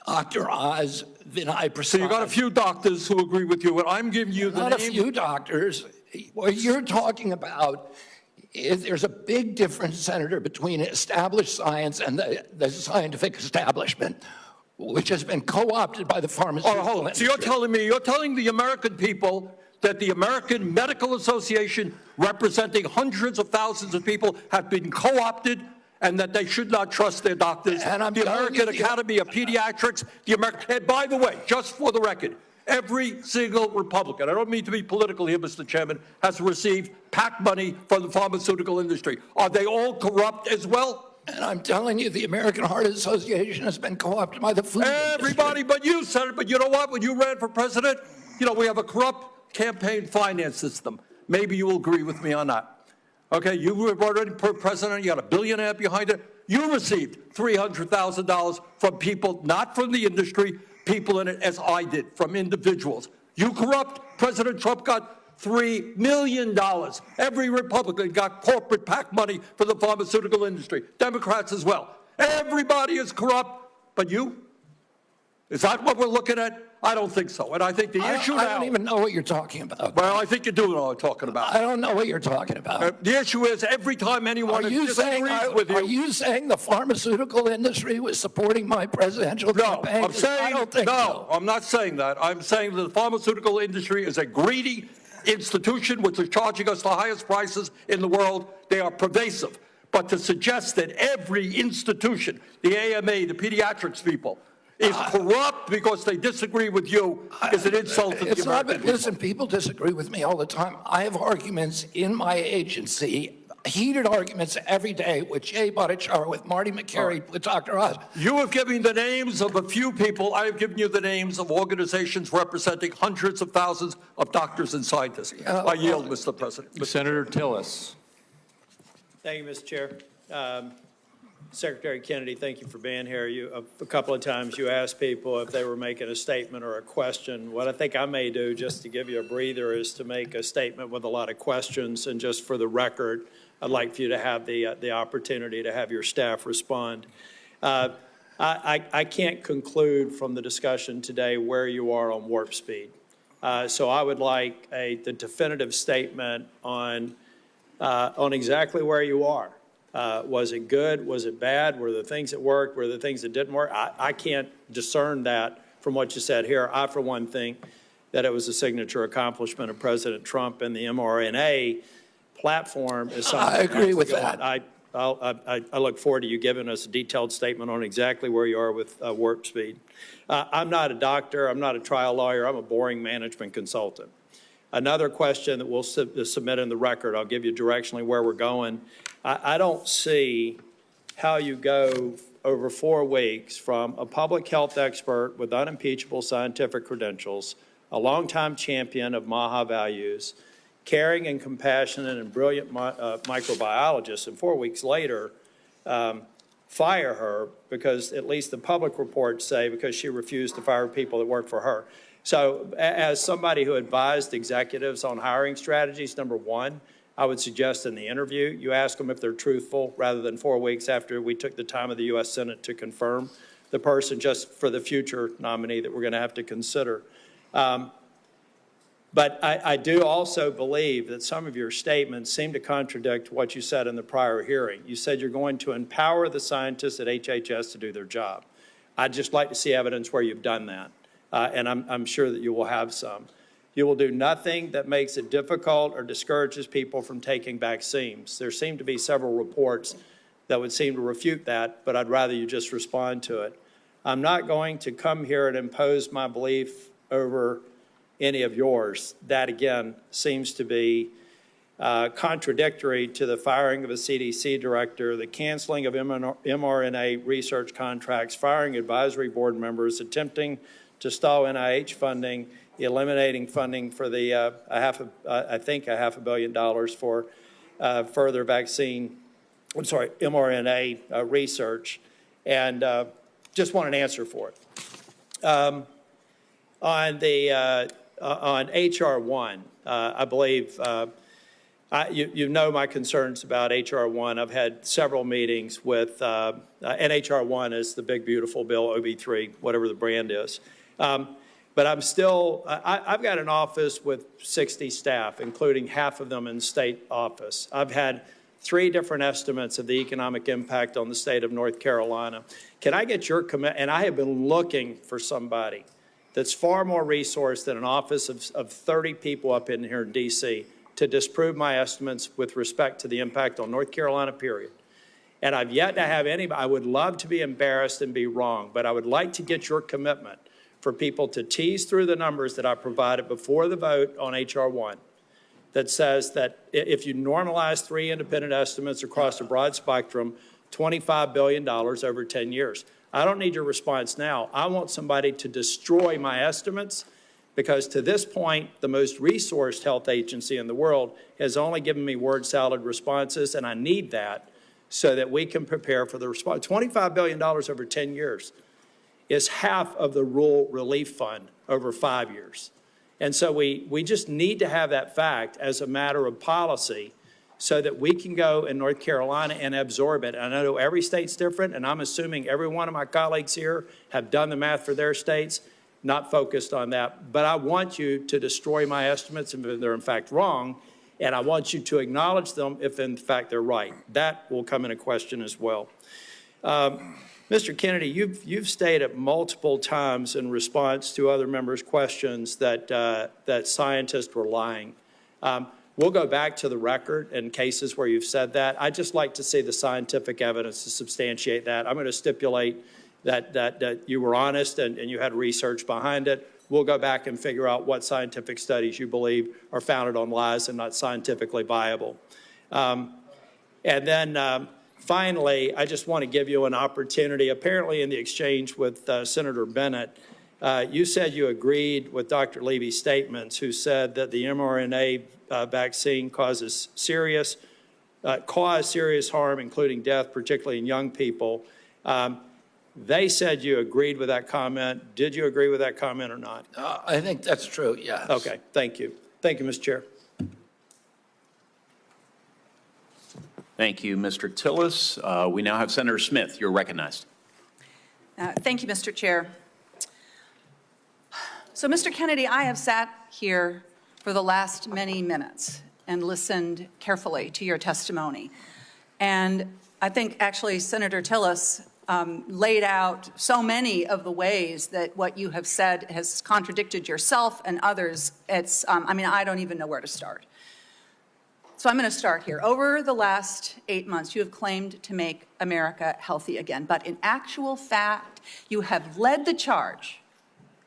Dr. Oz, Vinay Prasad. So you got a few doctors who agree with you, and I'm giving you the Not a few doctors. What you're talking about is there's a big difference, Senator, between established science and the scientific establishment, which has been co-opted by the pharmaceutical industry. So you're telling the American people that the American Medical Association, representing hundreds of thousands of people, have been co-opted and that they should not trust their doctors. And the American Academy of Pediatrics, and by the way, just for the record, every single Republican, I don't mean to be political here, Mr. Chairman, has received PAC money from the pharmaceutical industry. Are they all corrupt as well? And I'm telling you, the American Heart Association has been co-opted by the food Everybody but you, Senator. But you know what? When you ran for president, you know, we have a corrupt campaign finance system. Maybe you will agree with me on that. Okay, you were already president, you got a billionaire behind it. You received $300,000 from people, not from the industry, people in it, as I did, from individuals. You corrupt. President Trump got $3 million. Every Republican got corporate PAC money for the pharmaceutical industry. Democrats as well. Everybody is corrupt, but you? Is that what we're looking at? I don't think so. And I think the issue now... I don't even know what you're talking about. Well, I think you do know what I'm talking about. I don't know what you're talking about. The issue is every time anyone disagrees with you... Are you saying the pharmaceutical industry was supporting my presidential campaign? I'm saying, I don't think so. I'm not saying that. I'm saying that the pharmaceutical industry is a greedy institution which is charging us the highest prices in the world. They are pervasive. But to suggest that every institution, the AMA, the pediatrics people, is corrupt because they disagree with you is an insult to the American people. Listen, people disagree with me all the time. I have arguments in my agency, heated arguments every day with Jay Bhattacharya, with Marty McCary, with Dr. Oz. You have given the names of a few people. I have given you the names of organizations representing hundreds of thousands of doctors and scientists. I yield, Mr. President. Senator Tillis. Thank you, Mr. Chair. Secretary Kennedy, thank you for being here. A couple of times you asked people if they were making a statement or a question. What I think I may do, just to give you a breather, is to make a statement with a lot of questions. And just for the record, I'd like for you to have the opportunity to have your staff respond. I can't conclude from the discussion today where you are on warp speed. So I would like the definitive statement on exactly where you are. Was it good? Was it bad? Were there things that worked? Were there things that didn't work? I can't discern that from what you said here. I, for one, think that it was a signature accomplishment of President Trump, and the mRNA platform is something. I agree with that. I look forward to you giving us a detailed statement on exactly where you are with warp speed. I'm not a doctor. I'm not a trial lawyer. I'm a boring management consultant. Another question that we'll submit in the record, I'll give you directionally where we're going. I don't see how you go over 4 weeks from a public health expert with unimpeachable scientific credentials a longtime champion of MAHA values, caring and compassionate and brilliant microbiologist, and 4 weeks later, fire her because at least the public reports say because she refused to fire people that work for her. So as somebody who advised executives on hiring strategies, number one, I would suggest in the interview, you ask them if they're truthful rather than 4 weeks after we took the time of the U.S. Senate to confirm the person, just for the future nominee that we're going to have to consider. But I do also believe that some of your statements seem to contradict what you said in the prior hearing. You said you're going to empower the scientists at HHS to do their job. I'd just like to see evidence where you've done that, and I'm sure that you will have some. You will do nothing that makes it difficult or discourages people from taking vaccines. There seem to be several reports that would seem to refute that, but I'd rather you just respond to it. I'm not going to come here and impose my belief over any of yours. That, again, seems to be contradictory to the firing of a CDC director, the canceling of mRNA research contracts, firing advisory board members, attempting to stall NIH funding, eliminating funding for the I think $500 million for further mRNA research, and just want an answer for it. On H.R. 1, I believe you know my concerns about H.R. 1. I've had several meetings with, and H.R. 1 is the big, beautiful bill, OB3, whatever the brand is. But I'm still, I've got an office with 60 staff, including half of them in state office. I've had 3 different estimates of the economic impact on the state of North Carolina. Can I get your commitment? And I have been looking for somebody that's far more resourced than an office of 30 people up in here in D.C. to disprove my estimates with respect to the impact on North Carolina, period. And I've yet to have anybody. I would love to be embarrassed and be wrong, but I would like to get your commitment for people to tease through the numbers that I provided before the vote on H.R. 1 that says that if you normalize 3 independent estimates across a broad spectrum, $25 billion over 10 years. I don't need your response now. I want somebody to destroy my estimates, because to this point, the most resourced health agency in the world has only given me word salad responses, and I need that so that we can prepare for the response. $25 billion over 10 years is half of the rural relief fund over 5 years. And so we just need to have that fact as a matter of policy so that we can go in North Carolina and absorb it. And I know every state's different, and I'm assuming every one of my colleagues here have done the math for their states, not focused on that. But I want you to destroy my estimates if they're in fact wrong, and I want you to acknowledge them if in fact they're right. That will come into question as well. Mr. Kennedy, you've stated multiple times in response to other members' questions that scientists were lying. We'll go back to the record in cases where you've said that. I'd just like to see the scientific evidence to substantiate that. I'm going to stipulate that you were honest and you had research behind it. We'll go back and figure out what scientific studies you believe are founded on lies and not scientifically viable. And then finally, I just want to give you an opportunity. Apparently in the exchange with Senator Bennett, you said you agreed with Dr. Levy's statements, who said that the mRNA vaccine caused serious harm, including death, particularly in young people. They said you agreed with that comment. Did you agree with that comment or not? I think that's true, yes. Okay, thank you. Thank you, Mr. Chair. Thank you, Mr. Tillis. We now have Senator Smith. You're recognized. Thank you, Mr. Chair. So, Mr. Kennedy, I have sat here for the last many minutes and listened carefully to your testimony. And I think actually Senator Tillis laid out so many of the ways that what you have said has contradicted yourself and others. It's, I mean, I don't even know where to start. So I'm going to start here. Over the last 8 months, you have claimed to make America healthy again. But in actual fact, you have led the charge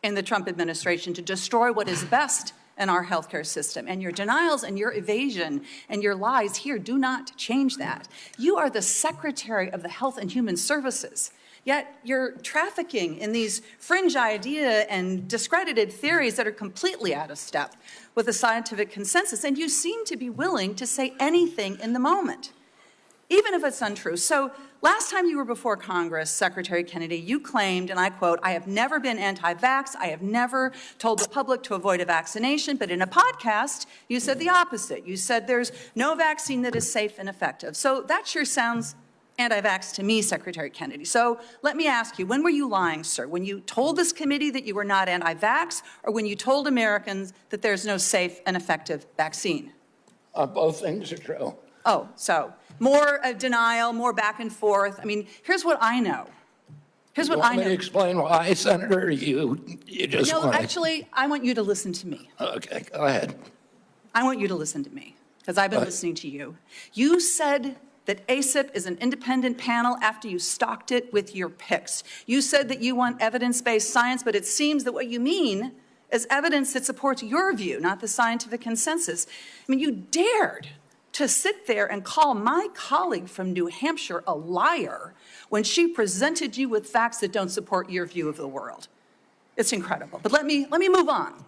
in the Trump administration to destroy what is best in our healthcare system. And your denials and your evasion and your lies here do not change that. You are the Secretary of the Health and Human Services. Yet you're trafficking in these fringe idea and discredited theories that are completely out of step with the scientific consensus, and you seem to be willing to say anything in the moment, even if it's untrue. So last time you were before Congress, Secretary Kennedy, you claimed, and I quote, "I have never been anti-vax. I have never told the public to avoid a vaccination." But in a podcast, you said the opposite. You said there's no vaccine that is safe and effective. So that sure sounds anti-vax to me, Secretary Kennedy. So let me ask you, when were you lying, sir? When you told this committee that you were not anti-vax, or when you told Americans that there's no safe and effective vaccine? Both things are true. Oh, so more denial, more back and forth. I mean, here's what I know. Here's what I know. You want me to explain why, Senator? You just No, want actually, I want you to listen to me. Okay, go ahead. I want you to listen to me, because I've been listening to you. You said that ACIP is an independent panel after you stalked it with your picks. You said that you want evidence-based science, but it seems that what you mean is evidence that supports your view, not the scientific consensus. I mean, you dared to sit there and call my colleague from New Hampshire a liar when she presented you with facts that don't support your view of the world. It's incredible. But let me move on.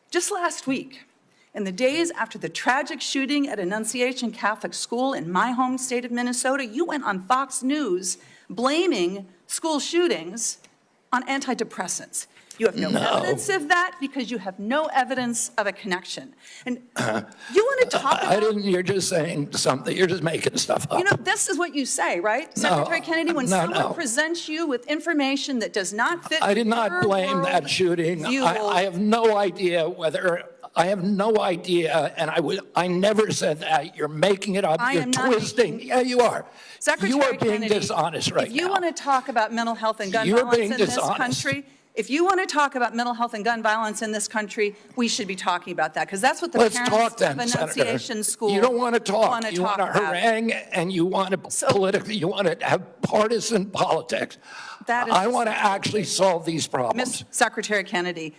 Just last week, in the days after the tragic shooting at Annunciation Catholic School in my home state of Minnesota, you went on Fox News blaming school shootings on antidepressants. You have no evidence of that because you have no evidence of a connection. And you want to talk about... You're just saying something. You're just making stuff up. You know, this is what you say, right, Secretary Kennedy? When someone presents you with information that does not fit I did not blame that shooting. I have no idea whether... I have no idea, and I never said that. You're making it up. You're twisting. Yeah, you are. Secretary you are being Kennedy, dishonest right now. If you want to talk about mental health and gun violence in this country, if you want to talk about mental health and gun violence in this country, we should be talking about that, because that's what the parents of Annunciation School You don't want to talk. want to you talk want to harangue, and you want to politically. You want to have partisan politics. That is I want to actually solve these problems. Secretary Kennedy,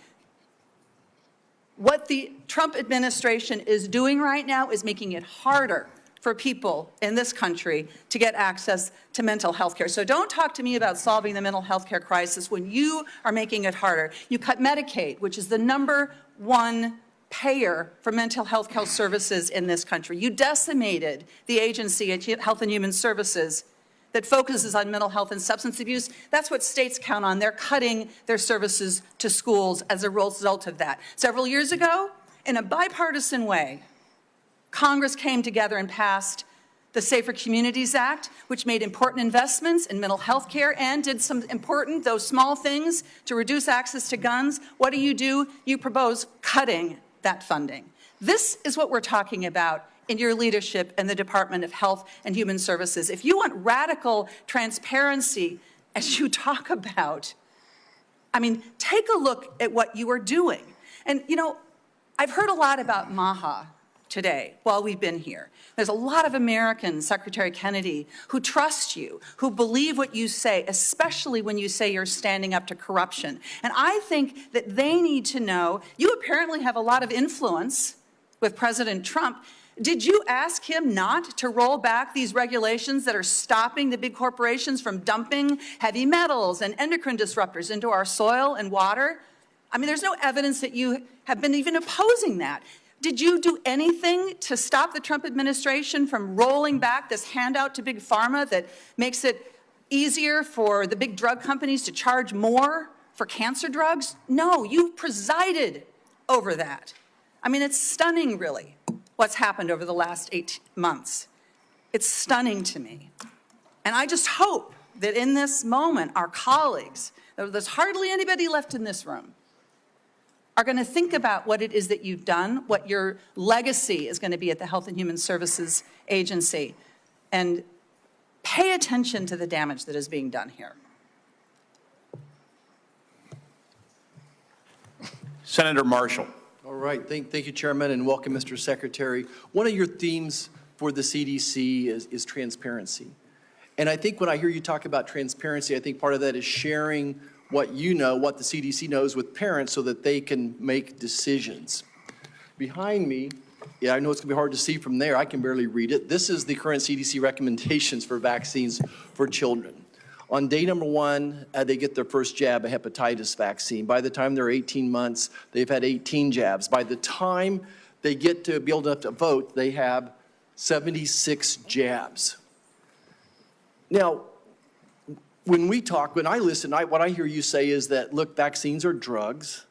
what the Trump administration is doing right now is making it harder for people in this country to get access to mental health care. So don't talk to me about solving the mental health care crisis when you are making it harder. You cut Medicaid, which is the #1 payer for mental health care services in this country. You decimated the agency at Health and Human Services that focuses on mental health and substance abuse. That's what states count on. They're cutting their services to schools as a result of that. Several years ago, in a bipartisan way, Congress came together and passed the Safer Communities Act, which made important investments in mental health care and did some important, though small things, to reduce access to guns. What do? You propose cutting that funding. This is what we're talking about in your leadership in the Department of Health and Human Services. If you want radical transparency, as you talk about, I mean, take a look at what you are doing. And, you know, I've heard a lot about MAHA today while we've been here. There's a lot of Americans, Secretary Kennedy, who trust you, who believe what you say, especially when you say you're standing up to corruption. And I think that they need to know, you apparently have a lot of influence with President Trump. Did you ask him not to roll back these regulations that are stopping the big corporations from dumping heavy metals and endocrine disruptors into our soil and water? I mean, there's no evidence that you have been even opposing that. Did you do anything to stop the Trump administration from rolling back this handout to big pharma that makes it easier for the big drug companies to charge more for cancer drugs? No, you presided over that. I mean, it's stunning, really, what's happened over the last 8 months. It's stunning to me. And I just hope that in this moment, our colleagues, there's hardly anybody left in this room, are going to think about what it is that you've done, what your legacy is going to be at the Health and Human Services Agency, and pay attention to the damage that is being done here. Senator Marshall. All right. Thank you, Chairman, and welcome, Mr. Secretary. One of your themes for the CDC is transparency. And I think when I hear you talk about transparency, I think part of that is sharing what you know, what the CDC knows with parents so that they can make decisions. Behind me, yeah, I know it's going to be hard to see from there. I can barely read it. This is the current CDC recommendations for vaccines for children. On day number 1, they get their first jab of hepatitis vaccine. By the time they're 18 months, they've had 18 jabs. By the time they get to be able to vote, they have 76 jabs. Now, when I listen, what I hear you say is that, look, vaccines are drugs.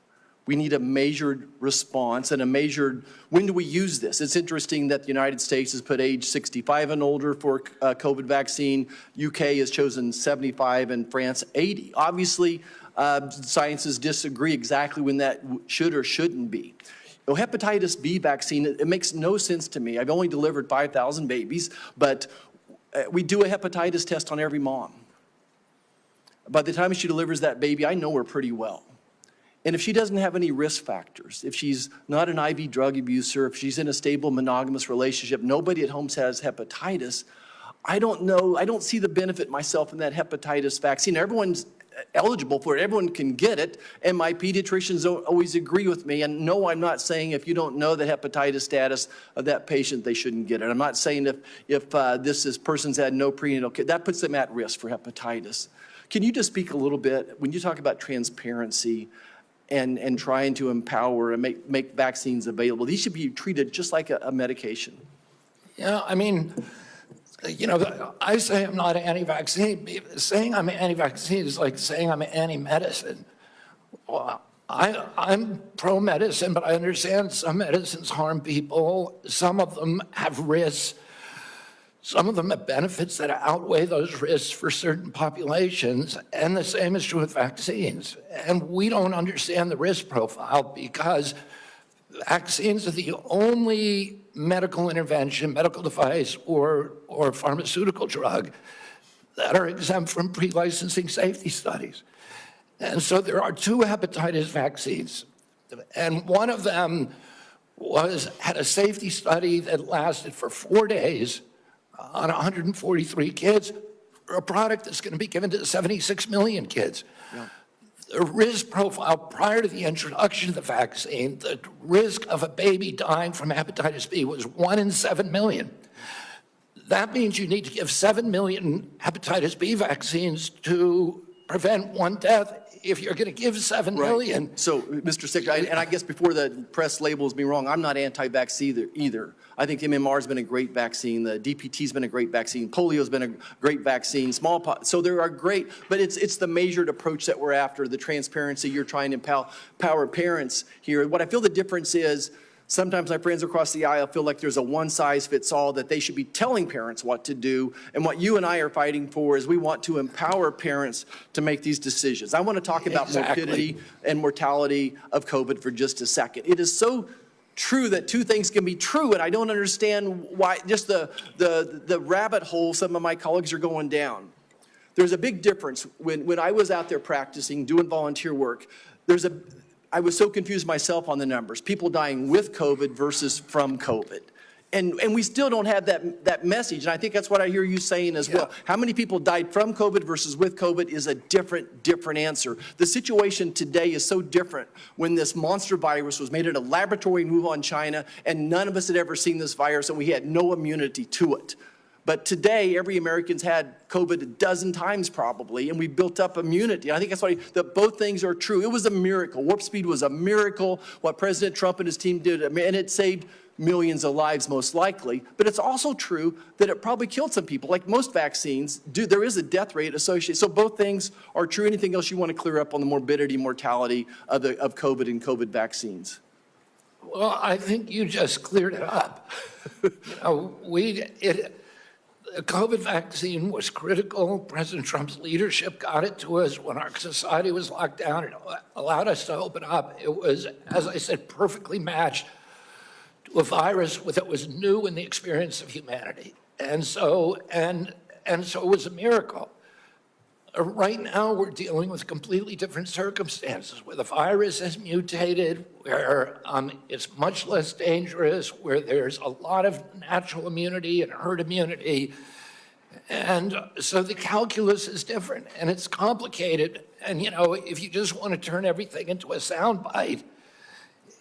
We need a measured response and a measured, when do we use this? It's interesting that the United States has put age 65 and older for COVID vaccine. UK has chosen 75 and France 80. Obviously, scientists disagree exactly when that should or shouldn't be. Hepatitis B vaccine, it makes no sense to me. I've only delivered 5,000 babies, but we do a hepatitis test on every mom. By the time she delivers that baby, I know her pretty well. And if she doesn't have any risk factors, if she's not an IV drug abuser, if she's in a stable monogamous relationship, nobody at home has hepatitis, I don't know, I don't see the benefit myself in that hepatitis vaccine. Everyone's eligible for it, everyone can get it, and my pediatricians always agree with me. And no, I'm not saying if you don't know the hepatitis status of that patient, they shouldn't get it. I'm not saying if this person's had no prenatal care, that puts them at risk for hepatitis. Can you just speak a little bit, when you talk about transparency, and trying to empower and make vaccines available, these should be treated just like a medication. Yeah, I mean, you know, I say I'm not anti-vaccine. Saying I'm anti-vaccine is like saying I'm anti-medicine. Well, I'm pro-medicine, but I understand some medicines harm people. Some of them have risks. Some of them have benefits that outweigh those risks for certain populations, and the same is true with vaccines. And we don't understand the risk profile because vaccines are the only medical intervention, medical device, or pharmaceutical drug that are exempt from pre-licensing safety studies. And so there are 2 hepatitis vaccines, and one of them had a safety study that lasted for 4 days on 143 kids for a product that's going to be given to 76 million kids. Yeah. The risk profile prior to the introduction of the vaccine, the risk of a baby dying from hepatitis B was 1 in 7 million. That means you need to give 7 million hepatitis B vaccines to prevent 1 death if you're going to give 7 million. So, Mr. Secretary, and I guess before the press labels me wrong, I'm not anti-vax either. I think MMR has been a great vaccine. The DPT's been a great vaccine. Polio's been a great vaccine. Smallpox. So there are great, but it's the measured approach that we're after, the transparency. You're trying to empower parents here. What I feel the difference is, sometimes my friends across the aisle feel like there's a one-size-fits-all, that they should be telling parents what to do. And what you and I are fighting for is we want to empower parents to make these decisions. I want to talk about morbidity and mortality of COVID for just a second. It is so true that 2 things can be true, and I don't understand why, just the rabbit hole some of my colleagues are going down. There's a big difference. When I was out there practicing, doing volunteer work, I was so confused myself on the numbers. People dying with COVID versus from COVID. And we still don't have that message. And I think that's what I hear you saying as well. How many people died from COVID versus with COVID is a different answer. The situation today is so different when this monster virus was made in a laboratory in Wuhan, China, and none of us had ever seen this virus, and we had no immunity to it. But today, every American's had COVID a dozen times probably, and we built up immunity. I think that's why both things are true. It was a miracle. Warp speed was a miracle, what President Trump and his team did, and it saved millions of lives most likely. But it's also true that it probably killed some people. Like most vaccines do, there is a death rate associated. So both things are true. Anything else you want to clear up on the morbidity, mortality of COVID and COVID vaccines? Well, I think you just cleared it up. The COVID vaccine was critical. President Trump's leadership got it to us when our society was locked down. It allowed us to open up. It was, as I said, perfectly matched to a virus that was new in the experience of humanity. And so it was a miracle. Right now, we're dealing with completely different circumstances, where the virus has mutated, where it's much less dangerous, where there's a lot of natural immunity and herd immunity. And so the calculus is different, and it's complicated. And, if you just want to turn everything into a soundbite,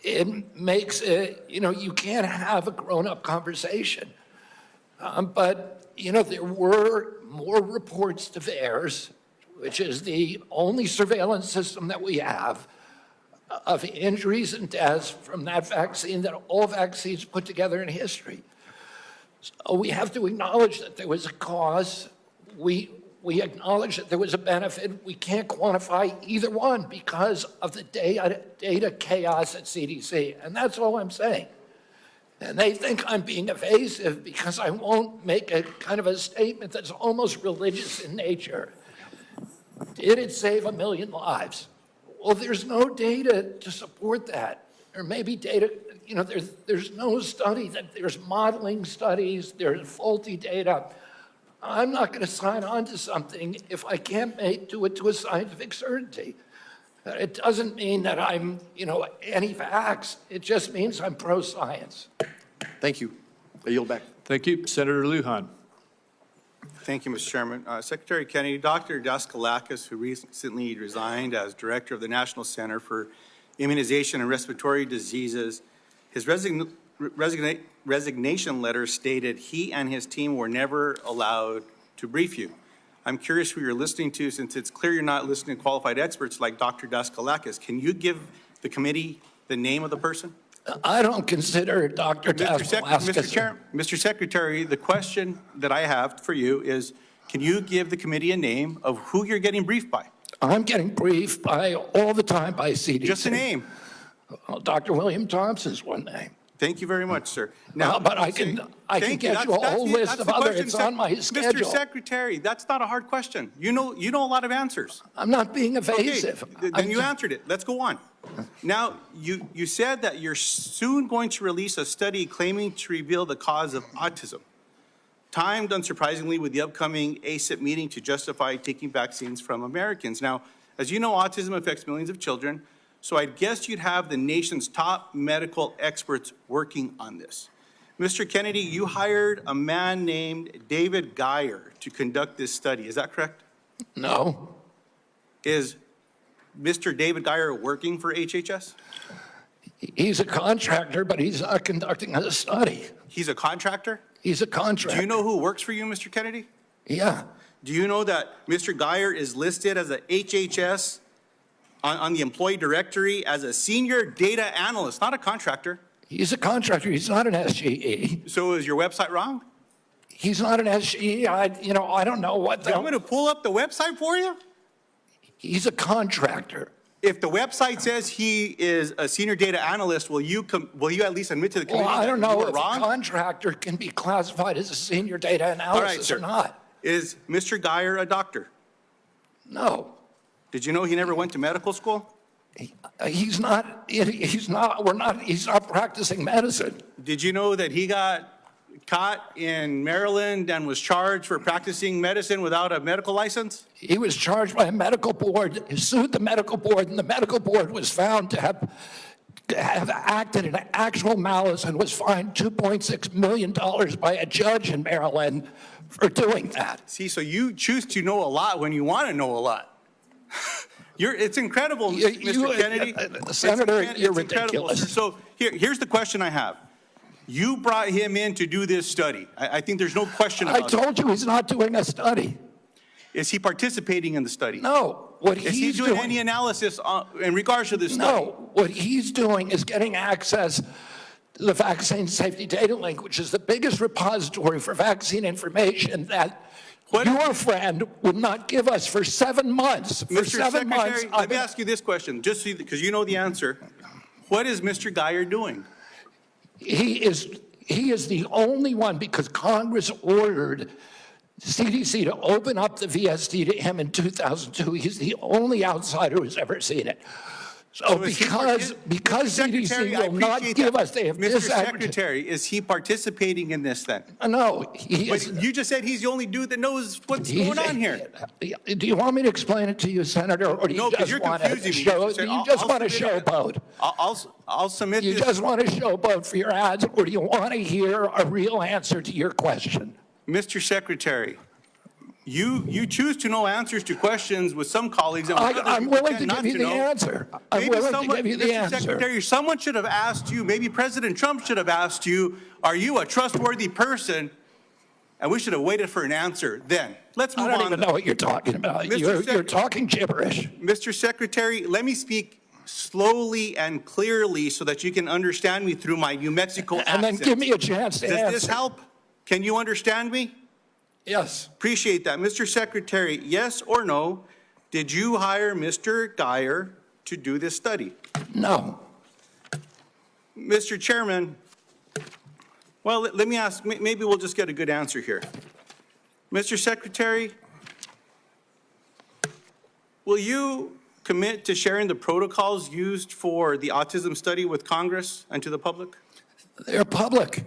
it makes it, you can't have a grown-up conversation. But, there were more reports to VAERS which is the only surveillance system that we have of injuries and deaths from that vaccine that all vaccines put together in history. So we have to acknowledge that there was a cause. We acknowledge that there was a benefit. We can't quantify either one because of the data chaos at CDC, and that's all I'm saying. And they think I'm being evasive because I won't make a kind of a statement that's almost religious in nature. Did it save 1 million lives? Well, there's no data to support that. Or maybe data, there's no study, there's modeling studies, there's faulty data. I'm not going to sign on to something if I can't do it to a scientific certainty. It doesn't mean that I'm, anti-vax. It just means I'm pro-science. Thank you. I yield back. Thank you. Senator Lujan. Thank you, Mr. Chairman. Secretary Kennedy, Dr. Daskalakis, who recently resigned as director of the National Center for Immunization and Respiratory Diseases, his resignation letter stated he and his team were never allowed to brief you. I'm curious who you're listening to, since it's clear you're not listening to qualified experts like Dr. Daskalakis. Can you give the committee the name of the person? I don't consider Dr. Daskalakis. Mr. Secretary, the question that I have for you is, can you give the committee a name of who you're getting briefed by? I'm getting briefed by all the time by CDC. Just a name. Well, Dr. William Thompson's one name. Thank you very much, sir. But I can get you a whole list of others. It's on my schedule. Mr. Secretary, that's not a hard question. You know a lot of answers. I'm not being evasive. Okay, then you answered it. Let's go on. Now, you said that you're soon going to release a study claiming to reveal the cause of autism, timed unsurprisingly with the upcoming ACIP meeting to justify taking vaccines from Americans. Now, as you know, autism affects millions of children. So I guess you'd have the nation's top medical experts working on this. Mr. Kennedy, you hired a man named David Geyer to conduct this study. Is that correct? No. Is Mr. David Geyer working for HHS? He's a contractor, but he's not conducting a study. He's a contractor? He's a contractor. Do you know who works for you, Mr. Kennedy? Yeah. Do you know that Mr. Geyer is listed as a HHS on the employee directory as a senior data analyst, not a contractor? He's a contractor. He's not an SGE. So is your website wrong? He's not an SGE. I don't know what I'm going to pull up the website for you. He's a contractor. If the website says he is a senior data analyst, will you at least admit to the committee Well, I don't know that you if were wrong? a contractor can be classified as a senior data analyst or not. Is Mr. Geyer a doctor? No. Did you know he never went to medical school? He's not practicing medicine. Did you know that he got caught in Maryland and was charged for practicing medicine without a medical license? He was charged by a medical board, he sued the medical board, and the medical board was found to have acted in actual malice and was fined $2.6 million by a judge in Maryland for doing that. See, so you choose to know a lot when you want to know a lot. It's incredible, Mr. Kennedy. Senator, you're it's ridiculous. So here's the question I have. You brought him in to do this study. I think there's no question about it. I told you he's not doing a study. Is he participating in the study? No. Is he doing any analysis in regards to this study? No. What he's doing is getting access to the Vaccine Safety Data Link, which is the biggest repository for vaccine information that your friend would not give us for 7 months. For Mr. 7 months. Secretary, let me ask you this question, just because you know the answer. What is Mr. Geyer doing? He is the only one, because Congress ordered CDC to open up the VSD to him in 2002. He's the only outsider who's ever seen it. So because CDC will not give us, they have Mr. Secretary, is he participating in this then? No, you just said he's the only dude that knows what's going on here. Do you want me to explain it to you, Senator, or do you just want to showboat? I'll submit You this. just want to showboat for your ads, or do you want to hear a real answer to your question? Mr. Secretary, you choose to know answers to questions with some colleagues. And I'm willing to give you the answer. I'm willing to give you the answer. Mr. Secretary, someone should have asked you, maybe President Trump should have asked you, are you a trustworthy person and we should have waited for an answer then. Let's move on. I don't even know what you're talking about. You're talking gibberish. Mr. Secretary, let me speak slowly and clearly so that you can understand me through my New Mexico accent. And then give me a chance to Does answer. this help? Can you understand me? Yes. Appreciate that. Mr. Secretary, yes or no, did you hire Mr. Geyer to do this study? No. Mr. Chairman, well, let me ask, maybe we'll just get a good answer here. Mr. Secretary, will you commit to sharing the protocols used for the autism study with Congress and to the public? They're public.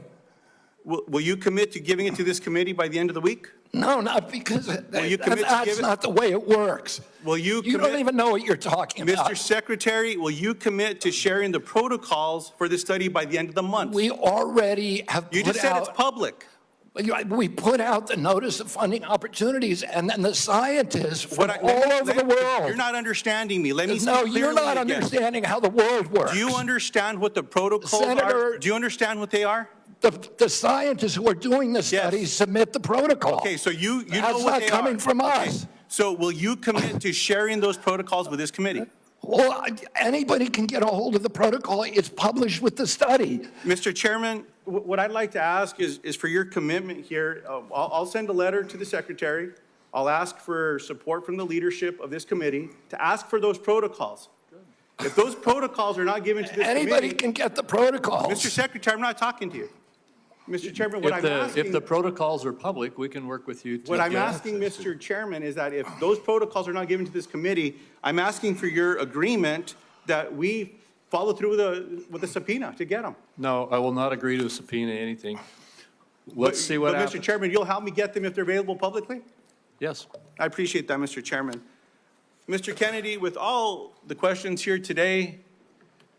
Will you commit to giving it to this committee by the end of the week? No, not because that's not the way it works. Will you don't even know what you're talking about. Mr. Secretary, will you commit to sharing the protocols for the study by the end of the month? We already have You put just said out. it's public. We put out the notice of funding opportunities, and then the scientists from Let all me- over the world. You're not understanding me. Let me No, speak you're clearly not again. understanding how the world works. Do you understand what the protocols are? Senator- Do you understand what they are? The scientists who are doing the studies submit the protocol. Okay, so you know That's what not they are. coming from Okay, us. So will you commit to sharing those protocols with this committee? Well, anybody can get a hold of the protocol. It's published with the study. Mr. Chairman, what I'd like to ask is for your commitment here. I'll send a letter to the Secretary. I'll ask for support from the leadership of this committee to ask for those protocols. If those protocols are not given to this committee. Anybody can get the protocols. Mr. Secretary, I'm not talking to you. Mr. Chairman, what I'm asking. If the protocols are public, we can work with you to. What I'm get asking, access to. Mr. Chairman, is that if those protocols are not given to this committee, I'm asking for your agreement that we follow through with the subpoena to get them. No, I will not agree to subpoena anything. Let's see what But happens. Mr. Chairman, you'll help me get them if they're available publicly? Yes. I appreciate that, Mr. Chairman. Mr. Kennedy, with all the questions here today,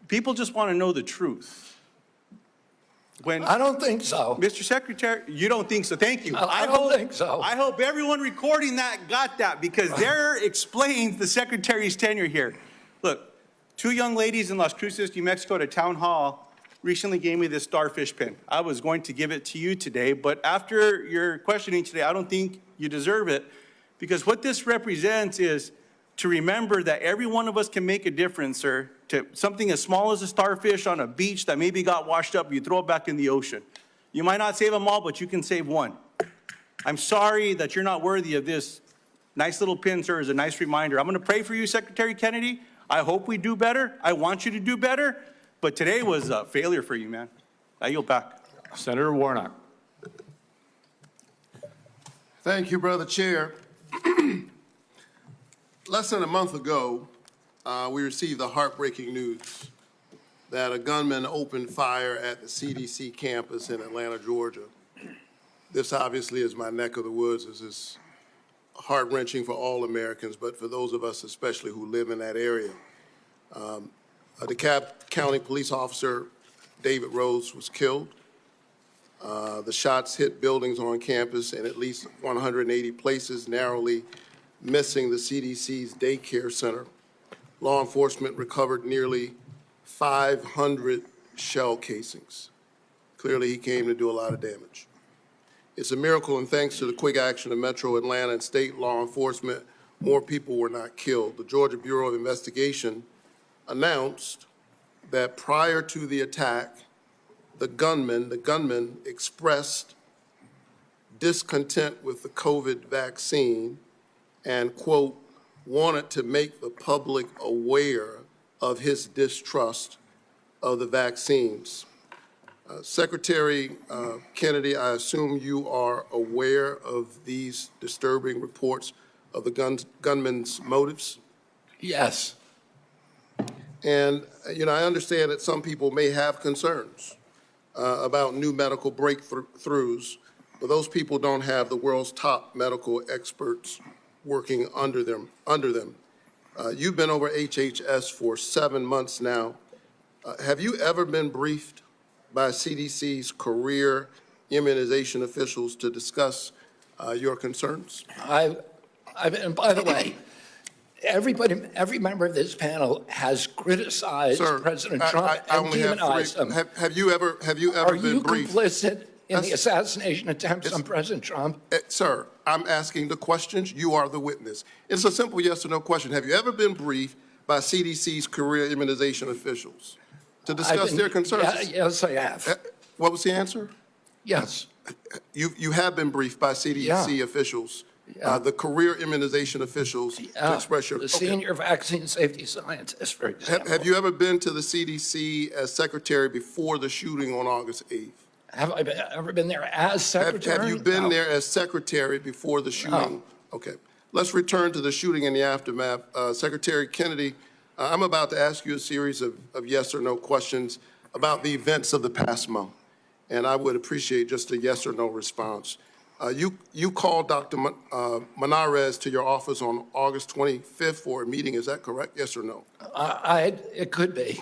people just want to know the truth. I don't think so. Mr. Secretary, you don't think so? Thank you. I don't think so. I hope everyone recording that got that because there explains the Secretary's tenure here. Look, 2 young ladies in Las Cruces, New Mexico at a town hall recently gave me this starfish pin. I was going to give it to you today, but after your questioning today, I don't think you deserve it because what this represents is to remember that every one of us can make a difference, sir, to something as small as a starfish on a beach that maybe got washed up, you throw it back in the ocean. You might not save them all, but you can save one. I'm sorry that you're not worthy of this nice little pin, sir, as a nice reminder. I'm going to pray for you, Secretary Kennedy. I hope we do better. I want you to do better, but today was a failure for you, man. I yield back. Senator Warnock. Thank you, Brother Chair. Less than a month ago, we received the heartbreaking news that a gunman opened fire at the CDC campus in Atlanta, Georgia. This obviously is my neck of the woods. This is heart-wrenching for all Americans, but for those of us especially who live in that area. A DeKalb County police officer, David Rose, was killed. The shots hit buildings on campus in at least 180 places, narrowly missing the CDC's daycare center. Law enforcement recovered nearly 500 shell casings. Clearly, he came to do a lot of damage. It's a miracle, and thanks to the quick action of Metro Atlanta and state law enforcement, more people were not killed. The Georgia Bureau of Investigation announced that prior to the attack, the gunman expressed discontent with the COVID vaccine and, quote, wanted to make the public aware of his distrust of the vaccines. Secretary Kennedy, I assume you are aware of these disturbing reports of the gunman's motives? Yes. And, I understand that some people may have concerns about new medical breakthroughs, but those people don't have the world's top medical experts working under them. You've been over HHS for 7 months now. Have you ever been briefed by CDC's career immunization officials to discuss your concerns? And by the way, every member of this panel has criticized President Trump and demonized him. Have you ever Are been you briefed? complicit in the assassination attempts on President Trump. Sir, I'm asking the questions. You are the witness. It's a simple yes or no question. Have you ever been briefed by CDC's career immunization officials to discuss their concerns? Yes, I have. What was the answer? Yes. You have been briefed by CDC officials, the career immunization officials, to express your... The senior vaccine safety scientist, for example. Have you ever been to the CDC as secretary before the shooting on August 8th? Have I ever been there as secretary? Have you been there as secretary before the shooting? Okay. Let's return to the shooting and the aftermath. Secretary Kennedy, I'm about to ask you a series of yes or no questions about the events of the past month, and I would appreciate just a yes or no response. You called Dr. Manarez to your office on August 25th for a meeting. Is that correct? Yes or no? It could be.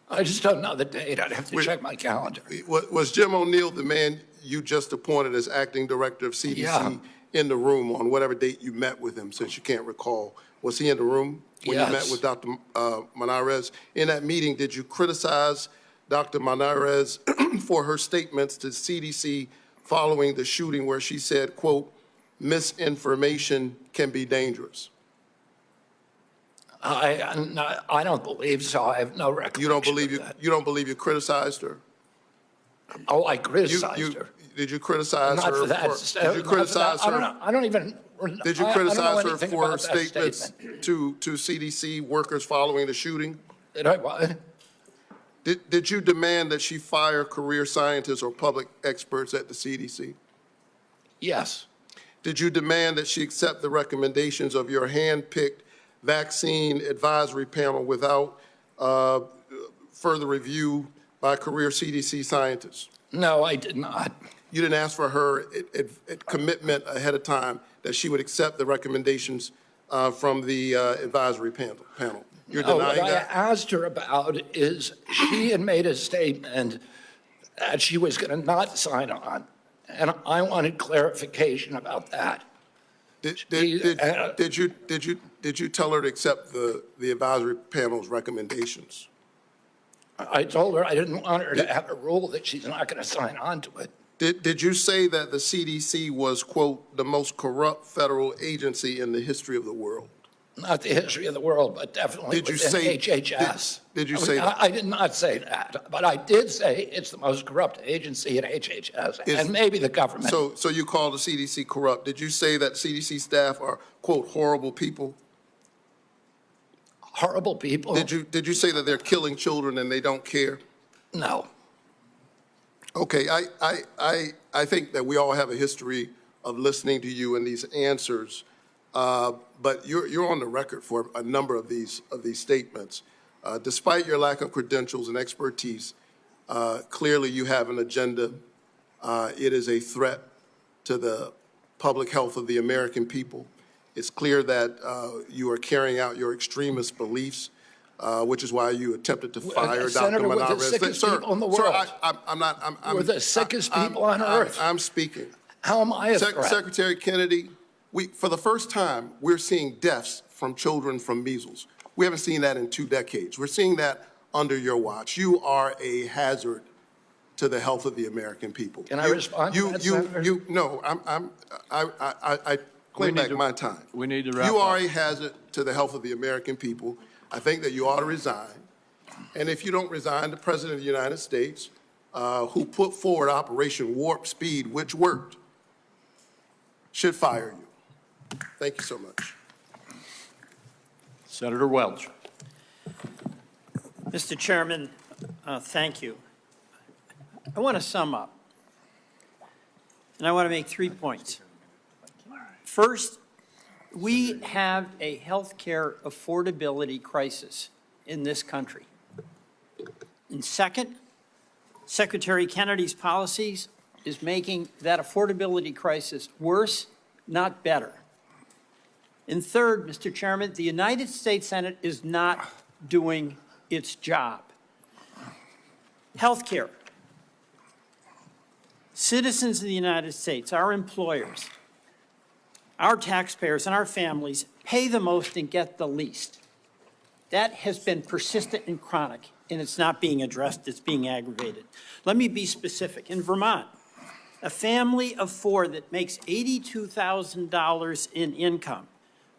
I just don't know the date. I'd have to check my calendar. Was Jim O'Neill the man you just appointed as acting director of CDC in the room on whatever date you met with him, since you can't recall? Was he in the room when you met with Dr. Manarez? In that meeting, did you criticize Dr. Manarez for her statements to CDC following the shooting where she said, quote, misinformation can be dangerous? I don't believe so. I have no recollection. You don't believe you criticized her? Oh, I criticized her. Did you criticize Not her? for that. Did you criticize her? I don't even. Did you criticize her for her statements to CDC workers following the shooting? Did I what? Did you demand that she fire career scientists or public experts at the CDC? Yes. Did you demand that she accept the recommendations of your hand-picked vaccine advisory panel without further review by career CDC scientists? No, I did not. You didn't ask for her commitment ahead of time that she would accept the recommendations from the advisory panel? You're denying that? What I asked her about is she had made a statement that she was going to not sign on, and I wanted clarification about that. Did you tell her to accept the advisory panel's recommendations? I told her I didn't want her to have a rule that she's not going to sign on to it. Did you say that the CDC was, quote, the most corrupt federal agency in the history of the world? Not the history of the world, but definitely within HHS. Did you say that? I did not say that, but I did say it's the most corrupt agency in HHS, and maybe the government. So you called the CDC corrupt. Did you say that CDC staff are, quote, horrible people? Horrible people? Did you say that they're killing children and they don't care? No. Okay, I think that we all have a history of listening to you and these answers, but you're on the record for a number of these statements. Despite your lack of credentials and expertise, clearly you have an agenda. It is a threat to the public health of the American people. It's clear that you are carrying out your extremist beliefs, which is why you attempted to fire Dr. Senator, we're the Manarez. sickest people in the world. We're the sickest people on earth. I'm speaking. How am I a threat? Secretary Kennedy, for the first time, we're seeing deaths from children from measles. We haven't seen that in 2 decades. We're seeing that under your watch. You are a hazard to the health of the American people. Can I respond to that, Senator? No, I claim back my time. We need to wrap up. You are a hazard to the health of the American people. I think that you ought to resign. And if you don't resign, the President of the United States, who put forward Operation Warp Speed, which worked, should fire you. Thank you so much. Senator Welch. Mr. Chairman, thank you. I want to sum up, and I want to make 3 points. First, we have a health care affordability crisis in this country. And second, Secretary Kennedy's policies is making that affordability crisis worse, not better. And third, Mr. Chairman, the United States Senate is not doing its job. Health care. Citizens of the United States, our employers, our taxpayers and our families pay the most and get the least. That has been persistent and chronic and it's not being addressed, it's being aggravated. Let me be specific. In Vermont, a family of four that makes $82,000 in income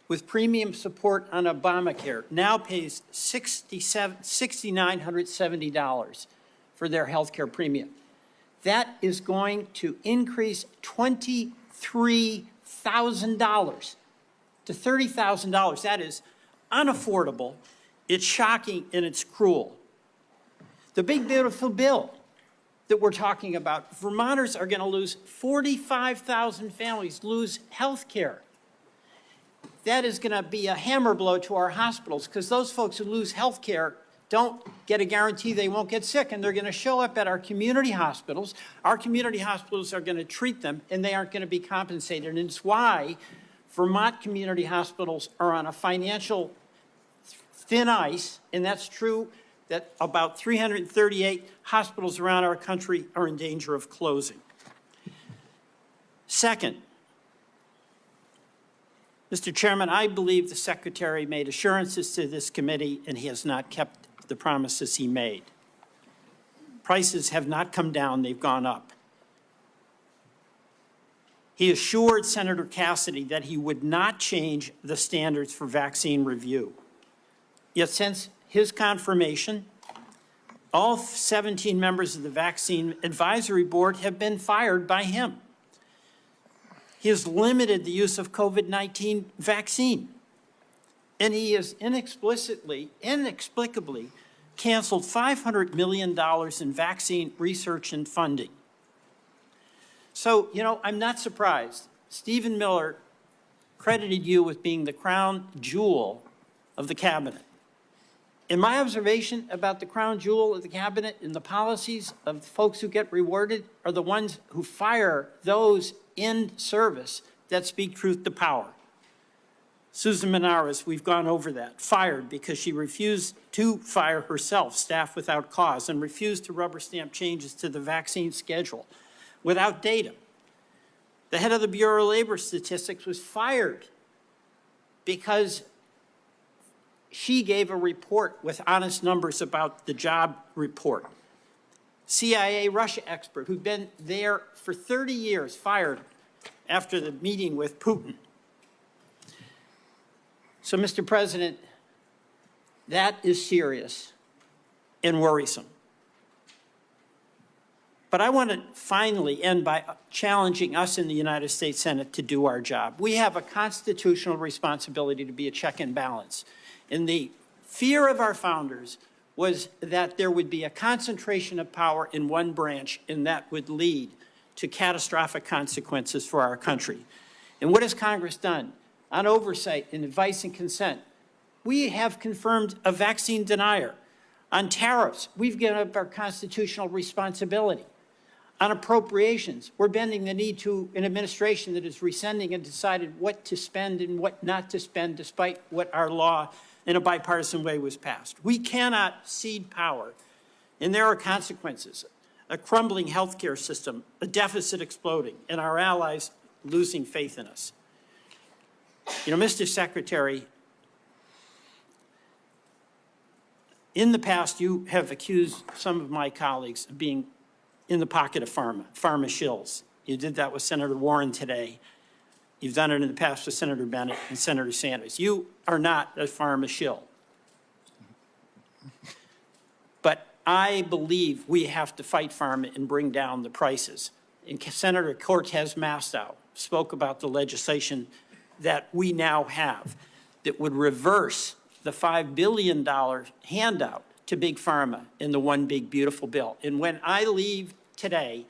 with premium support on Obamacare now pays $6,970 for their health care premium. That is going to increase $23,000 to $30,000. That is unaffordable, it's shocking, and it's cruel. The big beautiful bill that we're talking about, Vermonters are going to lose 45,000 families lose health care. That is going to be a hammer blow to our hospitals because those folks who lose health care don't get a guarantee they won't get sick, and they're going to show up at our community hospitals. Our community hospitals are going to treat them, and they aren't going to be compensated. And it's why Vermont community hospitals are on a financial thin ice, and that's true that about 338 hospitals around our country are in danger of closing. Second, Mr. Chairman, I believe the Secretary made assurances to this committee, and he has not kept the promises he made. Prices have not come down, they've gone up. He assured Senator Cassidy that he would not change the standards for vaccine review. Yet since his confirmation, all 17 members of the Vaccine Advisory Board have been fired by him. He has limited the use of COVID-19 vaccine, and he has inexplicably canceled $500 million in vaccine research and funding. So, I'm not surprised. Stephen Miller credited you with being the crown jewel of the cabinet. And my observation about the crown jewel of the cabinet and the policies of the folks who get rewarded are the ones who fire those in service that speak truth to power. Susan Menares, we've gone over that, fired because she refused to fire herself, staff without cause, and refused to rubber stamp changes to the vaccine schedule without data. The head of the Bureau of Labor Statistics was fired because she gave a report with honest numbers about the job report. CIA Russia expert who'd been there for 30 years, fired after the meeting with Putin. So, Mr. President, that is serious and worrisome. But I want to finally end by challenging us in the United States Senate to do our job. We have a constitutional responsibility to be a check and balance. And the fear of our founders was that there would be a concentration of power in one branch, and that would lead to catastrophic consequences for our country. And what has Congress done? On oversight and advice and consent, we have confirmed a vaccine denier. On tariffs, we've given up our constitutional responsibility. On appropriations, we're bending the knee to an administration that is rescinding and decided what to spend and what not to spend, despite what our law in a bipartisan way was passed. We cannot cede power, and there are consequences. A crumbling healthcare system, a deficit exploding, and our allies losing faith in us. Mr. Secretary, in the past, you have accused some of my colleagues of being in the pocket of pharma shills. You did that with Senator Warren today. You've done it in the past with Senator Bennett and Senator Sanders. You are not a pharma shill. But I believe we have to fight pharma and bring down the prices. And Senator Cortez Masto spoke about the legislation that we now have that would reverse the $5 billion handout to Big Pharma in the One Big Beautiful Bill. And when I leave today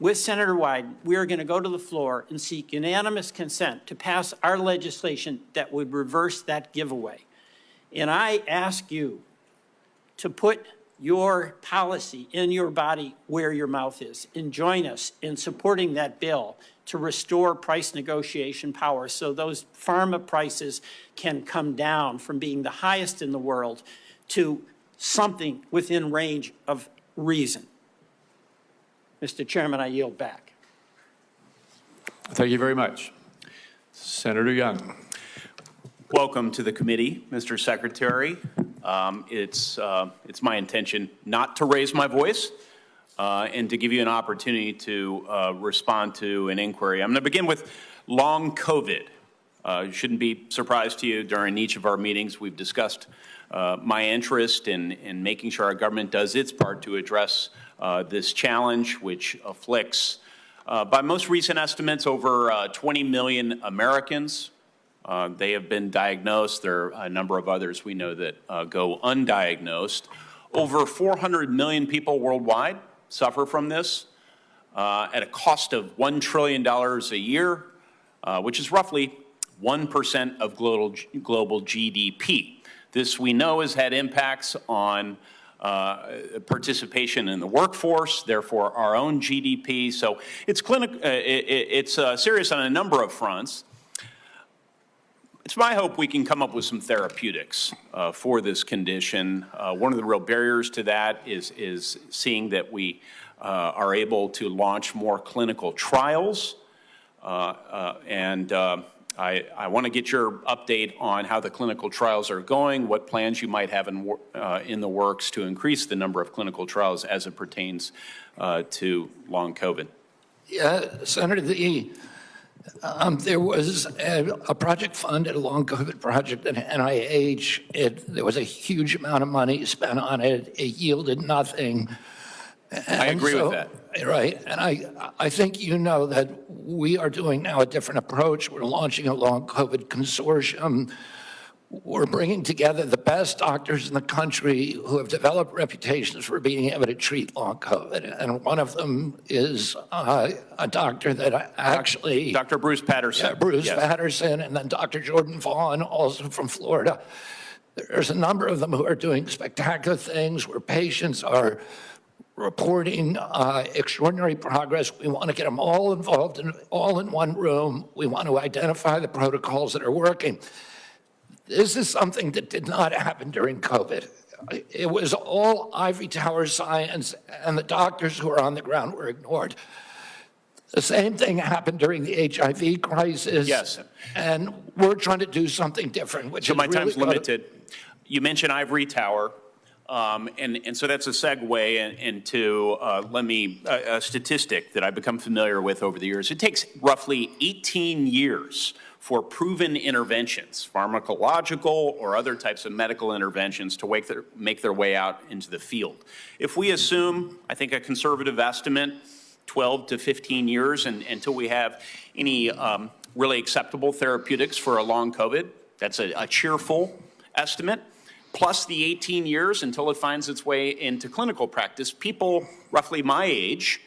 with Senator Wyden, we are going to go to the floor and seek unanimous consent to pass our legislation that would reverse that giveaway. And I ask you to put your policy in your body where your mouth is and join us in supporting that bill to restore price negotiation power so those pharma prices can come down from being the highest in the world to something within range of reason. Mr. Chairman, I yield back. Thank you very much. Senator Young. Welcome to the committee, Mr. Secretary. It's my intention not to raise my voice and to give you an opportunity to respond to an inquiry. I'm going to begin with long COVID. It shouldn't be a surprise to you. During each of our meetings, we've discussed my interest in making sure our government does its part to address this challenge, which afflicts, by most recent estimates, over 20 million Americans. They have been diagnosed. There are a number of others we know that go undiagnosed. Over 400 million people worldwide suffer from this at a cost of $1 trillion a year, which is roughly 1% of global GDP. This, we know, has had impacts on participation in the workforce, therefore our own GDP. So it's serious on a number of fronts. It's my hope we can come up with some therapeutics for this condition. One of the real barriers to that is seeing that we are able to launch more clinical trials. I want to get your update on how the clinical trials are going, what plans you might have in the works to increase the number of clinical trials as it pertains to long COVID. Yeah, Senator, there was a project funded, a long COVID project at NIH. There was a huge amount of money spent on it. It yielded nothing. I agree with that. Right, and I think you know that we are doing now a different approach. We're launching a long COVID consortium. We're bringing together the best doctors in the country who have developed reputations for being able to treat long COVID. And one of them is a doctor that actually... Dr. Bruce Patterson. Yeah, Bruce yes. Patterson, and then Dr. Jordan Vaughn, also from Florida. There's a number of them who are doing spectacular things where patients are reporting extraordinary progress. We want to get them all involved, all in one room. We want to identify the protocols that are working. This is something that did not happen during COVID. It was all ivory tower science, and the doctors who are on the ground were ignored. The same thing happened during the HIV crisis. Yes. And we're trying to do something different, which So is my really time's limited. You mentioned ivory tower. And so that's a segue into a statistic that I've become familiar with over the years. It takes roughly 18 years for proven interventions, pharmacological or other types of medical interventions, to make their way out into the field. If we assume, I think a conservative estimate, 12 to 15 years until we have any really acceptable therapeutics for a long COVID, that's a cheerful estimate. Plus the 18 years until it finds its way into clinical practice, people roughly my age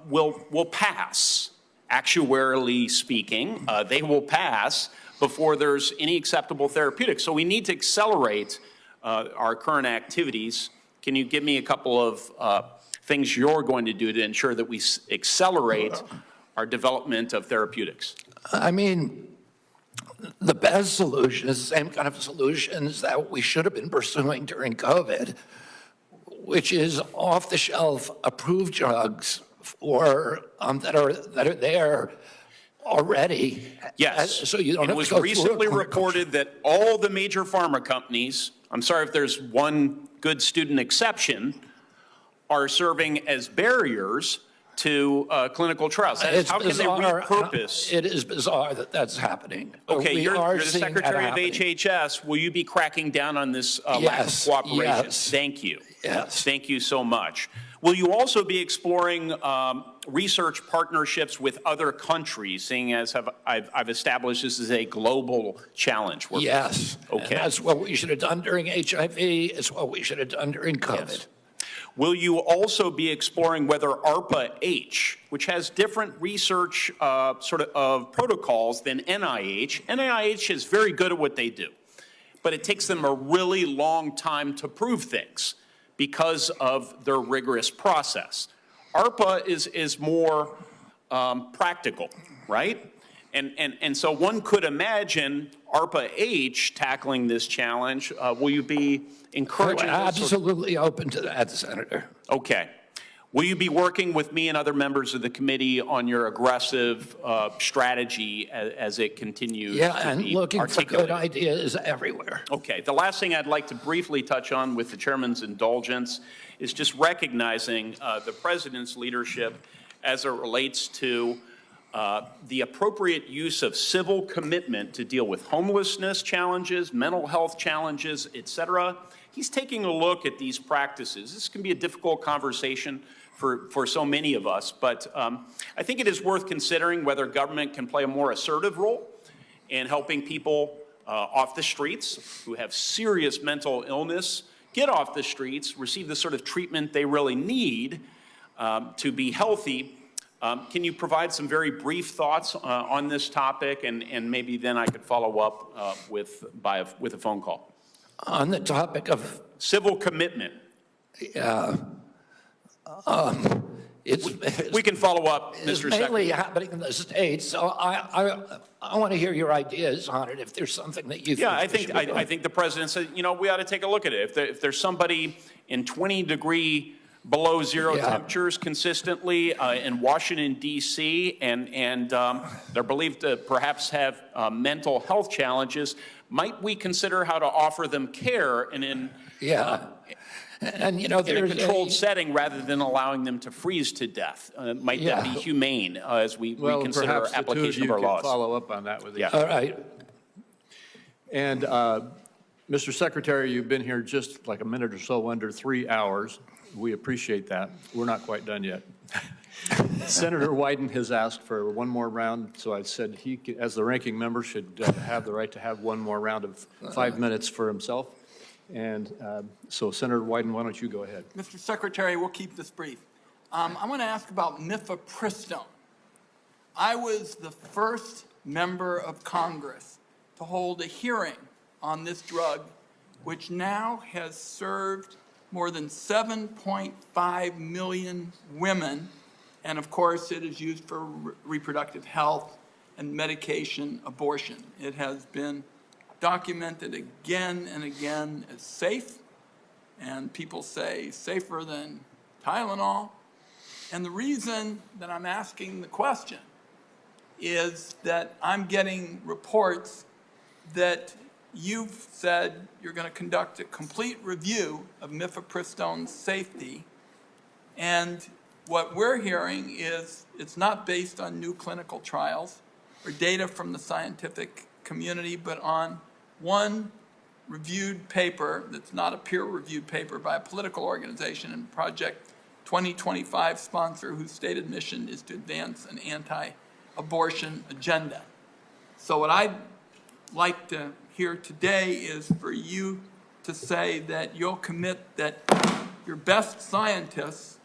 will pass. Actuarially speaking, they will pass before there's any acceptable therapeutics. So we need to accelerate our current activities. Can you give me a couple of things you're going to do to ensure that we accelerate our development of therapeutics? I mean, the best solution is the same kind of solutions that we should have been pursuing during COVID, which is off-the-shelf approved drugs for that are there already. Yes. So you don't and have it was to go recently through a reported that all the major pharma companies, I'm sorry if there's one good student exception, are serving as barriers to clinical trials. How can they repurpose? It is bizarre that that's happening. Okay, you're the seeing that Secretary of happening. HHS. Will you be cracking down on this lack of Yes, cooperation? yes. Thank you. Yes. Thank you so much. Will you also be exploring research partnerships with other countries, seeing as I've established this is a global challenge? Yes. Okay. And that's what we should have done during HIV. It's what we should have done during COVID. Yes. Will you also be exploring whether ARPA-H, which has different research protocols than NIH, NIH is very good at what they do, but it takes them a really long time to prove things because of their rigorous process. ARPA is more practical, right? And so one could imagine ARPA-H tackling this challenge. Will you be encouraging We're this? absolutely open to that, Senator. Okay. Will you be working with me and other members of the committee on your aggressive strategy as it continues Yeah, to and be looking for good articulated? ideas everywhere. Okay, the last thing I'd like to briefly touch on with the chairman's indulgence is just recognizing the president's leadership as it relates to the appropriate use of civil commitment to deal with homelessness challenges, mental health challenges, et cetera. He's taking a look at these practices. This can be a difficult conversation for so many of us, but I think it is worth considering whether government can play a more assertive role in helping people off the streets who have serious mental illness get off the streets, receive the sort of treatment they really need to be healthy. Can you provide some very brief thoughts on this topic, and maybe then I could follow up with a phone call? On the topic of civil commitment. Yeah. We can follow up, Mr. It's Secretary. mainly happening in the States, so I want to hear your ideas on it if there's something that you think. Yeah, I think the president said, you know, we ought to take a look at it. If there's somebody in 20-degree below zero temperatures consistently in Washington, D.C., and they're believed to perhaps have mental health challenges, might we consider how to offer them care in and you know, in a controlled setting rather than allowing them to freeze to death? Might that be humane as we reconsider our application of our laws? Follow up on that with Yeah. All right. And Mr. Secretary, you've been here just like a minute or so under 3 hours. We appreciate that. We're not quite done yet. Senator Wyden has asked for one more round, so I said he, as the ranking member, should have the right to have one more round of 5 minutes for himself. And so, Senator Wyden, why don't you go ahead? Mr. Secretary, we'll keep this brief. I want to ask about mifepristone. I was the first member of Congress to hold a hearing on this drug, which now has served more than 7.5 million women, and of course it is used for reproductive health and medication abortion. It has been documented again and again as safe, and people say safer than Tylenol. And the reason that I'm asking the question is that I'm getting reports that you've said you're going to conduct a complete review of mifepristone's safety, and what we're hearing is it's not based on new clinical trials or data from the scientific community, but on one reviewed paper that's not a peer-reviewed paper by a political organization and Project 2025 sponsor whose stated mission is to advance an anti-abortion agenda. So what I'd like to hear today is for you to say that you'll commit that your best scientists,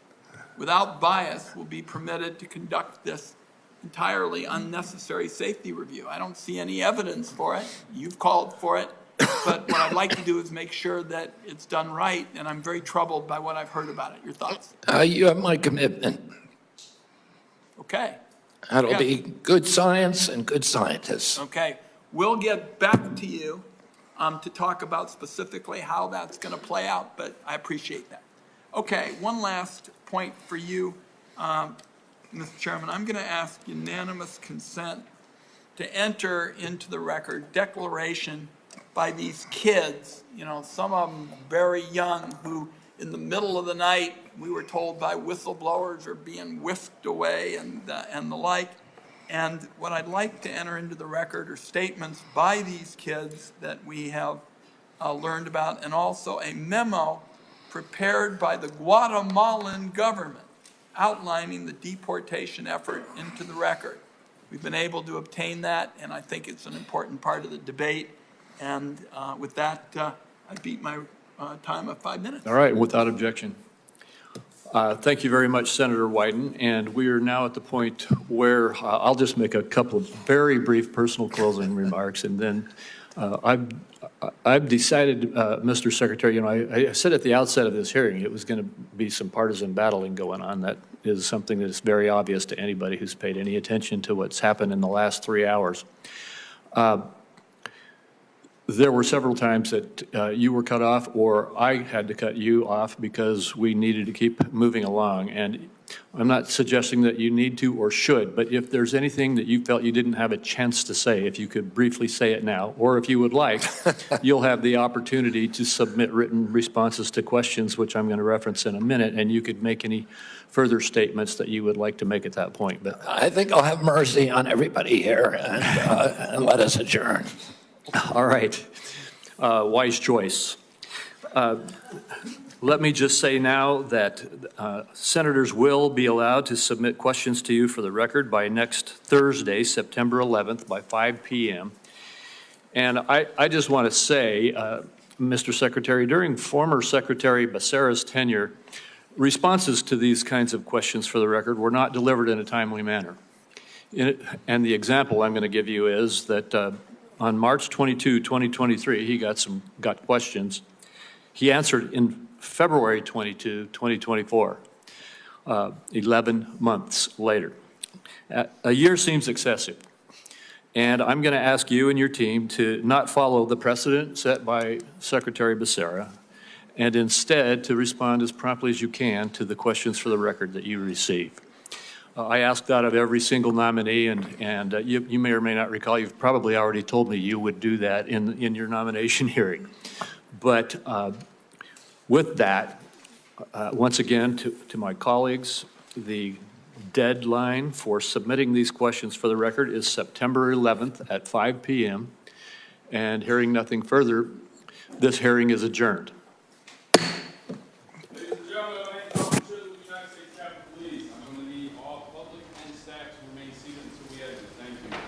without bias, will be permitted to conduct this entirely unnecessary safety review. I don't see any evidence for it. You've called for it. But what I'd like to do is make sure that it's done right, and I'm very troubled by what I've heard about it. Your thoughts? You have my commitment. Okay. That'll be good science and good scientists. Okay. We'll get back to you to talk about specifically how that's going to play out, but I appreciate that. Okay, one last point for you, Mr. Chairman. I'm going to ask unanimous consent to enter into the record declaration by these kids, you know, some of them very young, who in the middle of the night, we were told by whistleblowers, are being whisked away and the like. And what I'd like to enter into the record are statements by these kids that we have learned about, and also a memo prepared by the Guatemalan government outlining the deportation effort into the record. We've been able to obtain that, and I think it's an important part of the debate. And with that, I beat my time of 5 minutes. All right, without objection. Thank you very much, Senator Wyden. And we are now at the point where I'll just make a couple of very brief personal closing remarks, and then I've decided, Mr. Secretary, you know, I said at the outset of this hearing it was going to be some partisan battling going on. That is something that is very obvious to anybody who's paid any attention to what's happened in the last 3 hours. There were several times that you were cut off or I had to cut you off because we needed to keep moving along. And I'm not suggesting that you need to or should, but if there's anything that you felt you didn't have a chance to say, if you could briefly say it now, or if you would like, you'll have the opportunity to submit written responses to questions, which I'm going to reference in a minute, and you could make any further statements that you would like to make at that point. But I think I'll have mercy on everybody here and let us adjourn. all right, wise choice. Let me just say now that senators will be allowed to submit questions to you for the record by next Thursday, September 11th, by 5 p.m. And I just want to say, Mr. Secretary, during former Secretary Becerra's tenure, responses to these kinds of questions for the record were not delivered in a timely manner. And the example I'm going to give you is that on March 22, 2023, he got questions. He answered in February 22, 2024, 11 months later. A year seems excessive. And I'm going to ask you and your team to not follow the precedent set by Secretary Becerra, and instead to respond as promptly as you can to the questions for the record that you receive. I asked that of every single nominee, and you may or may not recall, you've probably already told me you would do that in your nomination hearing. But with that, once again, to my colleagues, the deadline for submitting these questions for the record is September 11th at 5 p.m. And hearing nothing further, this hearing is adjourned. Ladies and gentlemen, I officers of the United States Capitol Police. I'm going to need all public and staff to remain seated until we exit. Thank you.